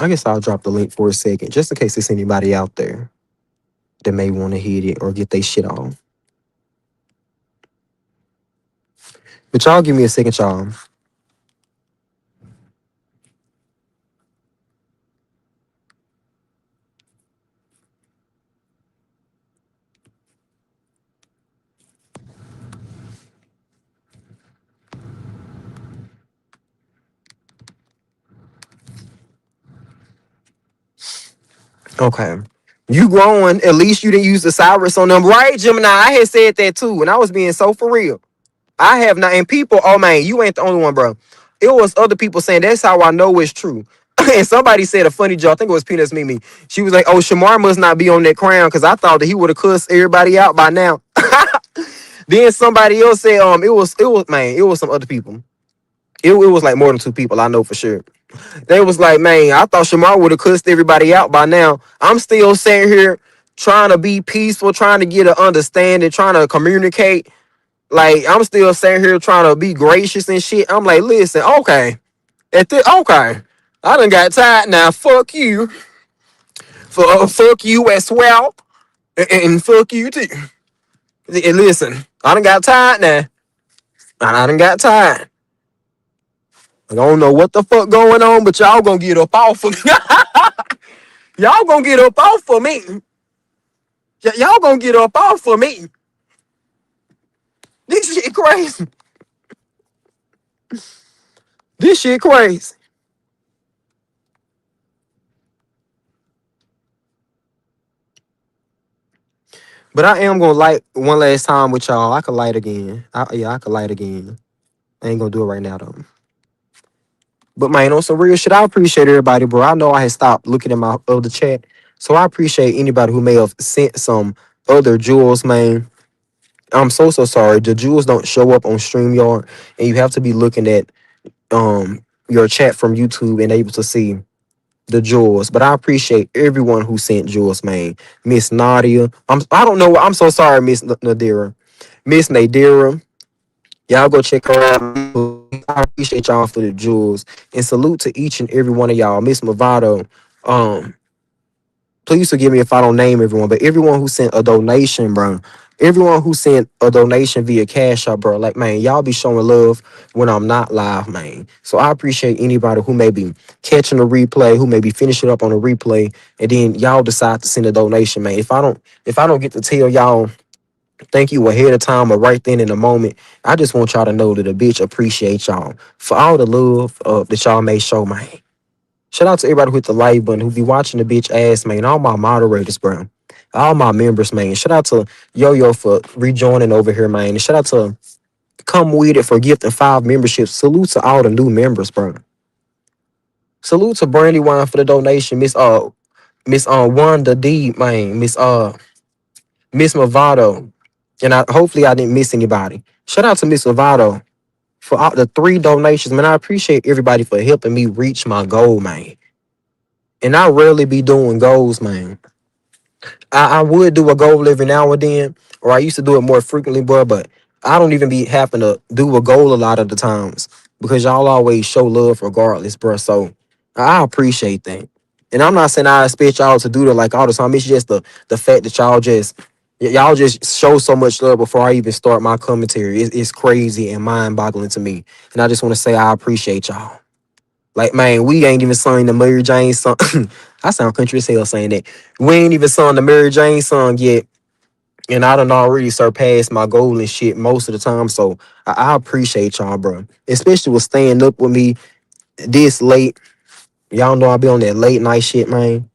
I guess I'll drop the link for a second, just in case there's anybody out there that may want to hit it or get their shit on. But y'all give me a second, y'all. Okay. You growing, at least you didn't use the Cyrus on them. Right, Gemini? I had said that too, and I was being so for real. I have not, and people, oh man, you ain't the only one, bro. It was other people saying that's how I know it's true. And somebody said a funny joke. I think it was Peanuts Mimi. She was like, "Oh, Shamar must not be on that crown because I thought that he would have cussed everybody out by now." Then somebody else said, it was some other people. It was like more than two people, I know for sure. They was like, man, I thought Shamar would have cussed everybody out by now. I'm still sitting here trying to be peaceful, trying to get an understanding, trying to communicate. Like, I'm still sitting here trying to be gracious and shit. I'm like, listen, okay. Okay. I done got tired now. Fuck you. Fuck you as well. And fuck you too. And listen, I done got tired now. I done got tired. I don't know what the fuck going on, but y'all gonna get up off of me. Y'all gonna get up off of me. Y'all gonna get up off of me. This shit crazy. This shit crazy. But I am gonna light one last time with y'all. I could light again. I could light again. I ain't gonna do it right now though. But man, on some real shit, I appreciate everybody, bro. I know I had stopped looking at my other chat. So I appreciate anybody who may have sent some other jewels, man. I'm so sorry. The jewels don't show up on StreamYard, and you have to be looking at your chat from YouTube and able to see the jewels. But I appreciate everyone who sent jewels, man. Miss Nadia. I don't know. I'm so sorry, Miss Nadira. Miss Nadira. Y'all go check her out. I appreciate y'all for the jewels. And salute to each and every one of y'all. Miss Movado. Um, please forgive me if I don't name everyone, but everyone who sent a donation, bro. Everyone who sent a donation via Cash App, bro. Like, man, y'all be showing love when I'm not live, man. So I appreciate anybody who may be catching a replay, who may be finishing up on a replay, and then y'all decide to send a donation, man. If I don't get to tell y'all thank you ahead of time or right then in the moment, I just want y'all to know that a bitch appreciate y'all for all the love that y'all may show, man. Shout out to everybody who hit the like button, who be watching the bitch ass, man. All my moderators, bro. All my members, man. Shout out to Yo-Yo for rejoining over here, man. And shout out to Come With It for gifting 5 memberships. Salute to all the new members, bro. Salute to Brandywine for the donation. Miss Wanda D, man. Miss Movado. And hopefully I didn't miss anybody. Shout out to Miss Movado for all the 3 donations, man. I appreciate everybody for helping me reach my goal, man. And I rarely be doing goals, man. I would do a goal every now and then, or I used to do it more frequently, bro, but I don't even be having to do a goal a lot of the times because y'all always show love regardless, bro. So I appreciate that. And I'm not saying I expect y'all to do that like all the time. It's just the fact that y'all just show so much love before I even start my commentary. It's crazy and mind-boggling to me. And I just want to say I appreciate y'all. Like, man, we ain't even sung the Mary Jane song. I sound country as hell saying that. We ain't even sung the Mary Jane song yet. And I done already surpassed my goal and shit most of the time. So I appreciate y'all, bro. Especially with staying up with me this late. Y'all know I be on that late night shit, man.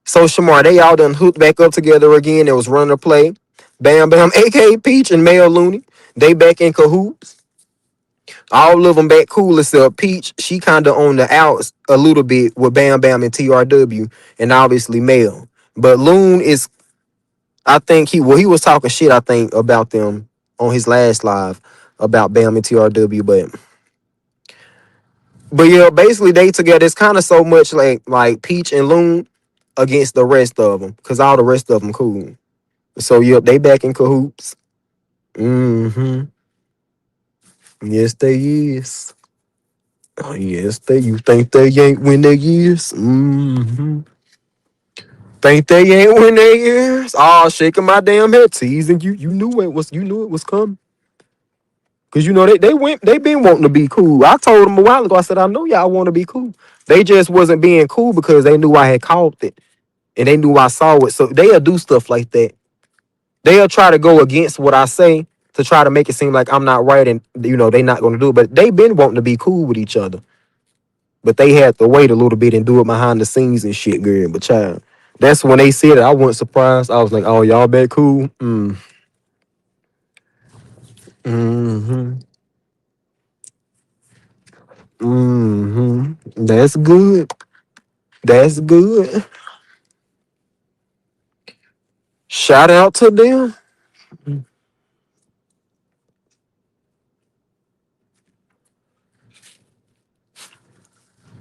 So Shamar, they all done hooked back up together again. It was running a play. Bam Bam, aka Peach and Mel Looney. They back in cahoots. All of them back cool except Peach. She kind of on the outs a little bit with Bam Bam and TRW, and obviously Mel. But Loon is, I think he was talking shit, I think, about them on his last live about Bam and TRW, but yeah, basically they together. It's kind of so much like Peach and Loon against the rest of them, cause all the rest of them cool. So yep, they back in cahoots. Mm-hmm. Yes, they is. Oh, yes, you think they ain't win their years? Mm-hmm. Think they ain't win their years? Oh, shaking my damn head, teasing you. You knew it was coming. Cause you know they been wanting to be cool. I told them a while ago, I said, I know y'all want to be cool. They just wasn't being cool because they knew I had caught it. And they knew I saw it. So they'll do stuff like that. They'll try to go against what I say to try to make it seem like I'm not right and they not gonna do it. But they been wanting to be cool with each other. But they had to wait a little bit and do it behind the scenes and shit, girl. But child. That's when they said it. I wasn't surprised. I was like, oh, y'all back cool? Mm-hmm. That's good. That's good. Shout out to them.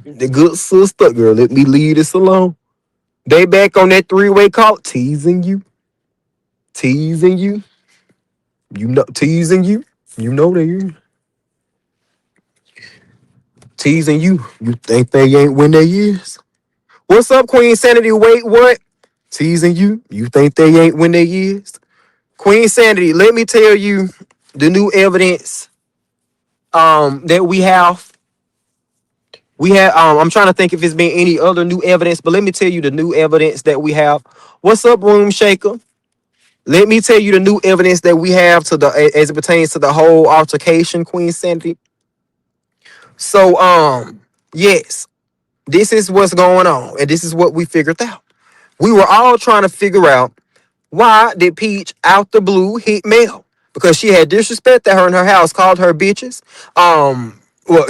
The good sister, girl. Let me leave this alone. They back on that three-way call, teasing you, teasing you. You know, teasing you. You know they teasing you. You think they ain't win their years? What's up, Queen Sanity? Wait, what? Teasing you. You think they ain't win their years? Queen Sanity, let me tell you the new evidence that we have. We have I'm trying to think if it's been any other new evidence, but let me tell you the new evidence that we have. What's up, Room Shaker? Let me tell you the new evidence that we have to the as it pertains to the whole altercation, Queen Sanity. So yes, this is what's going on, and this is what we figured out. We were all trying to figure out why did Peach out the blue hit Mel? Because she had disrespected her in her house, called her bitches,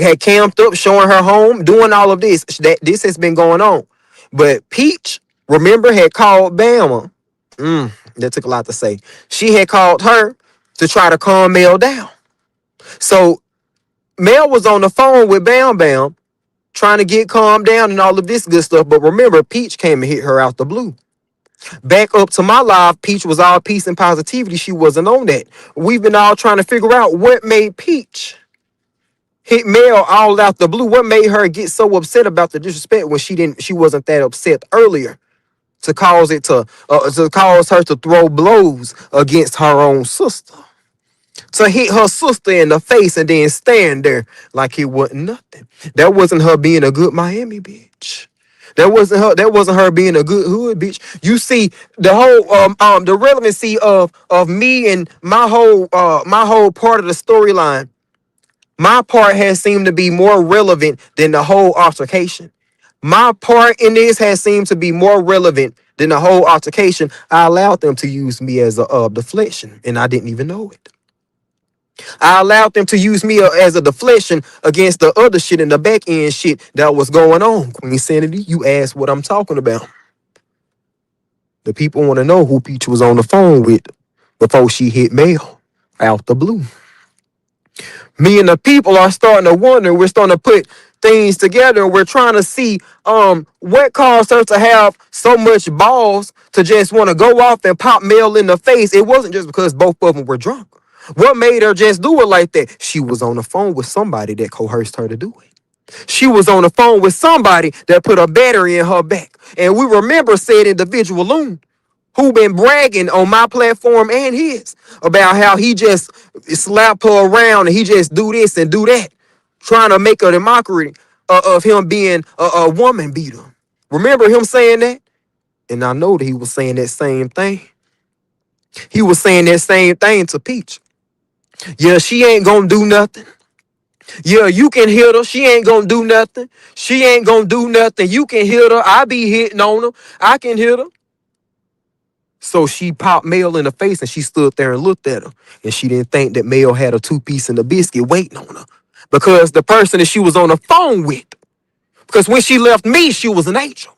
had camped up, showing her home, doing all of this. That this has been going on. But Peach, remember, had called Bama. That took a lot to say. She had called her to try to calm Mel down. So Mel was on the phone with Bam Bam, trying to get calmed down and all of this good stuff. But remember, Peach came and hit her out the blue. Back up to my live, Peach was all peace and positivity. She wasn't on that. We've been all trying to figure out what made Peach hit Mel all out the blue. What made her get so upset about the disrespect when she wasn't that upset earlier to cause to cause her to throw blows against her own sister. To hit her sister in the face and then stand there like it wasn't nothing. That wasn't her being a good Miami bitch. That wasn't her being a good hood bitch. You see, the whole the relevancy of me and my whole part of the storyline. My part has seemed to be more relevant than the whole altercation. My part in this has seemed to be more relevant than the whole altercation. I allowed them to use me as a deflection, and I didn't even know it. I allowed them to use me as a deflection against the other shit and the back end shit that was going on. Queen Sanity, you asked what I'm talking about. The people want to know who Peach was on the phone with before she hit Mel out the blue. Me and the people are starting to wonder. We're starting to put things together. We're trying to see what caused her to have so much balls to just want to go off and pop Mel in the face. It wasn't just because both of them were drunk. What made her just do it like that? She was on the phone with somebody that coerced her to do it. She was on the phone with somebody that put a battery in her back. And we remember said individual Loon, who been bragging on my platform and his about how he just slap her around and he just do this and do that, trying to make a mockery of him being a woman beater. Remember him saying that? And I know that he was saying that same thing. He was saying that same thing to Peach. Yeah, she ain't gonna do nothing. Yeah, you can hit her. She ain't gonna do nothing. She ain't gonna do nothing. You can hit her. I be hitting on her. I can hit her. So she popped Mel in the face and she stood there and looked at her. And she didn't think that Mel had a two-piece and a biscuit waiting on her. Because the person that she was on the phone with, because when she left me, she was an angel.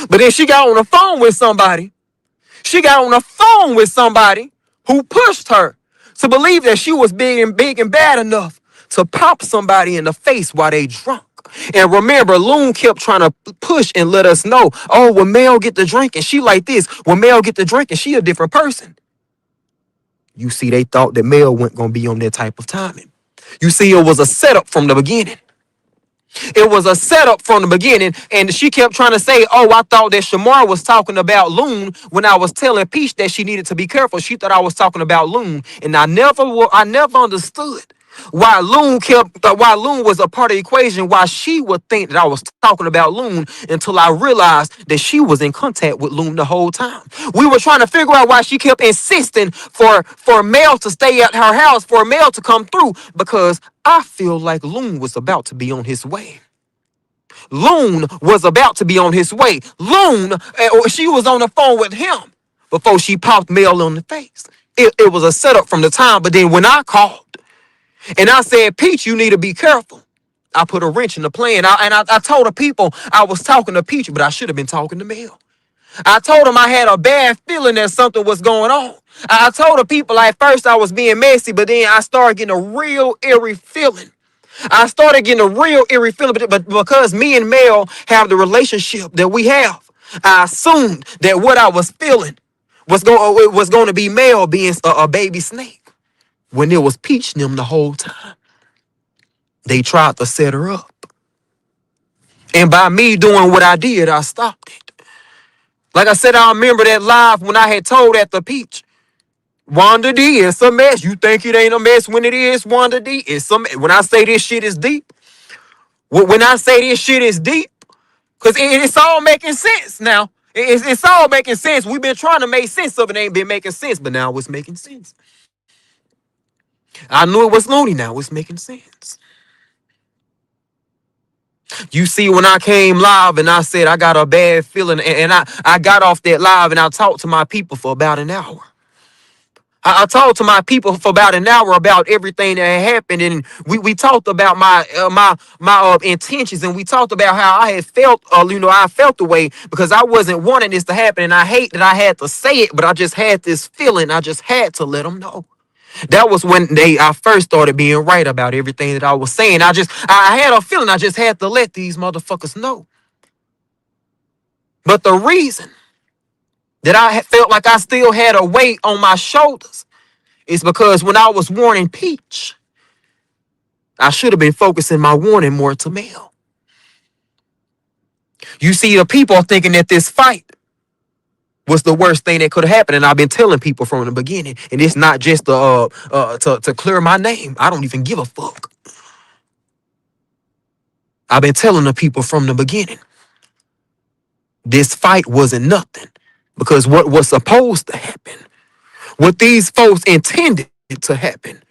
But then she got on the phone with somebody. She got on the phone with somebody who pushed her to believe that she was big and bad enough to pop somebody in the face while they drunk. And remember, Loon kept trying to push and let us know, oh, when Mel get the drink and she like this, when Mel get the drink and she a different person. You see, they thought that Mel wasn't going to be on that type of timing. You see, it was a setup from the beginning. It was a setup from the beginning, and she kept trying to say, oh, I thought that Shamar was talking about Loon when I was telling Peach that she needed to be careful. She thought I was talking about Loon, and I never understood why Loon was a part of the equation, why she would think that I was talking about Loon until I realized that she was in contact with Loon the whole time. We were trying to figure out why she kept insisting for Mel to stay at her house, for Mel to come through, because I feel like Loon was about to be on his way. Loon was about to be on his way. Loon, she was on the phone with him before she popped Mel on the face. It was a setup from the time, but then when I called and I said, Peach, you need to be careful, I put a wrench in the plan. I told the people I was talking to Peach, but I should have been talking to Mel. I told them I had a bad feeling that something was going on. I told the people at first I was being messy, but then I started getting a real eerie feeling. I started getting a real eerie feeling, but because me and Mel have the relationship that we have, I assumed that what I was feeling was going to be Mel being a baby snake when it was Peach and them the whole time. They tried to set her up. And by me doing what I did, I stopped it. Like I said, I remember that live when I had told at the Peach, Wanda D, it's a mess. You think it ain't a mess when it is, Wanda D? It's a mess. When I say this shit is deep, when I say this shit is deep, because it's all making sense now. It's all making sense. We've been trying to make sense of it. Ain't been making sense, but now it's making sense. I knew it was loony. Now it's making sense. You see, when I came live and I said I got a bad feeling, and I got off that live and I talked to my people for about an hour. I talked to my people for about an hour about everything that had happened, and we talked about my intentions, and we talked about how I had felt, I felt the way because I wasn't wanting this to happen, and I hate that I had to say it, but I just had this feeling. I just had to let them know. That was when I first started being right about everything that I was saying. I had a feeling. I just had to let these motherfuckers know. But the reason that I felt like I still had a weight on my shoulders is because when I was warning Peach, I should have been focusing my warning more to Mel. You see, the people are thinking that this fight was the worst thing that could have happened, and I've been telling people from the beginning. And it's not just to clear my name. I don't even give a fuck. I've been telling the people from the beginning. This fight wasn't nothing, because what was supposed to happen, what these folks intended to happen,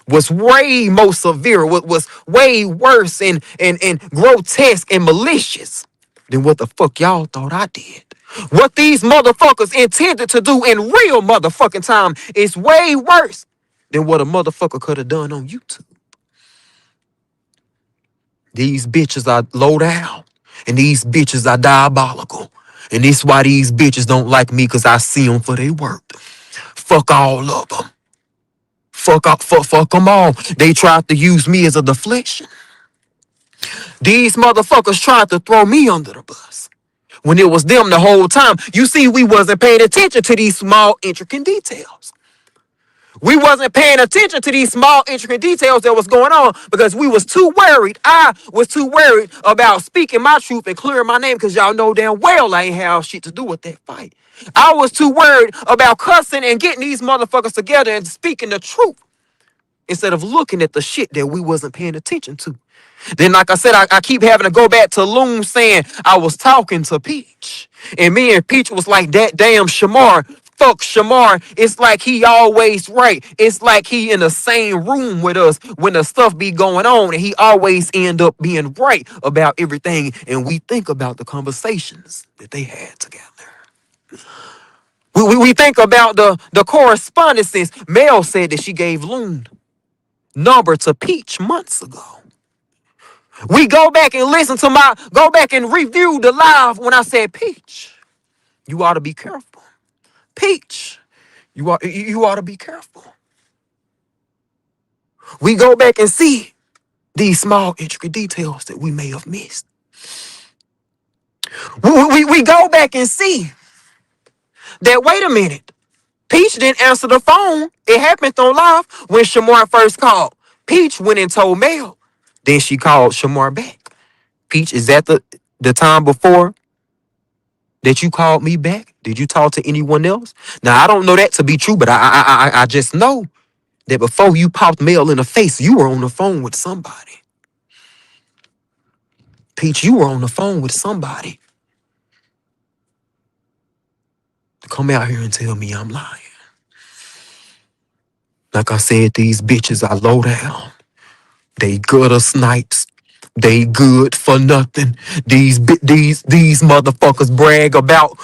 was way more severe, what was way worse and grotesque and malicious than what the fuck y'all thought I did. What these motherfuckers intended to do in real motherfucking time is way worse than what a motherfucker could have done on YouTube. These bitches are low down, and these bitches are diabolical. And this why these bitches don't like me, because I see them for their work. Fuck all of them. Fuck them all. They tried to use me as a deflection. These motherfuckers tried to throw me under the bus when it was them the whole time. You see, we wasn't paying attention to these small, intricate details. We wasn't paying attention to these small, intricate details that was going on because we was too worried. I was too worried about speaking my truth and clearing my name, because y'all know damn well I ain't have shit to do with that fight. I was too worried about cussing and getting these motherfuckers together and speaking the truth instead of looking at the shit that we wasn't paying attention to. Then, like I said, I keep having to go back to Loom saying I was talking to Peach. And me and Peach was like, that damn Shamar. Fuck Shamar. It's like he always right. It's like he in the same room with us when the stuff be going on, and he always end up being right about everything. And we think about the conversations that they had together. We think about the correspondences. Mel said that she gave Loon number to Peach months ago. We go back and go back and review the live when I said, Peach, you ought to be careful. Peach, you ought to be careful. We go back and see these small, intricate details that we may have missed. We go back and see that, wait a minute, Peach didn't answer the phone. It happened on live when Shamar first called. Peach went and told Mel. Then she called Shamar back. Peach, is that the time before that you called me back? Did you talk to anyone else? Now, I don't know that to be true, but I just know that before you popped Mel in the face, you were on the phone with somebody. Peach, you were on the phone with somebody to come out here and tell me I'm lying. Like I said, these bitches are low down. They gutter snipes. They good for nothing. These motherfuckers brag about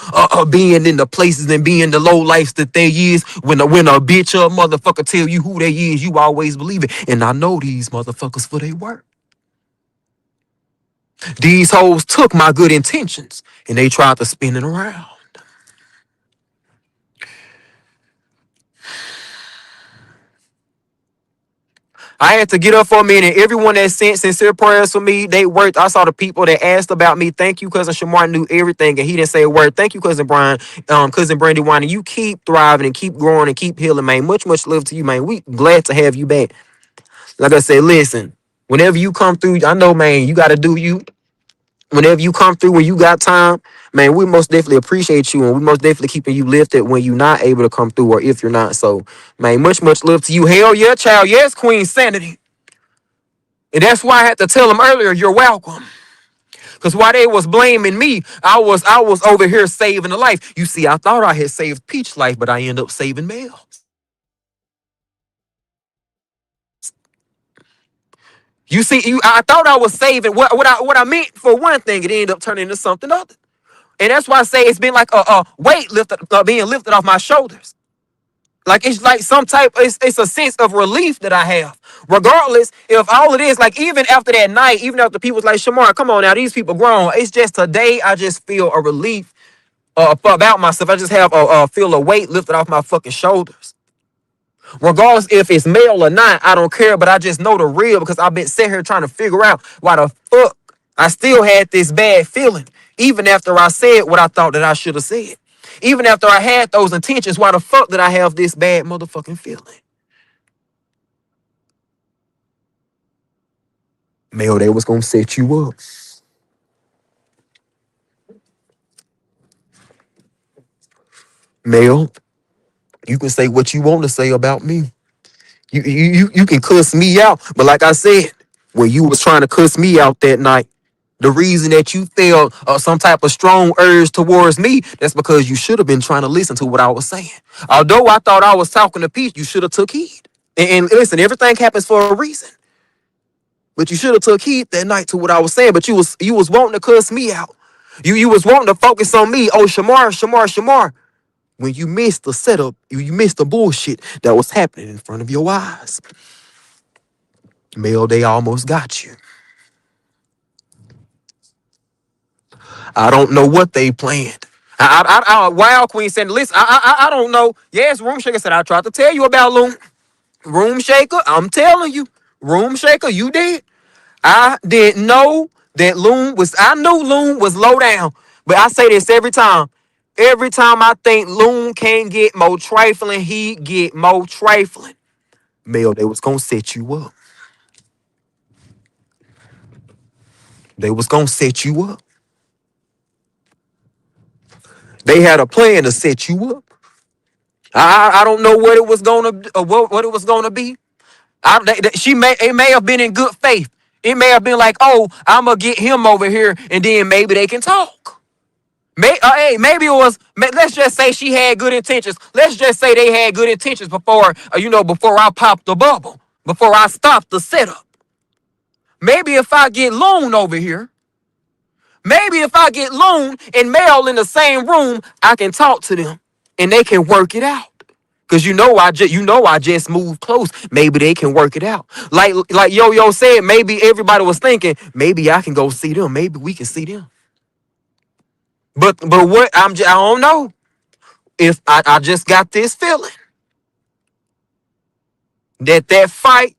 being in the places and being the low lives that they is. When a bitch or a motherfucker tell you who they is, you always believe it. And I know these motherfuckers for their work. These hoes took my good intentions and they tried to spin it around. I had to get up for a minute. Everyone that sent sincere prayers for me, they worked. I saw the people that asked about me. Thank you, cousin Shamar knew everything, and he didn't say a word. Thank you, cousin Brian, cousin Brandy Wine. You keep thriving and keep growing and keep healing, man. Much love to you, man. We glad to have you back. Like I said, listen, whenever you come through, I know, man, you got to do you. Whenever you come through when you got time, man, we most definitely appreciate you, and we most definitely keeping you lifted when you're not able to come through or if you're not. So, man, much love to you. Hell yeah, child. Yes, Queen Sanity. And that's why I had to tell them earlier, you're welcome. Because while they was blaming me, I was over here saving a life. You see, I thought I had saved Peach's life, but I ended up saving Mel. You see, I thought I was saving what I meant for one thing. It ended up turning into something other. And that's why I say it's been like a weight lifted, being lifted off my shoulders. Like it's like it's a sense of relief that I have. Regardless, if all it is, like even after that night, even after people was like, Shamar, come on now, these people grown. It's just today I just feel a relief about myself. I just have feel a weight lifted off my fucking shoulders. Regardless if it's male or not, I don't care, but I just know the real because I've been sitting here trying to figure out why the fuck I still had this bad feeling, even after I said what I thought that I should have said. Even after I had those intentions, why the fuck did I have this bad motherfucking feeling? Mel, they was gonna set you up. Mel, you can say what you want to say about me. You can cuss me out, but like I said, when you was trying to cuss me out that night, the reason that you felt some type of strong urge towards me, that's because you should have been trying to listen to what I was saying. Although I thought I was talking to Peace, you should have took heed. And listen, everything happens for a reason. But you should have took heed that night to what I was saying. But you was wanting to cuss me out. You was wanting to focus on me. Oh, Shamar. When you missed the setup, you missed the bullshit that was happening in front of your eyes. Mel, they almost got you. I don't know what they planned. Wild Queen said, listen, I don't know. Yes, Room Shaker said, I tried to tell you about Loon. Room Shaker, I'm telling you. Room Shaker, you did. I didn't know that I knew Loon was low down. But I say this every time. Every time I think Loon can't get more trifling, he get more trifling. Mel, they was gonna set you up. They was gonna set you up. They had a plan to set you up. I don't know what it was gonna what it was gonna be. It may have been in good faith. It may have been like, oh, I'm gonna get him over here, and then maybe they can talk. Maybe it was. Let's just say she had good intentions. Let's just say they had good intentions before, before I popped the bubble, before I stopped the setup. Maybe if I get Loon over here, maybe if I get Loon and Mel in the same room, I can talk to them and they can work it out. Cause I just moved close. Maybe they can work it out. Like Yo said, maybe everybody was thinking, maybe I can go see them. Maybe we can see them. But what I don't know. If I just got this feeling that fight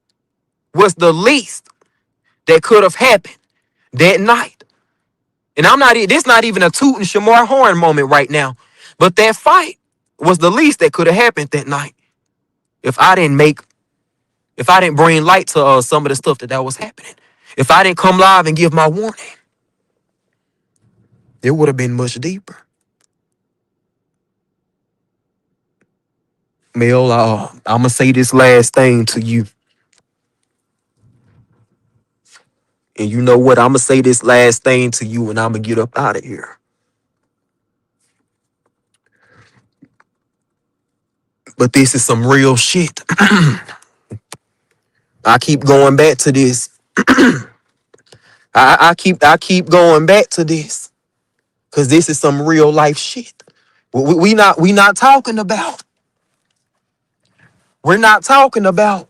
was the least that could have happened that night. And this not even a tootin' Shamar Horn moment right now. But that fight was the least that could have happened that night. If I didn't bring light to some of the stuff that was happening. If I didn't come live and give my warning, it would have been much deeper. Mel, I'm going to say this last thing to you. And you know what? I'm going to say this last thing to you and I'm going to get up out of here. But this is some real shit. I keep going back to this. I keep going back to this because this is some real life shit. We not talking about. We're not talking about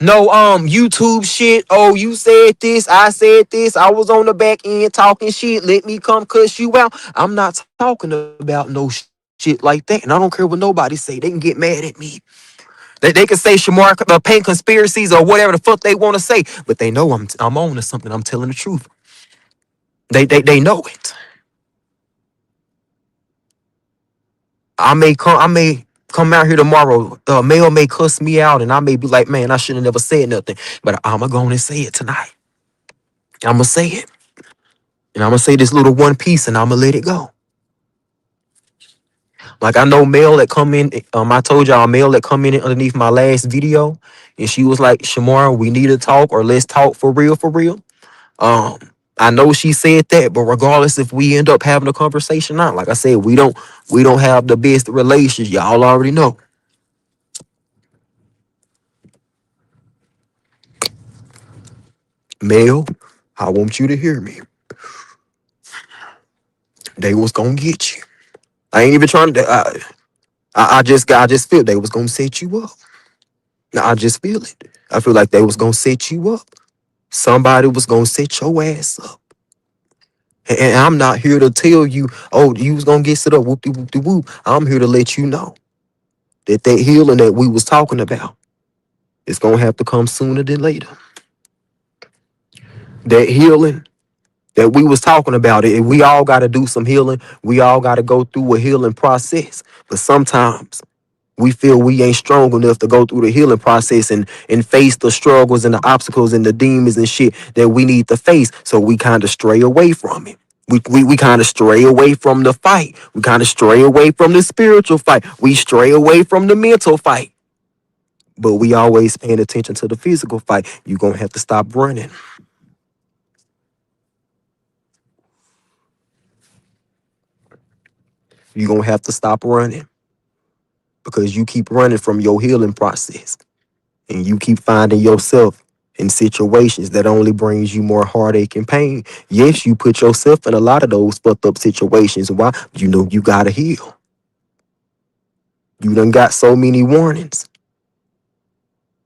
no YouTube shit. Oh, you said this, I said this. I was on the back end talking shit. Let me come cuss you out. I'm not talking about no shit like that. And I don't care what nobody say. They can get mad at me. They can say Shamar paint conspiracies or whatever the fuck they want to say, but they know I'm on to something. I'm telling the truth. They know it. I may come out here tomorrow. The mail may cuss me out, and I may be like, man, I should have never said nothing. But I'ma go on and say it tonight. I'ma say it, and I'ma say this little one piece, and I'ma let it go. Like I know mail that come in. I told y'all mail that come in underneath my last video, and she was like, Shamar, we need to talk, or let's talk for real, for real. Um, I know she said that, but regardless if we end up having a conversation or not, like I said, we don't have the best relations. Y'all already know. Mel, I want you to hear me. They was gonna get you. I ain't even trying to. I just feel they was gonna set you up. I just feel it. I feel like they was gonna set you up. Somebody was gonna set your ass up. And I'm not here to tell you, oh, you was gonna get set up. Whoop de whoop de whoop. I'm here to let you know that healing that we was talking about is gonna have to come sooner than later. That healing that we was talking about, it. We all got to do some healing. We all got to go through a healing process. But sometimes we feel we ain't strong enough to go through the healing process and face the struggles and the obstacles and the demons and shit that we need to face. So we kind of stray away from it. We kind of stray away from the fight. We kind of stray away from the spiritual fight. We stray away from the mental fight. But we always paying attention to the physical fight. You're going to have to stop running. You're going to have to stop running because you keep running from your healing process and you keep finding yourself in situations that only brings you more heartache and pain. Yes, you put yourself in a lot of those fucked up situations. Why? You know you got to heal. You done got so many warnings.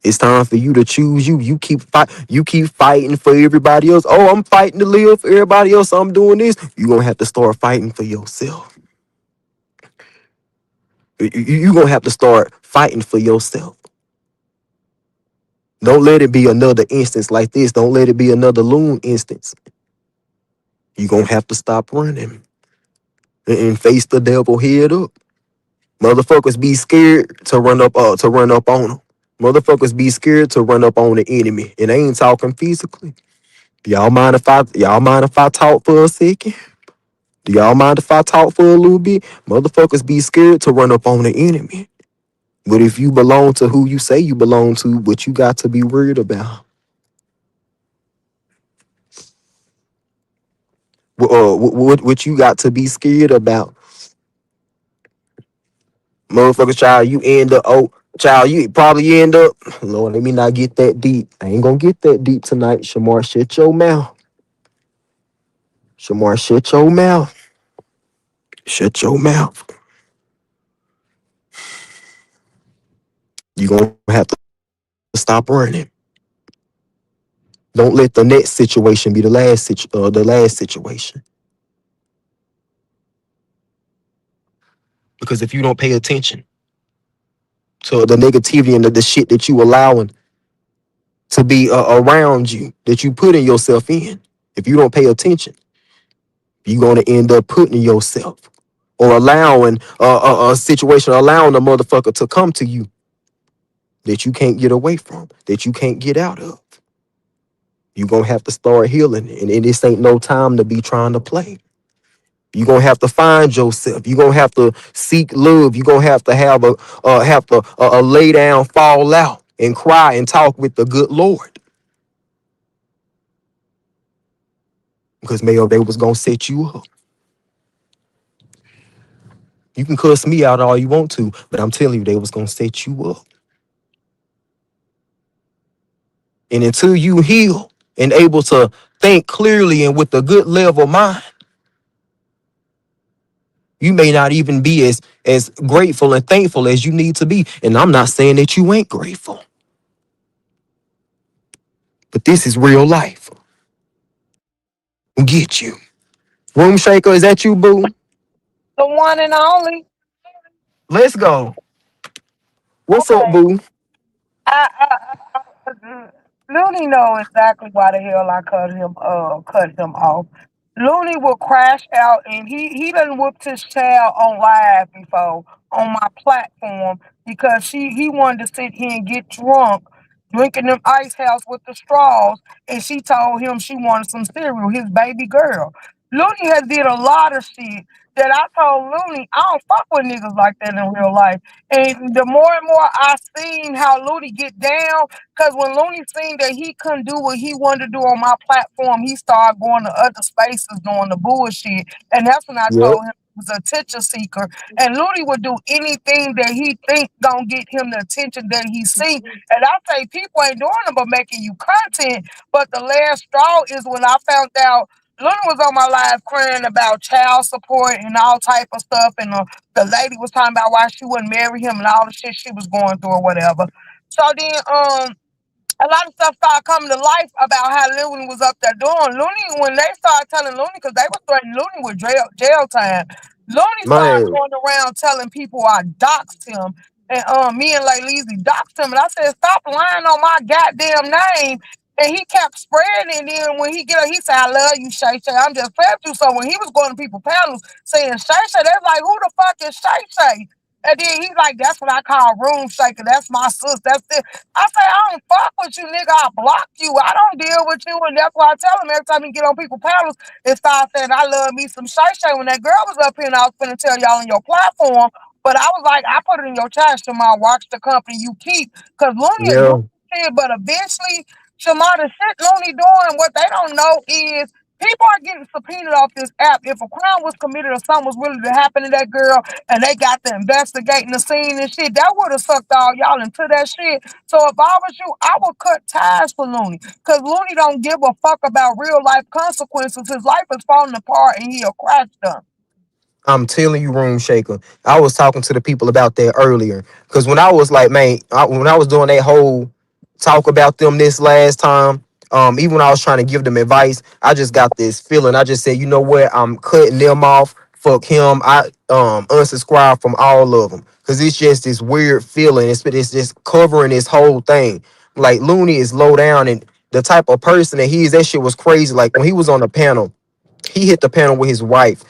It's time for you to choose you. You keep fighting for everybody else. Oh, I'm fighting to live for everybody else. I'm doing this. You're going to have to start fighting for yourself. You're going to have to start fighting for yourself. Don't let it be another instance like this. Don't let it be another loon instance. You're going to have to stop running and face the devil head up. Motherfuckers be scared to run up on them. Motherfuckers be scared to run up on the enemy. And I ain't talking physically. Y'all mind if I talk for a second? Do y'all mind if I talk for a little bit? Motherfuckers be scared to run up on the enemy. But if you belong to who you say you belong to, what you got to be worried about? What you got to be scared about? Motherfucker, child, you probably end up. Lord, let me not get that deep. I ain't gonna get that deep tonight. Shamar, shut your mouth. Shamar, shut your mouth. Shut your mouth. You gonna have to stop running. Don't let the next situation be the last situation. Because if you don't pay attention to the negativity and the shit that you allowing to be around you, that you putting yourself in, if you don't pay attention, you're gonna end up putting yourself or allowing a situation, allowing a motherfucker to come to you that you can't get away from, that you can't get out of. You're gonna have to start healing, and this ain't no time to be trying to play. You're gonna have to find yourself. You're gonna have to seek love. You're gonna have to have a lay down, fall out, and cry and talk with the good Lord. Because maybe they was gonna set you up. You can cuss me out all you want to, but I'm telling you, they was gonna set you up. And until you heal, and able to think clearly and with a good level mind, you may not even be as grateful and thankful as you need to be. And I'm not saying that you ain't grateful, but this is real life. Get you. Room shaker, is that you, boo? The one and only. Let's go. What's up, Okay. boo? Looney know exactly why the hell I cut him off. Looney will crash out, and he done whooped his child on live before on my platform because he wanted to sit here and get drunk, drinking them ice house with the straws, and she told him she wanted some cereal, his baby girl. Looney has did a lot of shit that I told Looney I don't fuck with niggas like that in real life. And the more and more I seen how Looney get down, because when Looney seen that he couldn't do what he wanted to do on my platform, he started going to other spaces doing the bullshit. And that's when I Yep. told him he was a attention seeker. And Looney would do anything that he think gonna get him the attention that he see. And I say people ain't doing it but making you content. But the last straw is when I found out Looney was on my live crying about child support and all type of stuff, and the lady was talking about why she wouldn't marry him and all the shit she was going through or whatever. So then a lot of stuff started coming to life about how Looney was up there doing. Looney, when they started telling Looney, because they were threatening Looney with jail time, Looney started Man, going around telling people I doxed him. And me and Lay Leezy doxed him. And I said, stop lying on my goddamn name. And he kept spreading it. And then when he get up, he said, I love you, Shay Shay. I'm just playing with you. So when he was going to people panels saying Shay Shay, they're like, who the fuck is Shay Shay? And then he's like, that's what I call room shaker. That's my sis. That's it. I say, I don't fuck with you, nigga. I block you. I don't deal with you. And that's why I tell him every time he get on people panels and start saying, I love me some Shay Shay. When that girl was up here and I was going to tell y'all on your platform, but I was like, I put it in your chat, Shamar, watch the company you keep. Because Looney will do yeah. shit, but eventually, Shamar, the shit Looney doing, what they don't know is people are getting subpoenaed off this app. If a crime was committed or something was really to happen to that girl and they got to investigating the scene and shit, that would have sucked all y'all into that shit. So if I was you, I would cut ties for Looney. Because Looney don't give a fuck about real life consequences. His life is falling apart and he a crash dump. I'm telling you, room shaker. I was talking to the people about that earlier. Because when I was like, man, when I was doing that whole talk about them this last time, even when I was trying to give them advice, I just got this feeling. I just said, you know what? I'm cutting them off. Fuck him. I unsubscribe from all of them. Because it's just this weird feeling. It's just covering this whole thing. Like, Looney is low down, and the type of person that he is, that shit was crazy. Like, when he was on the panel, he hit the panel with his wife.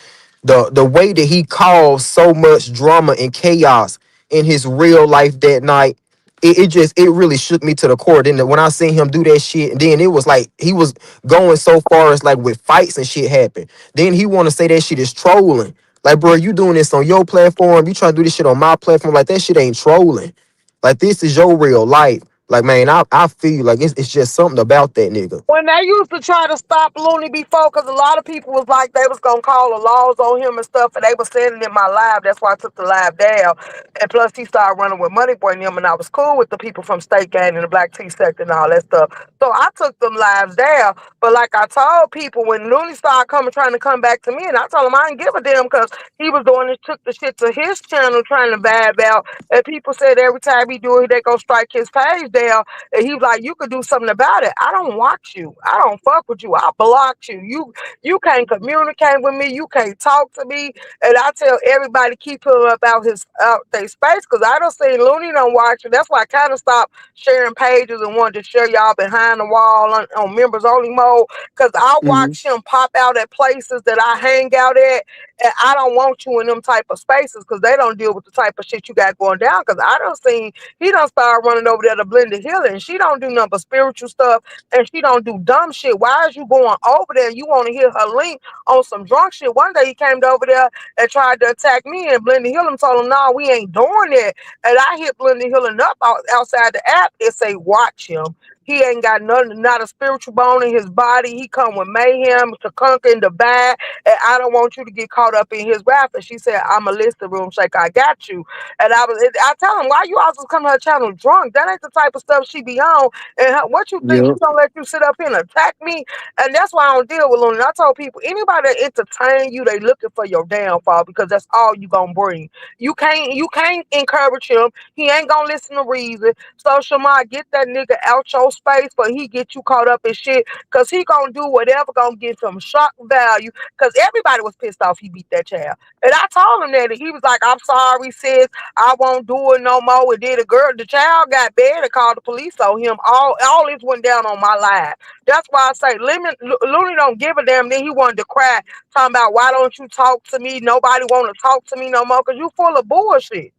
The way that he caused so much drama and chaos in his real life that night, it really shook me to the core. Then when I seen him do that shit, and then it was like he was going so far as like with fights and shit happen. Then he want to say that shit is trolling. Like, bro, you doing this on your platform? You trying to do this shit on my platform? Like, that shit ain't trolling. Like, this is your real life. Like, man, I feel like it's just something about that nigga. When they used to try to stop Looney before, because a lot of people was like they was gonna call the laws on him and stuff, and they was sending in my live. That's why I took the live down. And plus, he started running with Money Boy and them, and I was cool with the people from State Gang and the Black Tea sector and all that stuff. So I took them lives down. But like I told people, when Looney started coming, trying to come back to me, and I told him I didn't give a damn because he was doing it, took the shit to his channel, trying to vibe out. And people said every time he do it, they go strike his page down. And he was like, you could do something about it. I don't watch you. I don't fuck with you. I blocked you. You can't communicate with me. You can't talk to me. And I tell everybody keep him about his out their space because I don't see Looney don't watch it. That's why I kind of stopped sharing pages and wanted to share y'all behind the wall on members only mode. Because I Mhm. watch him pop out at places that I hang out at. And I don't want you in them type of spaces because they don't deal with the type of shit you got going down. Because I don't see he done start running over there to Blenda Hill, and she don't do nothing but spiritual stuff, and she don't do dumb shit. Why is you going over there? You want to hear her link on some drunk shit. One day he came over there and tried to attack me, and Blenda Hill and told him, no, we ain't doing that. And I hit Blenda Hill up outside the app and say, watch him. He ain't got nothing, not a spiritual bone in his body. He come with mayhem to conquer and divide. And I don't want you to get caught up in his rap. And she said, I'm a listen room shake. I got you. And I tell him, why you also come to her channel drunk? That ain't the type of stuff she be on. And what you think she Yep. gonna let you sit up here and attack me? And that's why I don't deal with Looney. I told people, anybody that entertain you, they looking for your downfall because that's all you gonna bring. You can't encourage him. He ain't gonna listen to reason. So Shamar, get that nigga out your space, but he get you caught up in shit, cause he gonna do whatever gonna give him shock value. Cause everybody was pissed off he beat that child, and I told him that, and he was like, "I'm sorry, sis. I won't do it no more." And then the child got bad and called the police on him. All this went down on my live. That's why I say, Looney don't give a damn. Then he wanted to cry, talking about why don't you talk to me? Nobody want to talk to me no more, cause you full of bullshit.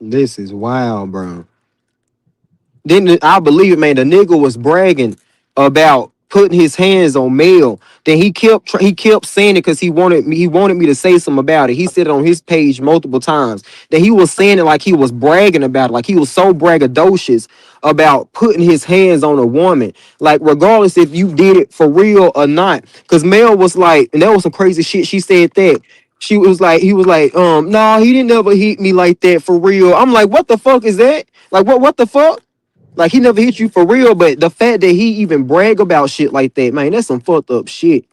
This is wild, bro. Then I believe it, man. The nigga was bragging about putting his hands on Mel. Then he kept saying it because he wanted me to say something about it. He said it on his page multiple times. Then he was saying it like he was bragging about it, like he was so braggadocious about putting his hands on a woman, like regardless if you did it for real or not. Because Mel was like, and that was some crazy shit. She said that. He was like, no, he didn't ever hit me like that for real. I'm like, what the fuck is that? Like, what the fuck? Like he never hit you for real, but the fact that he even brag about shit like that, man, that's some fucked up shit.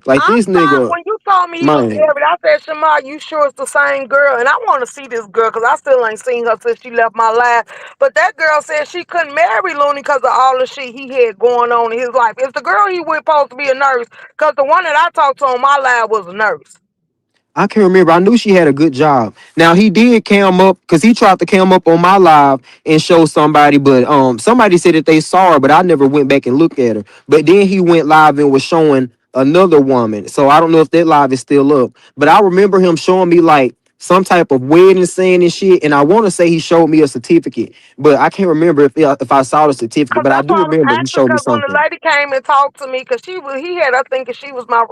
Like I'm this sorry. nigga, When you told me he was man, married, I said, Shamar, you sure it's the same girl? And I want to see this girl because I still ain't seen her since she left my life. But that girl said she couldn't marry Looney because of all the shit he had going on in his life. Is the girl he was supposed to be a nurse? Because the one that I talked to on my live was a nurse. I can't remember. I knew she had a good job. Now he did cam up because he tried to cam up on my live and show somebody, but somebody said that they saw her, but I never went back and looked at her. But then he went live and was showing another woman. So I don't know if that live is still up. But I remember him showing me like some type of wedding scene and shit. And I want to say he showed me a certificate, but I can't remember if I saw the certificate. Cause But I that's do why I was remember he asking. showed me Cause when the something. lady came and talked to me, cause he had her thinking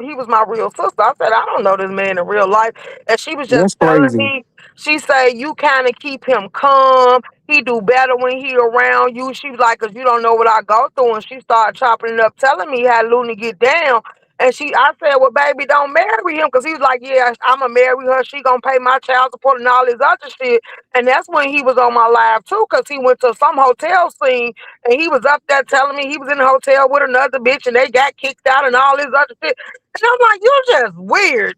he was my real sister. I said I don't know this man in real life, and she was just That's telling crazy. me. She said you kind of keep him calm. He do better when he around you. She was like, cause you don't know what I go through, and she started chopping it up, telling me how Looney get down. And I said, well, baby, don't marry him, cause he was like, yeah, I'ma marry her. She gonna pay my child support and all this other shit. And that's when he was on my live too, cause he went to some hotel scene and he was up there telling me he was in the hotel with another bitch and they got kicked out and all this other shit. And I'm like, you're just weird.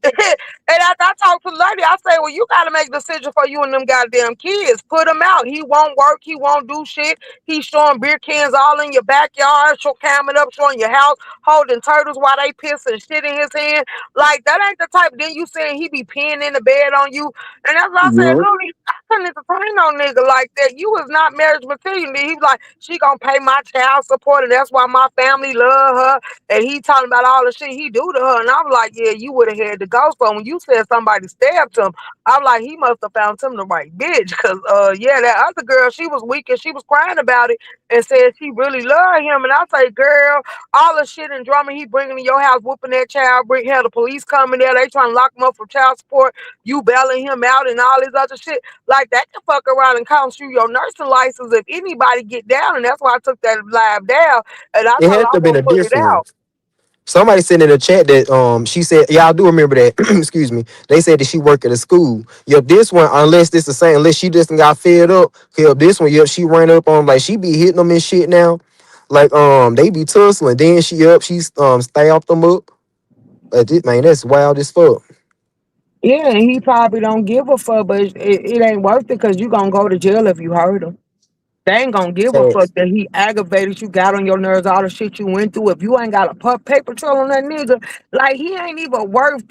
And after I talked to the lady, I say, well, you got to make a decision for you and them goddamn kids. Put him out. He won't work. He won't do shit. He's showing beer cans all in your backyard, camming up, showing your house, holding turtles while they piss and shit in his hand. Like, that ain't the type. Then you saying he be peeing in the bed on you. And that's what I said, Yep. Louis, I couldn't entertain no nigga like that. You was not marriage material. Then he was like, she gonna pay my child support, and that's why my family love her. And he talking about all the shit he do to her. And I was like, yeah, you would have had to go. So when you said somebody stabbed him, I'm like, he must have found him the right bitch. Cause yeah, that other girl, she was weak and she was crying about it and said she really loved him. And I say, girl, all the shit and drama he bringing to your house, whooping that child, bring hell, the police coming there, they trying to lock him up for child support, you bailing him out and all this other shit. Like that can fuck around and cost you your nursing license if anybody get down. And that's why I took that live down. And I It told her had to I have been won't a put it different one. out. Somebody said in the chat that she said, yeah, I do remember that. Excuse me. They said that she worked at a school. Yep, this one, unless this the same, unless she just got fed up. Yep, this one, yep, she ran up on like she be hitting them and shit now. Like they be tussling. Then she's stabbed them up. Man, that's wild as fuck. Yeah, and he probably don't give a fuck, but it ain't worth it because you gonna go to jail if you hurt him. They ain't gonna give a fuck Facts. that he aggravated you, got on your nerves, all the shit you went through. If you ain't got a paper trail on that nigga, like he ain't even worth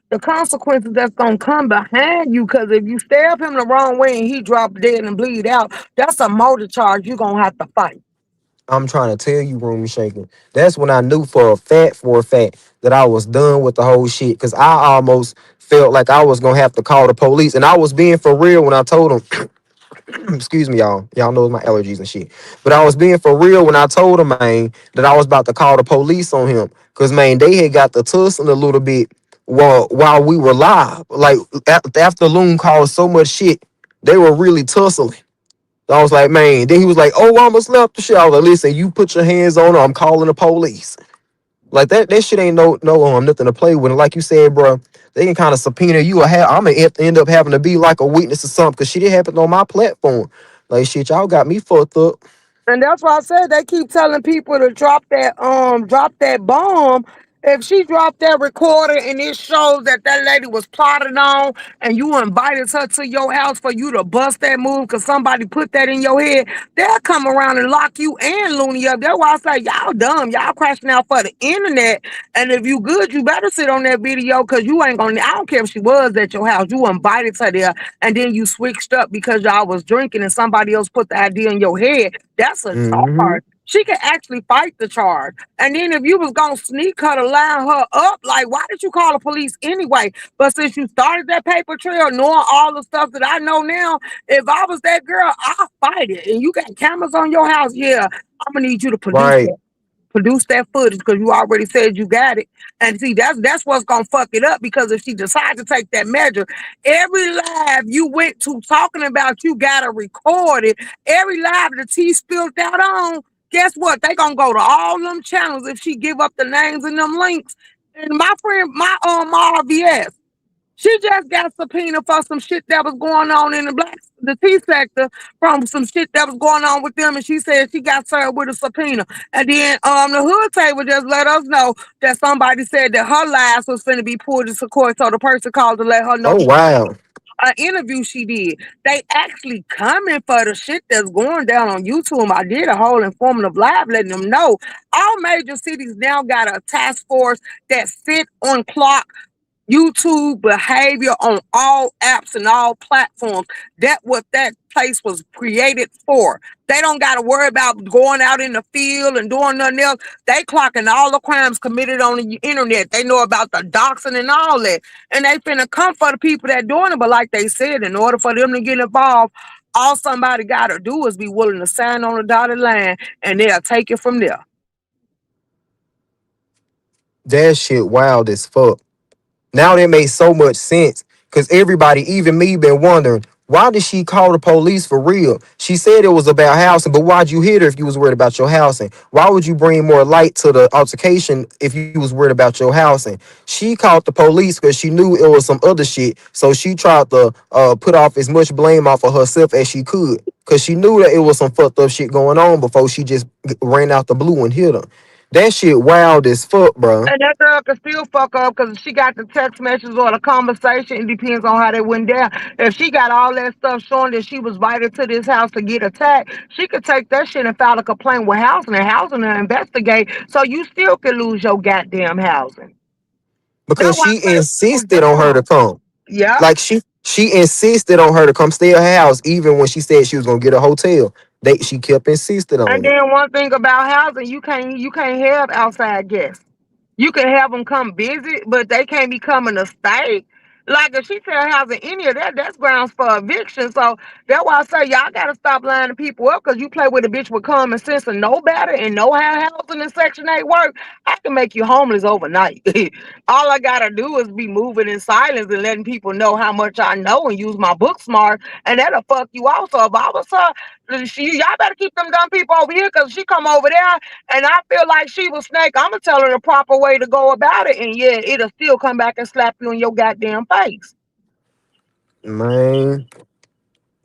the consequences that's gonna come behind you. Cause if you stab him the wrong way and he drop dead and bleed out, that's a murder charge you gonna have to fight. I'm trying to tell you, Roomy Shaker. That's when I knew for a fact that I was done with the whole shit. Cause I almost felt like I was gonna have to call the police. And I was being for real when I told them, excuse me, y'all. Y'all know my allergies and shit. But I was being for real when I told him, man, that I was about to call the police on him. Cause man, they had got the tussling a little bit while we were live. Like after Loon caused so much shit, they were really tussling. So I was like, man. Then he was like, oh, I almost left the shit. I was like, listen, you put your hands on her, I'm calling the police. Like that shit ain't no nothing to play with. And like you said, bro, they can kind of subpoena you. Or I'm gonna end up having to be like a witness or something because shit it happened on my platform. Like shit, y'all got me fucked up. And that's why I said they keep telling people to drop that bomb. If she dropped that recorder and it shows that that lady was plotted on and you invited her to your house for you to bust that move because somebody put that in your head, they'll come around and lock you and Looney up. That's why I say y'all dumb. Y'all crashing out for the internet. And if you good, you better sit on that video because you ain't gonna, I don't care if she was at your house. You invited her there and then you switched up because y'all was drinking and somebody else put the idea in your head. That's a Hmm. charge. She can actually fight the charge. And then if you was gonna sneak her to line her up, like why did you call the police anyway? But since you started that paper trail, knowing all the stuff that I know now, if I was that girl, I'll fight it. And you got cameras on your house, yeah, I'm gonna need you to Right. produce that footage because you already said you got it. And see, that's what's gonna fuck it up because if she decides to take that measure, every live you went to talking about you gotta record it. Every live the tea spilled out on, guess what? They gonna go to all them channels if she give up the names and them links. And my friend, my RVS, she just got subpoenaed for some shit that was going on in the T sector from some shit that was going on with them, and she said she got served with a subpoena. And then the hood table just let us know that somebody said that her lies was finna be pulled into court, so the person called to let her know Oh wow. an interview she did. They actually coming for the shit that's going down on YouTube. I did a whole informative live letting them know all major cities now got a task force that sit on clock YouTube behavior on all apps and all platforms. That what that place was created for. They don't got to worry about going out in the field and doing nothing else. They clocking all the crimes committed on the internet. They know about the doxing and all that. And they finna come for the people that doing it. But like they said, in order for them to get involved, all somebody got to do is be willing to sign on the dotted line and they'll take it from there. That shit wild as fuck. Now that makes so much sense. Cause everybody, even me, been wondering, why did she call the police for real? She said it was about housing, but why'd you hit her if you was worried about your housing? Why would you bring more light to the altercation if you was worried about your housing? She called the police because she knew it was some other shit. So she tried to put off as much blame off of herself as she could. Cause she knew that it was some fucked up shit going on before she just ran out the blue and hit her. That shit wild as fuck, bro. And that girl can still fuck up because she got the text messages or the conversation. It depends on how they went down. If she got all that stuff showing that she was invited to this house to get attacked, she could take that shit and file a complaint with housing and housing to investigate. So you still can lose your goddamn housing. That's Because why she I say people insisted on her to dumb. come. Yeah. Like she insisted on her to come stay at her house, even when she said she was gonna get a hotel. She kept insisting And on it. then one thing about housing, you can't have outside guests. You can have them come visit, but they can't be coming to stay. Like if she tell housing any of that, that's grounds for eviction. So that's why I say y'all gotta stop lining people up because you play with a bitch with common sense and know better and know how housing and Section 8 work. I can make you homeless overnight. All I gotta do is be moving in silence and letting people know how much I know and use my book smart, and that'll fuck you off. So if I was her, y'all better keep them dumb people over here because she come over there and I feel like she was snake. I'm gonna tell her the proper way to go about it, and yeah, it'll still come back and slap you in your goddamn face. Man,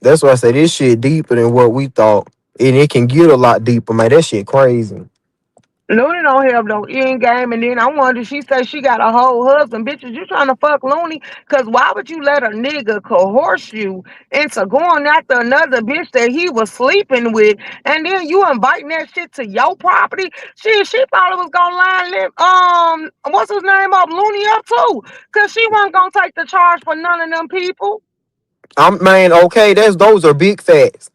that's why I say this shit deeper than what we thought. And it can get a lot deeper, man. That shit crazy. Looney don't have no end game, and then I wonder. She says she got a whole husband. Bitches, you trying to fuck Looney? Cause why would you let a nigga coerce you into going after another bitch that he was sleeping with, and then you inviting that shit to your property? She probably was gonna what's his name up Looney up too, cause she wasn't gonna take the charge for none of them people. Man, okay, those are big facts.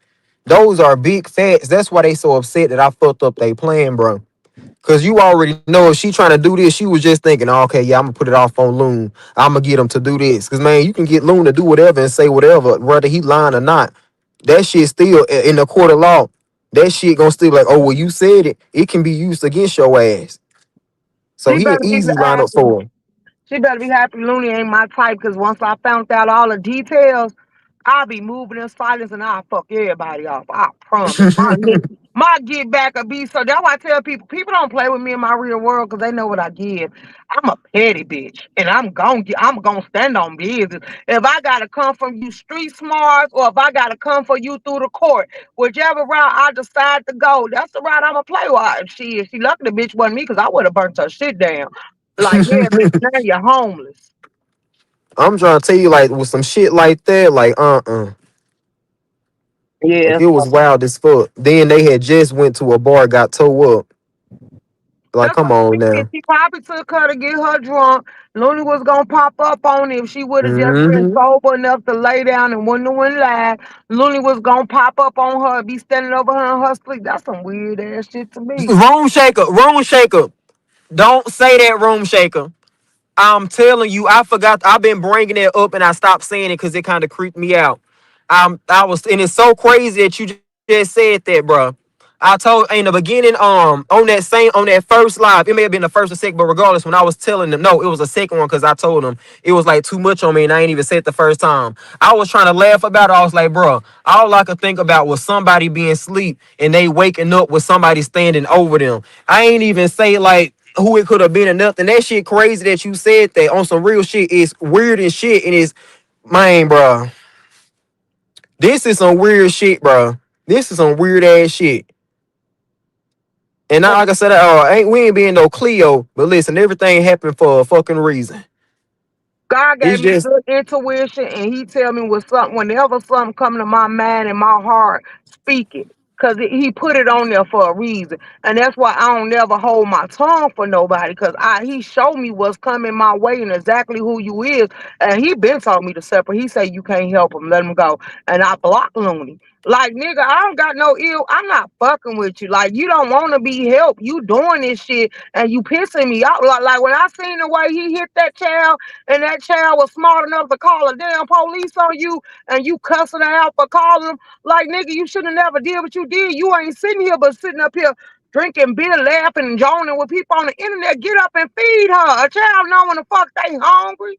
Those are big facts. That's why they so upset that I fucked up they plan, bro. Cause you already know if she trying to do this, she was just thinking, oh, okay, yeah, I'm gonna put it off on Loon. I'm gonna get him to do this. Cause man, you can get Loon to do whatever and say whatever, whether he lying or not. That shit still in the court of law. That shit gonna still be like, oh well, you said it. It can be used against your ass. So She he an better be easy lineup happy. for him. She better be happy Looney ain't my type, because once I found out all the details, I'll be moving in silence and I'll fuck everybody off. I promise. My get back will be so. That's why I tell people, people don't play with me in my real world because they know what I give. I'm a petty bitch, and I'm gonna stand on business. If I gotta come from you street smarts, or if I gotta come for you through the court, whichever route I decide to go, that's the route I'ma play with. She lucky the bitch wasn't me because I would have burnt her shit down. Like, yeah, bitch, now you're homeless. I'm trying to tell you, like, with some shit like that, like, like Yeah. it was wild as fuck. Then they had just went to a bar, got towed up. Like, That's what come on she did. now. She probably took her to get her drunk. Looney was gonna pop up on it if she would have just been Hmm. sober enough to lay down and wouldn't have went live. Looney was gonna pop up on her, be standing over her in her sleep. That's some weird ass shit to me. Room shaker, room shaker. Don't say that, room shaker. I'm telling you, I forgot. I've been bringing it up, and I stopped saying it because it kind of creeped me out. And it's so crazy that you just said that, bro. I told in the beginning, on that first live, it may have been the first or second, but regardless, when I was telling them, no, it was a second one because I told them it was like too much on me, and I ain't even said it the first time. I was trying to laugh about it. I was like, bro, all I could think about was somebody being asleep and they waking up with somebody standing over them. I ain't even say like who it could have been or nothing. That shit crazy that you said that on some real shit is weird as shit, and it's man, bro. This is some weird shit, bro. This is some weird ass shit. And now, like I said, ain't we ain't being no Cleo, but listen, everything happened for a fucking reason. God gave It's me just good intuition, and He tell me when something, whenever something come to my mind and my heart, speak it, cause He put it on there for a reason, and that's why I don't never hold my tongue for nobody, cause He showed me what's coming my way and exactly who you is, and He been told me to separate. He say you can't help him, let him go, and I block Looney. Like, nigga, I don't got no ill. I'm not fucking with you. Like, you don't want to be helped. You doing this shit and you pissing me off. Like when I seen the way he hit that child, and that child was smart enough to call a damn police on you, and you cussing her out for calling them. Like, nigga, you should have never did what you did. You ain't sitting here but sitting up here drinking beer, laughing and joning with people on the internet. Get up and feed her. A child know when the fuck they hungry.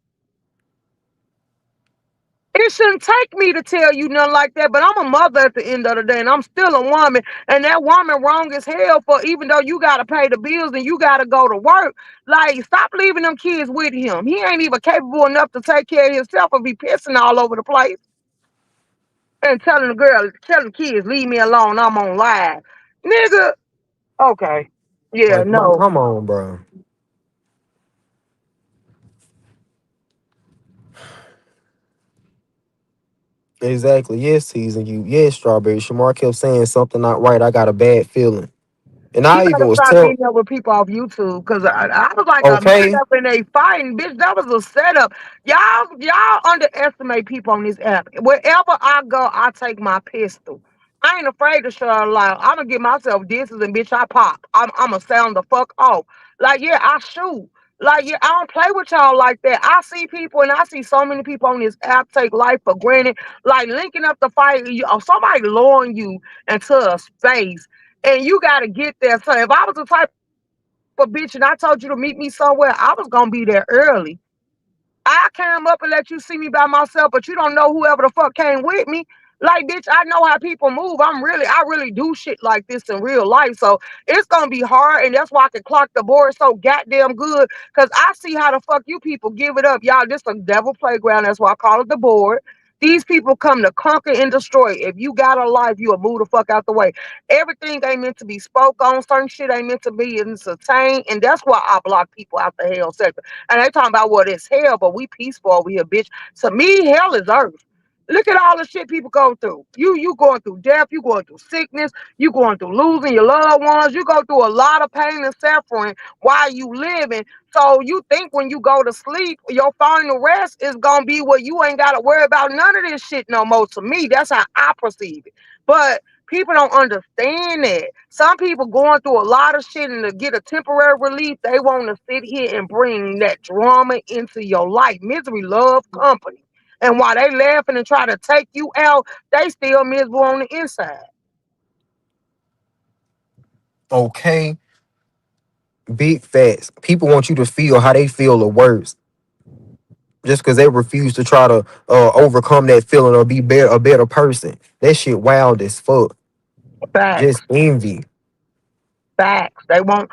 It shouldn't take me to tell you nothing like that, but I'm a mother at the end of the day, and I'm still a woman, and that woman wrong as hell for even though you gotta pay the bills and you gotta go to work. Like, stop leaving them kids with him. He ain't even capable enough to take care of himself and be pissing all over the place and telling the kids, leave me alone, I'm on live. Nigga, okay. Yeah, like, no. come on, bro. Exactly. Yes, teasing you. Yes, strawberry. Shamar kept saying something not right. I got a bad feeling, and He I even better was stop telling. beating up with people off YouTube because I was like a minute Okay. up and they fighting, bitch. That was a setup. Y'all underestimate people on this app. Wherever I go, I take my pistol. I ain't afraid to show a lie. I'm gonna give myself disses and bitch, I pop. I'm gonna sound the fuck off. Like, yeah, I shoot. Like, yeah, I don't play with y'all like that. I see people and I see so many people on this app take life for granted. Like linking up to fight you, or somebody luring you into a space and you got to get there. So if I was the type of bitch and I told you to meet me somewhere, I was gonna be there early. I came up and let you see me by myself, but you don't know whoever the fuck came with me. Like, bitch, I know how people move. I really do shit like this in real life. So it's gonna be hard, and that's why I can clock the board so goddamn good. Cause I see how the fuck you people give it up. Y'all, this a devil playground. That's why I call it the board. These people come to conquer and destroy. If you got a life, you'll move the fuck out the way. Everything ain't meant to be spoke on. Certain shit ain't meant to be entertained. And that's why I block people out the hell sector. And they talking about what it's hell, but we peaceful over here, bitch. To me, hell is earth. Look at all the shit people go through. You going through death, you going through sickness, you going through losing your loved ones, you go through a lot of pain and suffering while you living. So you think when you go to sleep, your final rest is gonna be where you ain't gotta worry about none of this shit no more. To me, that's how I perceive it. But people don't understand that. Some people going through a lot of shit and to get a temporary relief, they want to sit here and bring that drama into your life. Misery love company. And while they laughing and try to take you out, they still miserable on the inside. Okay. Big facts. People want you to feel how they feel the worst. just because they refuse to try to overcome that feeling or be a better person. That shit wild as fuck. Just Facts. envy. Facts. They want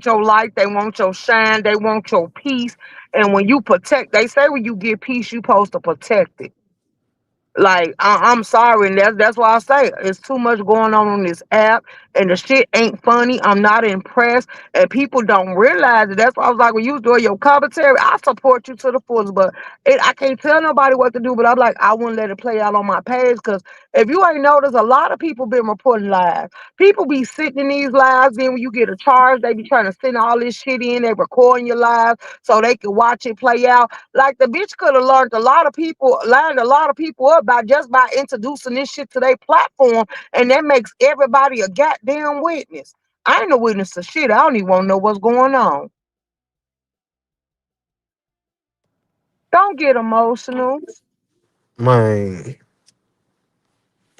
your light, they want your shine, they want your peace. And when you protect, they say when you get peace, you supposed to protect it. Like I'm sorry, and that's why I say it's too much going on this app, and the shit ain't funny. I'm not impressed, and people don't realize it. That's why I was like, when you was doing your commentary, I support you to the fullest, but I can't tell nobody what to do. But I'm like, I wouldn't let it play out on my page because if you ain't noticed, a lot of people been reporting live. People be sitting in these lives. Then when you get a charge, they be trying to send all this shit in. They recording your live so they can watch it play out. Like the bitch could have lined a lot of people up by just by introducing this shit to their platform, and that makes everybody a goddamn witness. I ain't a witness to shit. I don't even want to know what's going on. Don't get emotional. Man,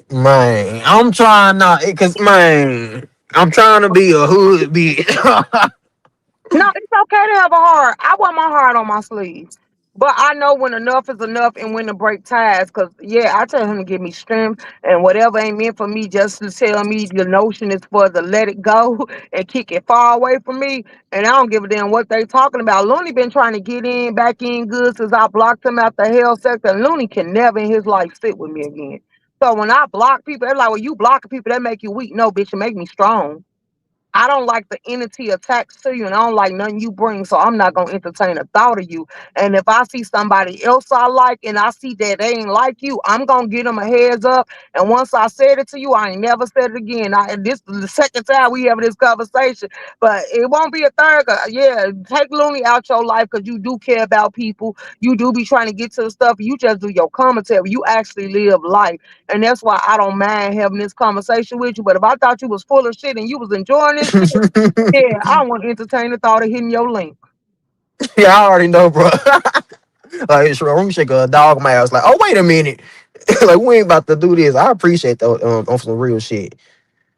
man, I'm trying not, cause man, I'm trying to be a hood bitch. No, it's okay to have a heart. I wear my heart on my sleeve. But I know when enough is enough and when to break ties. Cause yeah, I tell him to give me strength and whatever ain't meant for me, just to tell me the notion is for to let it go and kick it far away from me. And I don't give a damn what they talking about. Looney been trying to get in back in good since I blocked him out the hell sector. And Looney can never in his life sit with me again. So when I block people, they're like, well, you blocking people, that make you weak. No, bitch, it make me strong. I don't like the entity attached to you, and I don't like nothing you bring, so I'm not gonna entertain a thought of you. And if I see somebody else I like, and I see that they ain't like you, I'm gonna get them a heads up. And once I said it to you, I ain't never said it again. This is the second time we having this conversation, but it won't be a third. Yeah, take Looney out your life because you do care about people. You do be trying to get to the stuff. You just do your commentary. You actually live life, and that's why I don't mind having this conversation with you. But if I thought you was full of shit and you was enjoying this shit, yeah, I don't want to entertain the thought of hitting your link. Yeah, I already know, bro. Like, sure, let me shake a dog mouse. Like, oh, wait a minute. Like, we ain't about to do this. I appreciate that on some real shit.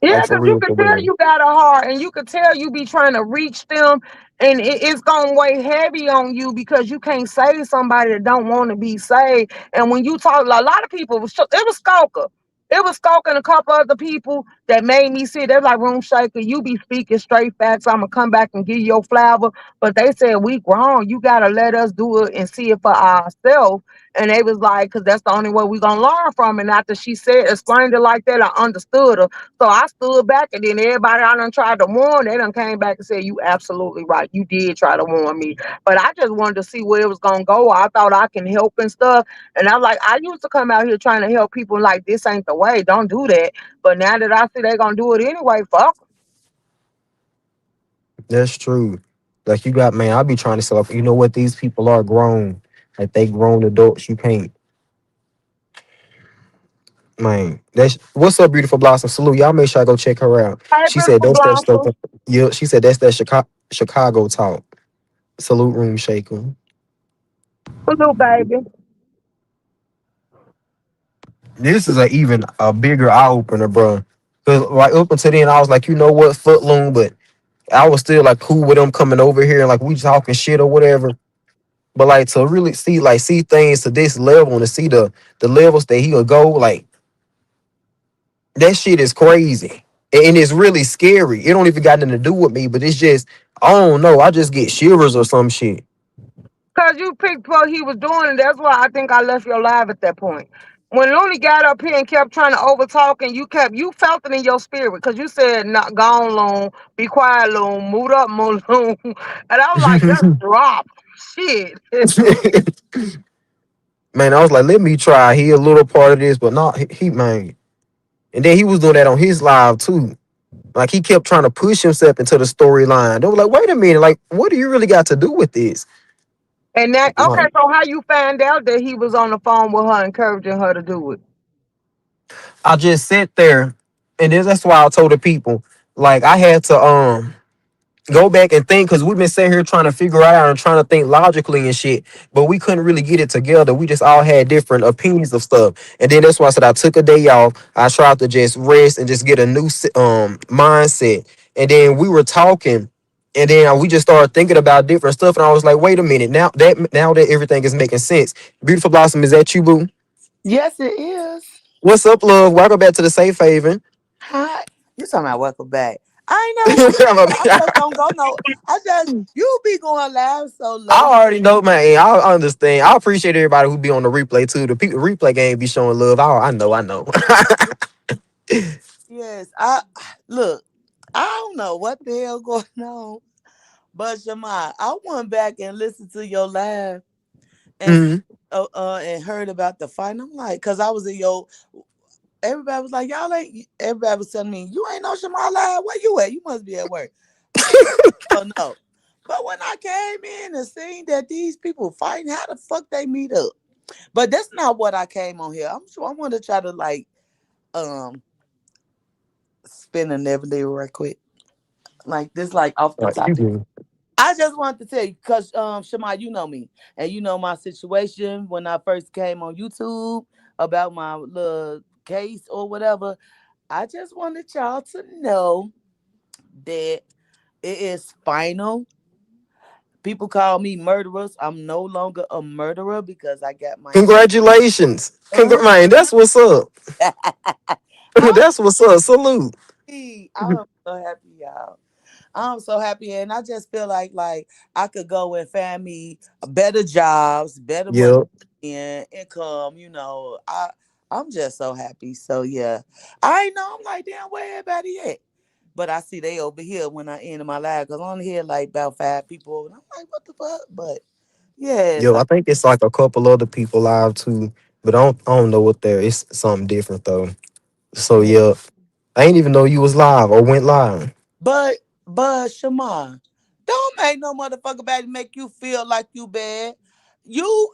Yeah, Like, for because you real, can for tell real. you got a heart, and you can tell you be trying to reach them, and it's gonna weigh heavy on you because you can't save somebody that don't want to be saved. And when you talk, a lot of people, it was Stalker. It was Stalker and a couple other people that made me see. They're like, Room Shaker, you be speaking straight facts. I'm gonna come back and give you your flower. But they said we grown. You gotta let us do it and see it for ourselves. And they was like, because that's the only way we gonna learn from. And after she said, explained it like that, I understood her. So I stood back, and then everybody I done tried to warn, they done came back and said, you absolutely right. You did try to warn me. But I just wanted to see where it was going to go. I thought I can help and stuff. And I'm like, I used to come out here trying to help people like, this ain't the way. Don't do that. But now that I see they going to do it anyway, fuck 'em. That's true. Like, you got, man, I be trying to say, like, you know what? These people are grown. Like, they grown adults. You can't, man. That's what's up, beautiful blossom. Salute. Y'all make sure I go check her out. Hey, She said beautiful that's that stuff. blossom. Yeah, she said that's that Chicago talk. Salute, room shaker. Hello, baby. This is even a bigger eye opener, bro. Cause like up until then, I was like, you know what, Footloom, but I was still like cool with them coming over here and like we talking shit or whatever. But like to really see things to this level and to see the levels that he'll go, like that shit is crazy. And it's really scary. It don't even got nothing to do with me, but it's just I don't know. I just get shivers or some shit. Because you picked what he was doing, and that's why I think I left your live at that point. When Looney got up here and kept trying to overtalk, and you felt it in your spirit because you said, "Not gone, Loon, be quiet, Loon, move up, Loon." And I was like, "Just drop, shit." Man, I was like, let me try. He a little part of this, but not he man. And then he was doing that on his live too. Like he kept trying to push himself into the storyline. They were like, wait a minute, like, what do you really got to do with this? And that okay, Like, so how you found out that he was on the phone with her, encouraging her to do it? I just sat there, and that's why I told the people, like, I had to go back and think because we've been sitting here trying to figure out and trying to think logically and shit, but we couldn't really get it together. We just all had different opinions of stuff, and then that's why I said I took a day off. I tried to just rest and just get a new mindset, and then we were talking. And then we just started thinking about different stuff, and I was like, wait a minute, now that everything is making sense. Beautiful Blossom, is that you, boo? Yes, it is. What's up, love? Welcome back to the safe haven. Hi. You talking about welcome back. I ain't never went nowhere. I just don't go no. You be going live so I late. already know, man. I understand. I appreciate everybody who be on the replay too. The people replay game be showing love. I know, I know. Yes, look. I don't know what the hell going on, but Shemai, I went back and listened to your live and Mhm. and heard about the fight. And I'm like, cause I was in your. Everybody was like, y'all ain't. Everybody was telling me you ain't no Shemai live. Where you at? You must be at work. I said, oh no. But when I came in and seen that these people fighting, how the fuck they meet up? But that's not what I came on here. I'm sure I want to try to like um spin a narrative right quick. Like this, like off the Like, you topic. do. I just wanted to tell you, cause Shema, you know me. And you know my situation when I first came on YouTube about my little case or whatever. I just wanted y'all to know that it is final. People call me murderers. I'm no longer a murderer because I got my shit. Congratulations. Uh, Man, that's what's up. I'm That's what's up. Salute. happy. I'm so happy, y'all. I'm so happy, and I just feel like I could go and find me better jobs, better money Yep. and income. I'm just so happy. So yeah, I know I'm like damn where everybody at, but I see they over here when I end my live because I only hear like about 5 people, and I'm like what the fuck? But yes, Yo, I think it's like a couple other people live too, but I don't know what there. It's something different though. So yeah. yeah, I ain't even know you was live or went live. But Shema, don't make no motherfucker bad make you feel like you bad.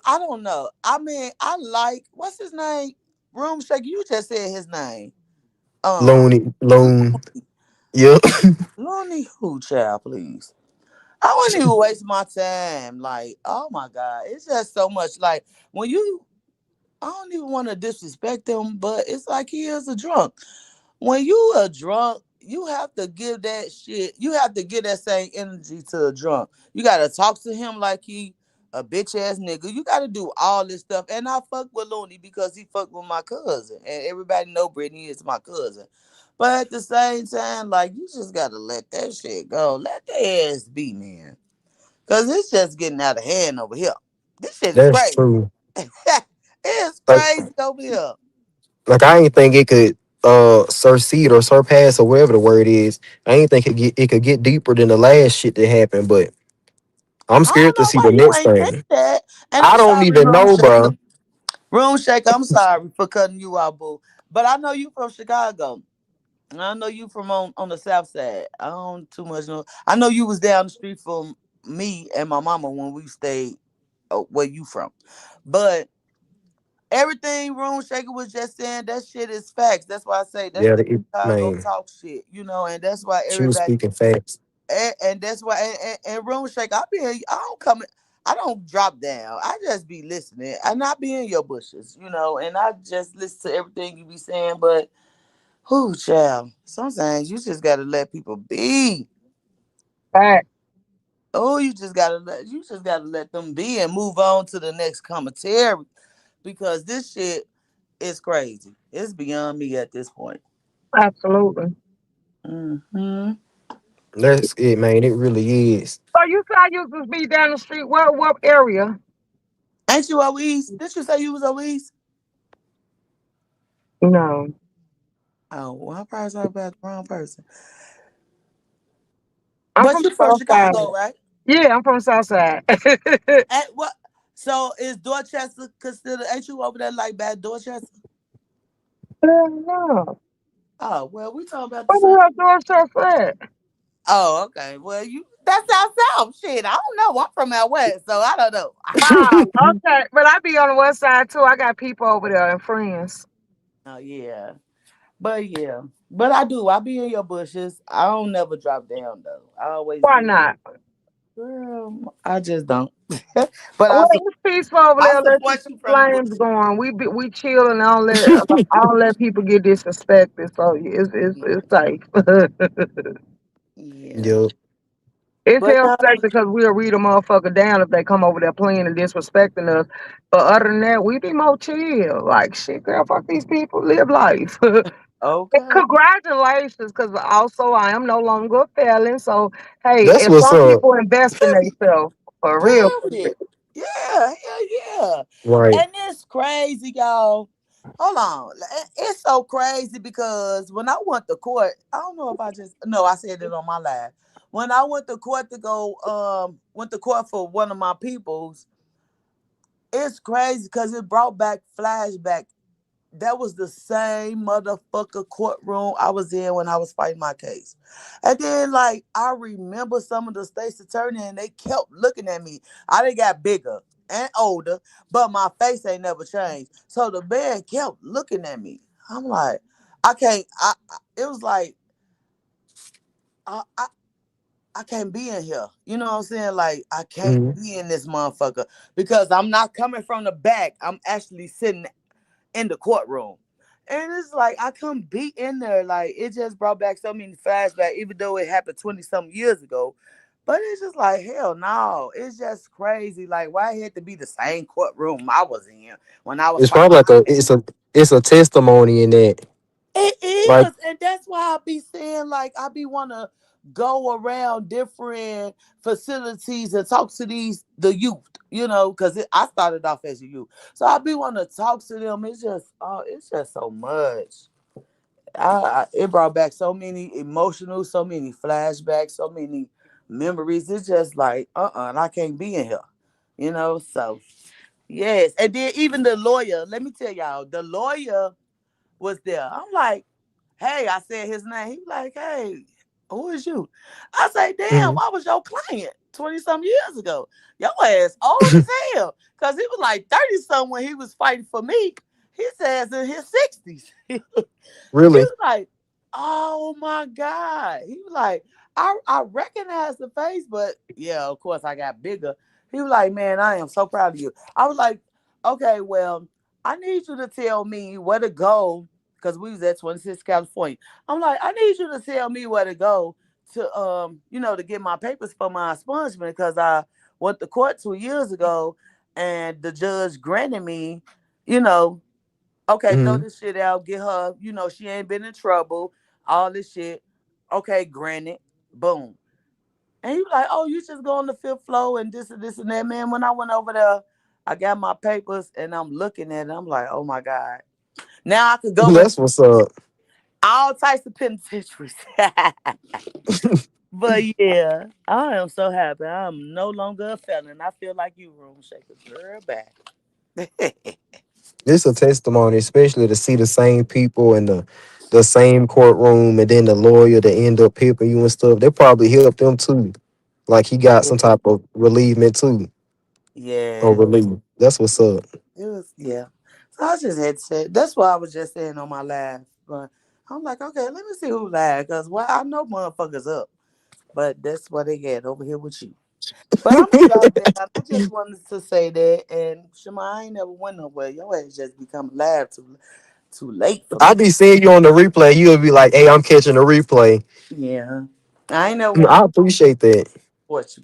I don't know. I mean, I like what's his name? Room Shaker. You just said his name. Um, Lonely, lone. Yep. Looney who child, please. I wouldn't even waste my time. Like, oh my God. It's just so much. Like when I don't even want to disrespect him, but it's like he is a drunk. When you a drunk, you have to give that shit. You have to give that same energy to a drunk. You gotta talk to him like he a bitch ass nigga. You gotta do all this stuff. And I fuck with Looney because he fuck with my cousin, and everybody know Brittany is my cousin. But at the same time, like you just gotta let that shit go. Let the ass be, man. Cause it's just getting out of hand over here. This shit is That's crazy. true. It's Like, crazy over here. I ain't think it could succeed or surpass or whatever the word is. I ain't think it could get deeper than the last shit that happened, but I'm I don't scared to know see why the you next ain't think thing. that. And I I'm don't sorry, even Room know, Shaker. bro. Room Shaker, I'm sorry for cutting you out, boo. But I know you from Chicago. And I know you from on the south side. I don't too much know. I know you was down the street from me and my mama when we stayed where you from. But everything Room Shaker was just saying, that shit is facts. That's why I say that's Yeah, that Chicago man, talk shit, and that's why she was everybody speaking fast. and that's why and Room Shake, I don't come I don't drop down. I just be listening. I not be in your bushes, and I just listen to everything you be saying, but who child, sometimes you just gotta let people be. Fact. Oh, you just gotta let them be and move on to the next commentary because this shit is crazy. It's beyond me at this point. Absolutely. Hmm. That's it, man. It really is. So you said I used to be down the street. What area? Ain't you always? Did you say you was always? No. Oh, well, I probably talking about the wrong person. I'm But from you the from South Side. Chicago, right? Yeah, I'm from the South Side. At what? So is Dorchester considered? Ain't you over there like bad Dorchester? No. Oh well, we talking about the What same. the hell Dorchester at? Oh, okay. Well, that's out south. Shit, I don't know. I'm from out west, so I don't know. Oh, okay. But I be on the west side too. I got people over there and friends. Oh yeah, but I do. I be in your bushes. I don't never drop down though. I always Why be. not? Girl, I just don't. But Well, it's peaceful over I there. Let's support keep the you from the flames bushes. going. We chill and I don't let people get disrespected. So it's Yeah, it's safe. yeah. Yo. It's But hell now, state because we'll read a motherfucker down if they come over there playing and disrespecting us. But other than that, we be more chill. Like shit, girl, fuck these people, live life. And okay. congratulations, because also I am no longer a felon. So hey, That's if what's some up. people invest in themselves for real, for real. Period. Yeah, hell yeah. Right. And it's crazy, y'all. Hold on. It's so crazy because when I went to court, I don't know if I just no, I said it on my live. When I went to court to go, went to court for one of my peoples, it's crazy because it brought back flashback. That was the same motherfucker courtroom I was in when I was fighting my case. And then, like, I remember some of the state's attorney and they kept looking at me. I done got bigger and older, but my face ain't never changed. So the man kept looking at me. I'm like, I can't, it was like, I, I, I can't be in here. You know what I'm saying? Like, I can't Hmm. be in this motherfucker because I'm not coming from the back. I'm actually sitting in the courtroom. And it's like I couldn't be in there. Like it just brought back so many flashbacks, even though it happened 20 some years ago. But it's just like hell no. It's just crazy. Like why it had to be the same courtroom I was in when I was It's fighting probably like my a case. it's a testimony in that. It Like, is, and that's why I be saying like I be wanna go around different facilities and talk to the youth, you know, because I started off as a youth, so I be want to talk to them. It's just so much. It brought back so many emotional, so many flashbacks, so many memories. It's just like and I can't be in here, you know. So yes, and then even the lawyer. Let me tell y'all, the lawyer was there. I'm like, hey, I said his name. He was like, hey, who is you? I say, damn, mhm. I was your client 20 some years ago. Your ass old as hell. Cause he was like 30 something when he was fighting for me. He says in his 60s. He Really? was like, oh my God. He was like, I recognize the face, but yeah, of course I got bigger. He was like, man, I am so proud of you. I was like, okay, well, I need you to tell me where to go because we was at 26 California. I'm like, I need you to tell me where to go to to get my papers for my expungement because I went to court 2 years ago and the judge granted me, you know, okay, throw Hmm. this shit out, get her, she ain't been in trouble, all this shit. Okay, granted, boom. And he was like, oh, you just go on the fifth floor and this and that, man. When I went over there, I got my papers and I'm looking at it. I'm like, oh my God. Now I could go in That's what's up. all types of penitentiaries. But yeah, I am so happy. I'm no longer a felon. I feel like you, room shaker, girl, back. It's a testimony, especially to see the same people in the same courtroom, and then the lawyer to end up helping you and stuff. They probably helped them too. Like he got some type of relievement too, or Yeah, relief. That's what's up. it was, yeah. So I just had to say, that's why I was just saying on my live. But I'm like, okay, let me see who live, because well, I know motherfuckers up. But that's what they get over here with you. But I'm gonna drop down. I just wanted to say that, and Shema, I ain't never went nowhere. Your ass just become live too late for I me. be seeing you on the replay. You'll be like, "Hey, I'm catching the replay." Yeah, I ain't never went I nowhere appreciate that. with you.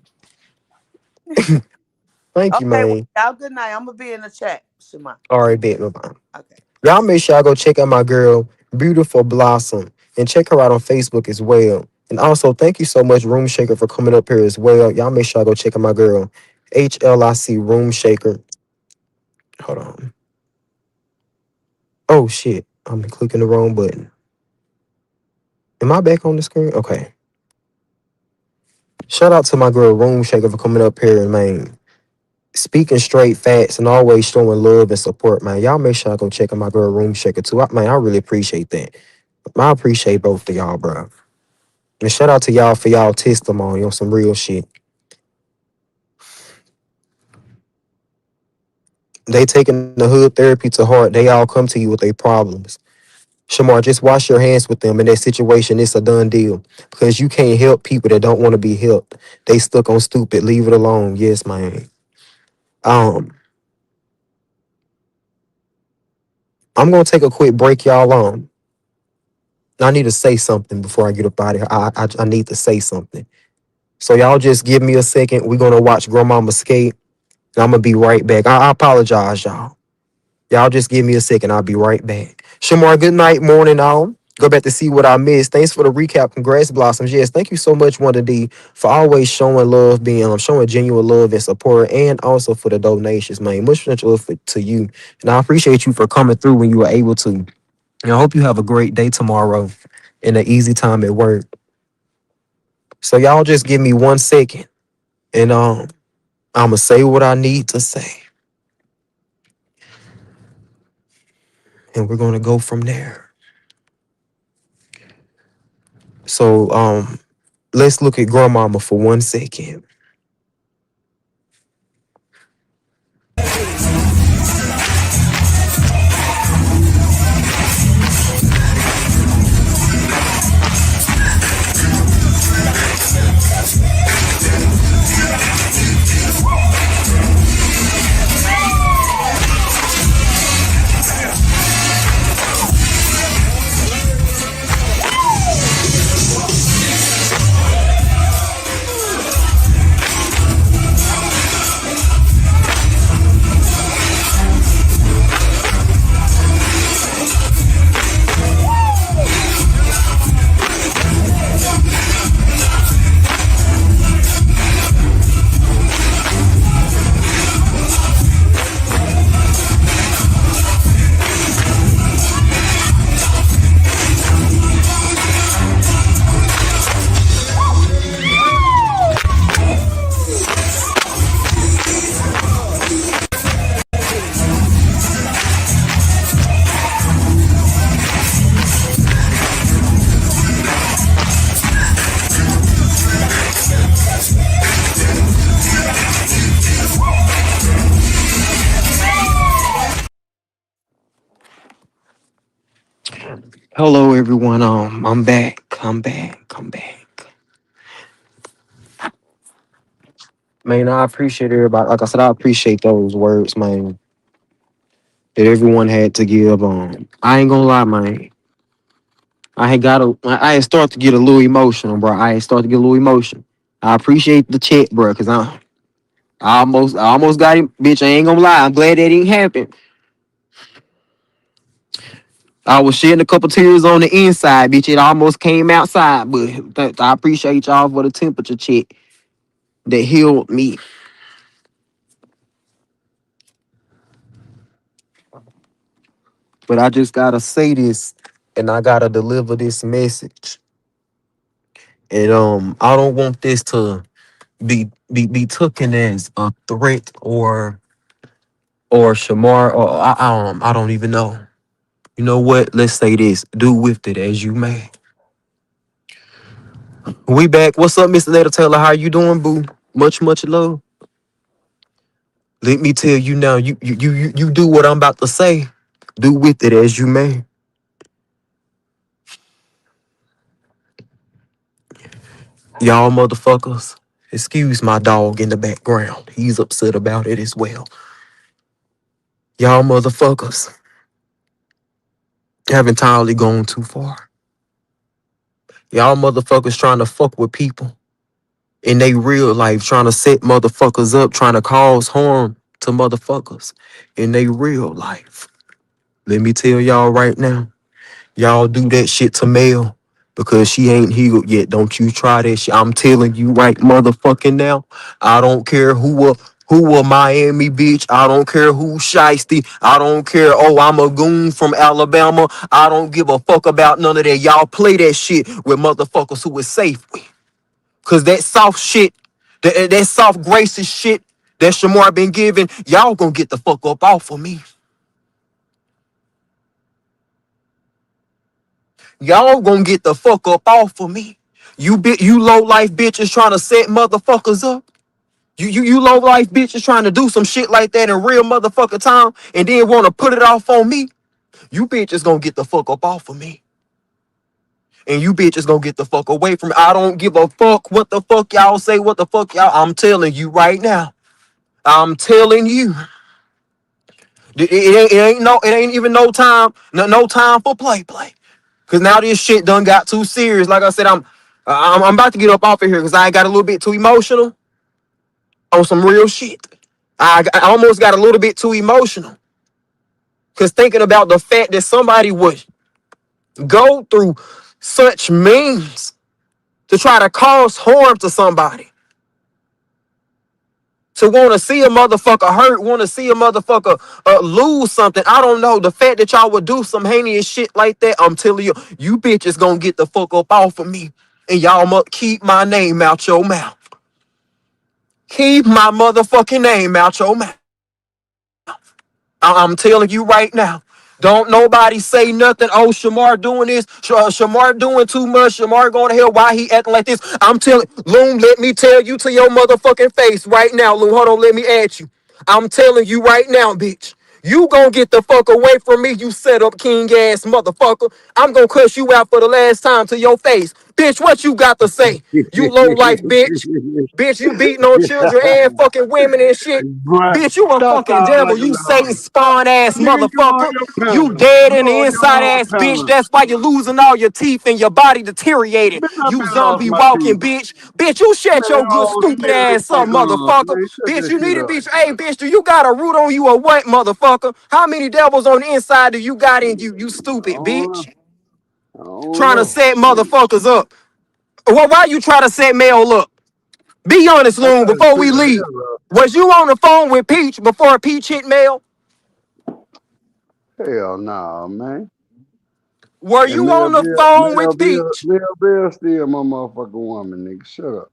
Thank you, Okay, well, man. y'all good night. I'm gonna be in the chat, Shema. All right, bet. Bye. Okay. Y'all make sure I go check out my girl, Beautiful Blossom, and check her out on Facebook as well. And also, thank you so much, Room Shaker, for coming up here as well. Y'all make sure I go check out my girl, HLIC Room Shaker. Hold on. Oh shit, I'm clicking the wrong button. Am I back on the screen? Okay. Shout out to my girl, Room Shaker, for coming up here and man, speaking straight facts and always showing love and support, man. Y'all make sure I go check out my girl, Room Shaker too. Man, I really appreciate that. I appreciate both of y'all, bro. And shout out to y'all for y'all testimony on some real shit. They taking the hood therapy to heart. They all come to you with their problems. Shamar, just wash your hands with them in that situation. It's a done deal. Because you can't help people that don't want to be helped. They stuck on stupid. Leave it alone. Yes, man. Um, I'm gonna take a quick break, y'all. I need to say something before I get up out of here. I need to say something. So y'all just give me a second. We're gonna watch Grandmama skate. And I'm gonna be right back. I apologize, y'all. Y'all just give me a second. I'll be right back. Shamar, good night, morning, all. Go back to see what I missed. Thanks for the recap. Congrats, Blossoms. Yes, thank you so much, Wonder D, for always showing love, being showing genuine love and support, and also for the donations, man. Much love to you, and I appreciate you for coming through when you were able to. And I hope you have a great day tomorrow and an easy time at work. So y'all just give me 1 second, and I'ma say what I need to say, and we're gonna go from there. So let's look at Grandmama for 1 second. Hello, everyone. I'm back. I'm back. I'm back. Man, I appreciate everybody. Like I said, I appreciate those words, man, that everyone had to give. I ain't gonna lie, man. I had started to get a little emotional, bro. I had started to get a little emotional. I appreciate the check, bro, cause I almost got him, bitch. I ain't gonna lie. I'm glad that didn't happen. I was shedding a couple tears on the inside, bitch. It almost came outside, but I appreciate y'all for the temperature check that healed me. But I just gotta say this, and I gotta deliver this message. And I don't want this to be taken as a threat or Shamar or I don't even know. You know what? Let's say this. Do with it as you may. We back. What's up, Mr. Netta Taylor? How you doing, boo? Much love. Let me tell you now. You do what I'm about to say. Do with it as you may. Y'all motherfuckers. Excuse my dog in the background. He's upset about it as well. Y'all motherfuckers have entirely gone too far. Y'all motherfuckers trying to fuck with people in they real life, trying to set motherfuckers up, trying to cause harm to motherfuckers in they real life. Let me tell y'all right now, y'all do that shit to Mel because she ain't healed yet. Don't you try that shit. I'm telling you right motherfucking now. I don't care who a Miami bitch. I don't care who shiesty. I don't care. Oh, I'm a goon from Alabama. I don't give a fuck about none of that. Y'all play that shit with motherfuckers who is safe with. Cause that soft shit, that soft gracious shit that Shamar been giving, y'all gonna get the fuck up off of me. Y'all gonna get the fuck up off of me. You low life bitches trying to set motherfuckers up. You low life bitches trying to do some shit like that in real motherfucker time and then want to put it off on me. You bitches gonna get the fuck up off of me. And you bitches gonna get the fuck away from me. I don't give a fuck what the fuck y'all say, what the fuck y'all. I'm telling you right now. I'm telling you. It ain't even no time, no time for play. Cause now this shit done got too serious. Like I said, I'm about to get up off of here because I got a little bit too emotional on some real shit. I almost got a little bit too emotional because thinking about the fact that somebody would go through such means to try to cause harm to somebody, to want to see a motherfucker hurt, want to see a motherfucker lose something. I don't know. The fact that y'all would do some heinous shit like that, I'm telling you, you bitches gonna get the fuck up off of me. And y'all keep my name out your mouth. Keep my motherfucking name out your mouth. I'm telling you right now. Don't nobody say nothing. Oh, Shamar doing this. Shamar doing too much. Shamar going to hell. Why he acting like this? I'm telling Loon, let me tell you to your motherfucking face right now, Loon. Hold on, let me add you. I'm telling you right now, bitch. You gonna get the fuck away from me, you set up king ass motherfucker. I'm gonna cuss you out for the last time to your face. Bitch, what you got to say? You low life bitch. Bitch, you beating on children and fucking women and shit. But Bitch, you a stop fucking talking devil. like a You little Satan hoe. spawn ass Nigga, you on motherfucker. your You panel. dead You in the on your inside own ass bitch. panel. That's why you're losing all your teeth and your body deteriorating. Bitch, I've You been lost zombie my walking teeth. bitch. Bitch, you shut Man, your good oh, stupid still ain't ass up, fucking lungs. motherfucker. Man, shut Bitch, that you shit need a up. bitch. Hey, bitch, do you got a root on you or what, motherfucker? How many devils on the inside do you got in you, you I stupid don't know. bitch? I don't Trying to know. set Shit. motherfuckers up. Well, why you try to set Mel up? Be honest, I Loon, try to before sit we the leave. hell up. Was you on the phone with Peach before Peach hit Mel? Hell nah, man. Were And you on the phone with Peach? Mel Bill still my motherfucking woman, nigga. Shut up.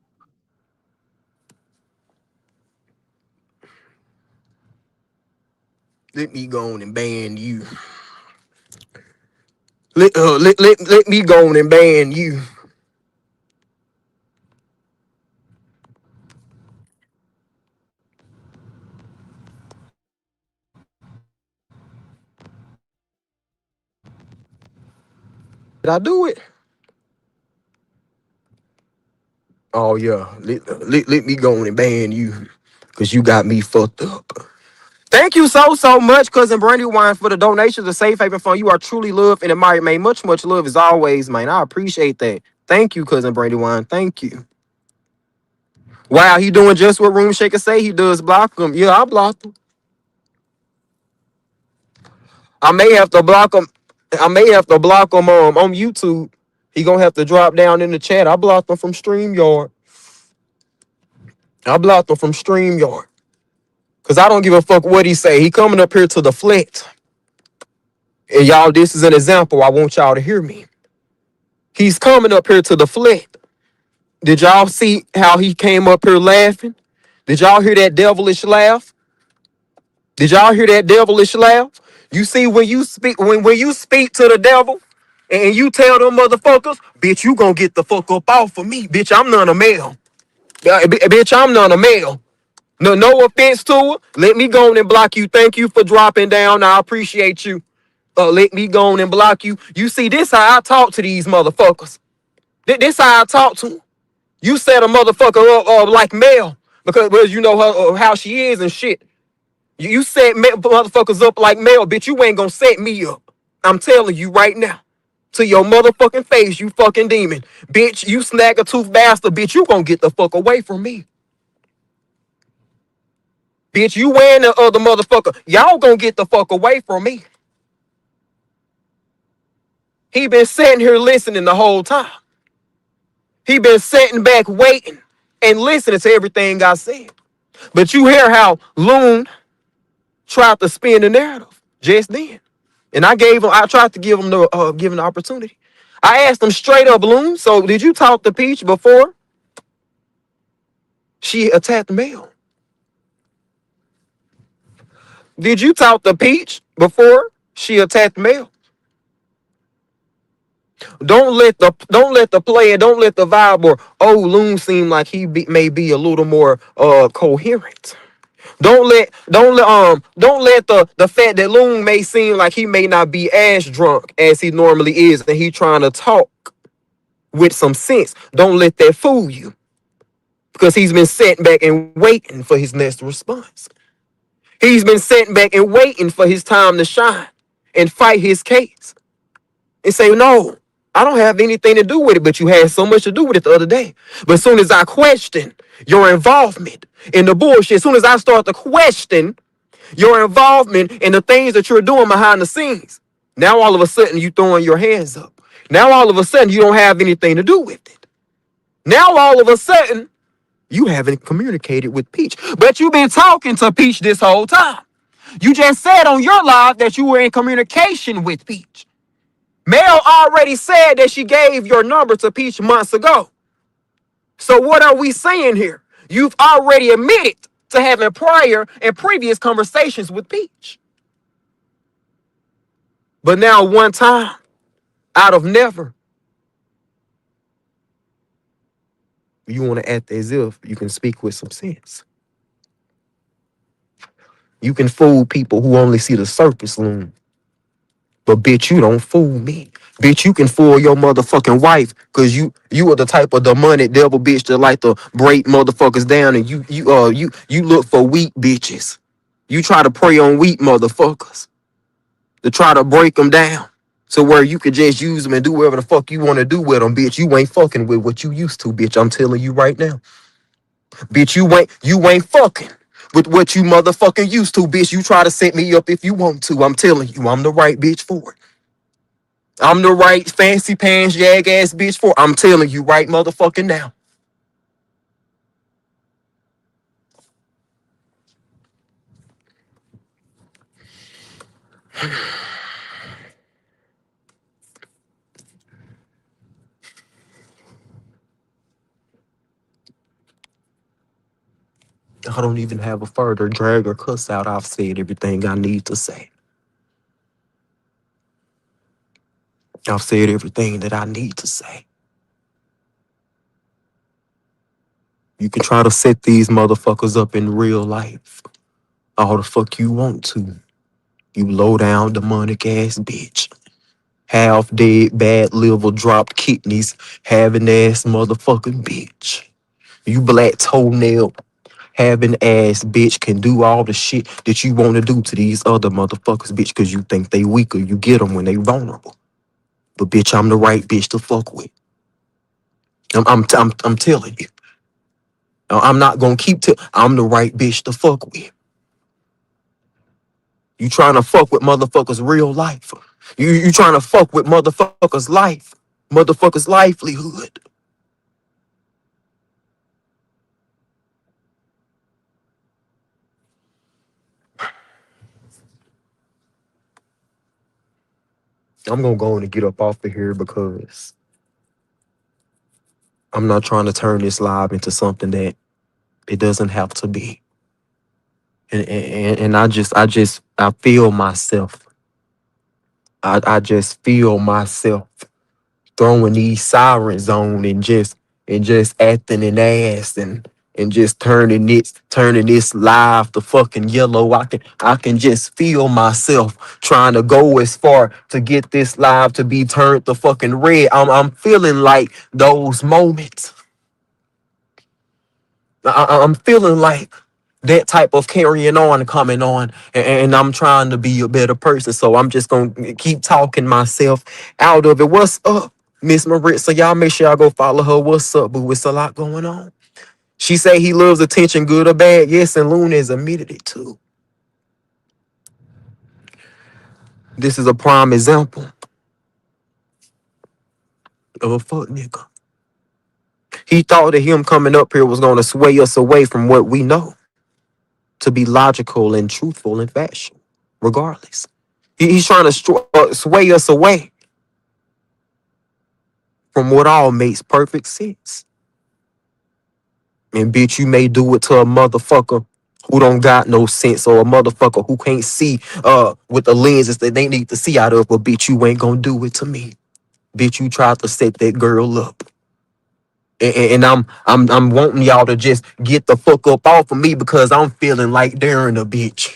Let me go on and ban you. Let me go on and ban you. Did I do it? Oh yeah. Let me go on and ban you. Cause you got me fucked up. Thank you so much, cousin Brandywine, for the donations. The Safe Haven Fund. You are truly loved and admired, man. Much love as always, man. I appreciate that. Thank you, cousin Brandywine. Thank you. Wow, he doing just what Room Shaker say he does. Block him. Yeah, I blocked him. I may have to block him. I may have to block him on YouTube. He gonna have to drop down in the chat. I blocked him from StreamYard. I blocked him from StreamYard. Cause I don't give a fuck what he say. He coming up here to deflect. And y'all, this is an example. I want y'all to hear me. He's coming up here to deflect. Did y'all see how he came up here laughing? Did y'all hear that devilish laugh? Did y'all hear that devilish laugh? You see when you speak to the devil and you tell them motherfuckers, bitch, you gonna get the fuck up off of me. Bitch, I'm not a male. Bitch, I'm not a male. No offense to her. Let me go on and block you. Thank you for dropping down. I appreciate you. Let me go on and block you. You see, this how I talk to these motherfuckers. This how I talk to them. You set a motherfucker up like Mel because well, you know her how she is and shit. You set motherfuckers up like Mel, bitch. You ain't gonna set me up. I'm telling you right now. To your motherfucking face, you fucking demon. Bitch, you snag a tooth bastard, bitch. You gonna get the fuck away from me. Bitch, you and the other motherfucker. Y'all gonna get the fuck away from me. He been sitting here listening the whole time. He been sitting back waiting and listening to everything I said. But you hear how Loon tried to spin the narrative just then. And I tried to give him the opportunity. I asked him straight up, Loon, so did you talk to Peach before she attacked Mel? Did you talk to Peach before she attacked Mel? Don't let the player, don't let the vibe or Loon seem like may be a little more coherent. Don't let the fact that Loon may seem like he may not be as drunk as he normally is and he trying to talk with some sense. Don't let that fool you because he's been sitting back and waiting for his next response. He's been sitting back and waiting for his time to shine and fight his case and say, no, I don't have anything to do with it, but you had so much to do with it the other day. But as soon as I question your involvement in the bullshit, as soon as I start to question your involvement in the things that you're doing behind the scenes, now all of a sudden you throwing your hands up. Now all of a sudden you don't have anything to do with it. Now all of a sudden you haven't communicated with Peach, but you've been talking to Peach this whole time. You just said on your live that you were in communication with Peach. Mel already said that she gave your number to Peach months ago. So what are we saying here? You've already admitted to having prior and previous conversations with Peach. But now one time, out of never, you want to act as if you can speak with some sense. You can fool people who only see the surface loom. But bitch, you don't fool me. Bitch, you can fool your motherfucking wife because you are the type of demonic devil bitch that like to break motherfuckers down, and you look for weak bitches. You try to prey on weak motherfuckers to try to break them down. So where you could just use them and do whatever the fuck you want to do with them, bitch. You ain't fucking with what you used to, bitch. I'm telling you right now. Bitch, you ain't fucking with what you motherfucking used to, bitch. You try to set me up if you want to. I'm telling you, I'm the right bitch for it. I'm the right fancy pants, jag ass bitch for it. I'm telling you right motherfucking now. I don't even have a further drag or cuss out. I've said everything I need to say. I've said everything that I need to say. You can try to set these motherfuckers up in real life all the fuck you want to. You low down demonic ass bitch. Half dead, bad liver, dropped kidneys, having ass motherfucking bitch. You black toenail having ass bitch can do all the shit that you want to do to these other motherfuckers, bitch, because you think they weaker. You get them when they vulnerable. But bitch, I'm the right bitch to fuck with. I'm telling you. I'm not gonna I'm the right bitch to fuck with. You trying to fuck with motherfuckers' real life. You trying to fuck with motherfuckers' life. Motherfuckers' livelihood. I'm gonna go on and get up off of here because I'm not trying to turn this live into something that it doesn't have to be. And I feel myself. I just feel myself throwing these sirens on and just acting an ass and just turning this live to fucking yellow. I can just feel myself trying to go as far to get this live to be turned to fucking red. I'm feeling like those moments. I'm feeling like that type of carrying on coming on, and I'm trying to be a better person. So I'm just gonna keep talking myself out of it. What's up, Miss Maritza? Y'all make sure y'all go follow her. What's up, boo? It's a lot going on. She say he loves attention, good or bad. Yes, and Luna has admitted it too. This is a prime example of a fuck nigga. He thought that him coming up here was gonna sway us away from what we know to be logical and truthful and factual, regardless. He's trying to sway us away from what all makes perfect sense. And bitch, you may do it to a motherfucker who don't got no sense, or a motherfucker who can't see with the lenses that they need to see out of, but bitch, you ain't gonna do it to me. Bitch, you tried to set that girl up. And I'm wanting y'all to just get the fuck up off of me because I'm feeling like Darren a bitch.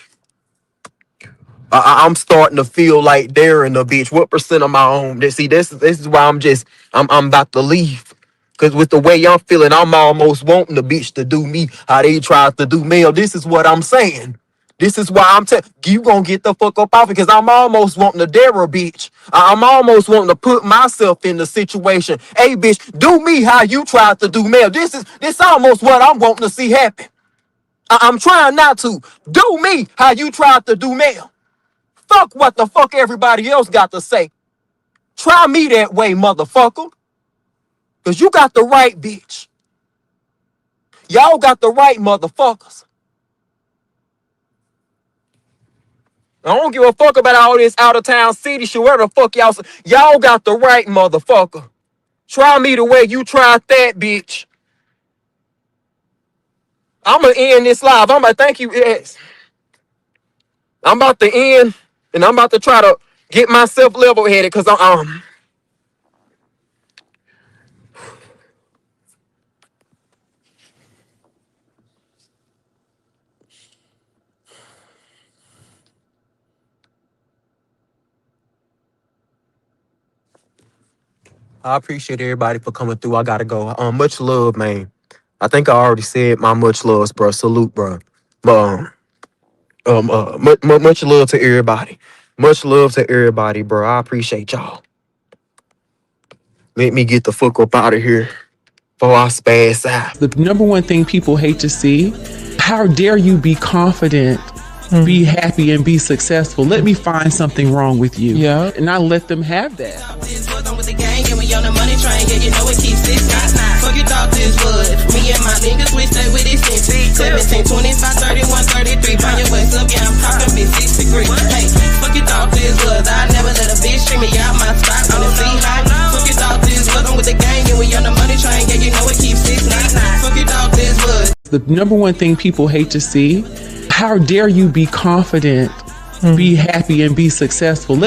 I'm starting to feel like Darren a bitch. What percent of my own? See, this is why I'm about to leave. Cause with the way I'm feeling, I'm almost wanting the bitch to do me how they tried to do Mel. This is what I'm saying. This is why I'm telling you gonna get the fuck up off because I'm almost wanting to dare a bitch. I'm almost wanting to put myself in the situation. Hey, bitch, do me how you tried to do Mel. This almost what I'm wanting to see happen. I'm trying not to. Do me how you tried to do Mel. Fuck what the fuck everybody else got to say. Try me that way, motherfucker. Because you got the right bitch. Y'all got the right motherfuckers. I don't give a fuck about all this out-of-town city shit. Where the fuck y'all got the right motherfucker. Try me the way you tried that, bitch. I'm going to end this live. I'm about to thank you. Yes. I'm about to end, and I'm about to try to get myself level-headed because I appreciate everybody for coming through. I got to go. Much love, man. I think I already said my much love, bro. Salute, bro. Much love to everybody. Much love to everybody, bro. I appreciate y'all. Let me get the fuck up out of here before I spaz out. The number one thing people hate to see, how dare you be confident, be happy, and be successful? Let me find something wrong with you. Yeah. And I let them have that. This was on with the gang, and we on the money train. Yeah, you know it keeps 699. Fuck you thought this was. Me and my niggas, we stay with it since 17, 25, 31, 33. Find your waist up, yeah, I'm talking big 6 degrees. Hey, fuck you thought this was. I never let a bitch treat me out my spot on the sea high. Fuck you thought this was. On with the gang, and we on the money train. Yeah, you know it keeps 699. Fuck you thought this was. The number one thing people hate to see, how dare you be confident, be happy, and be successful?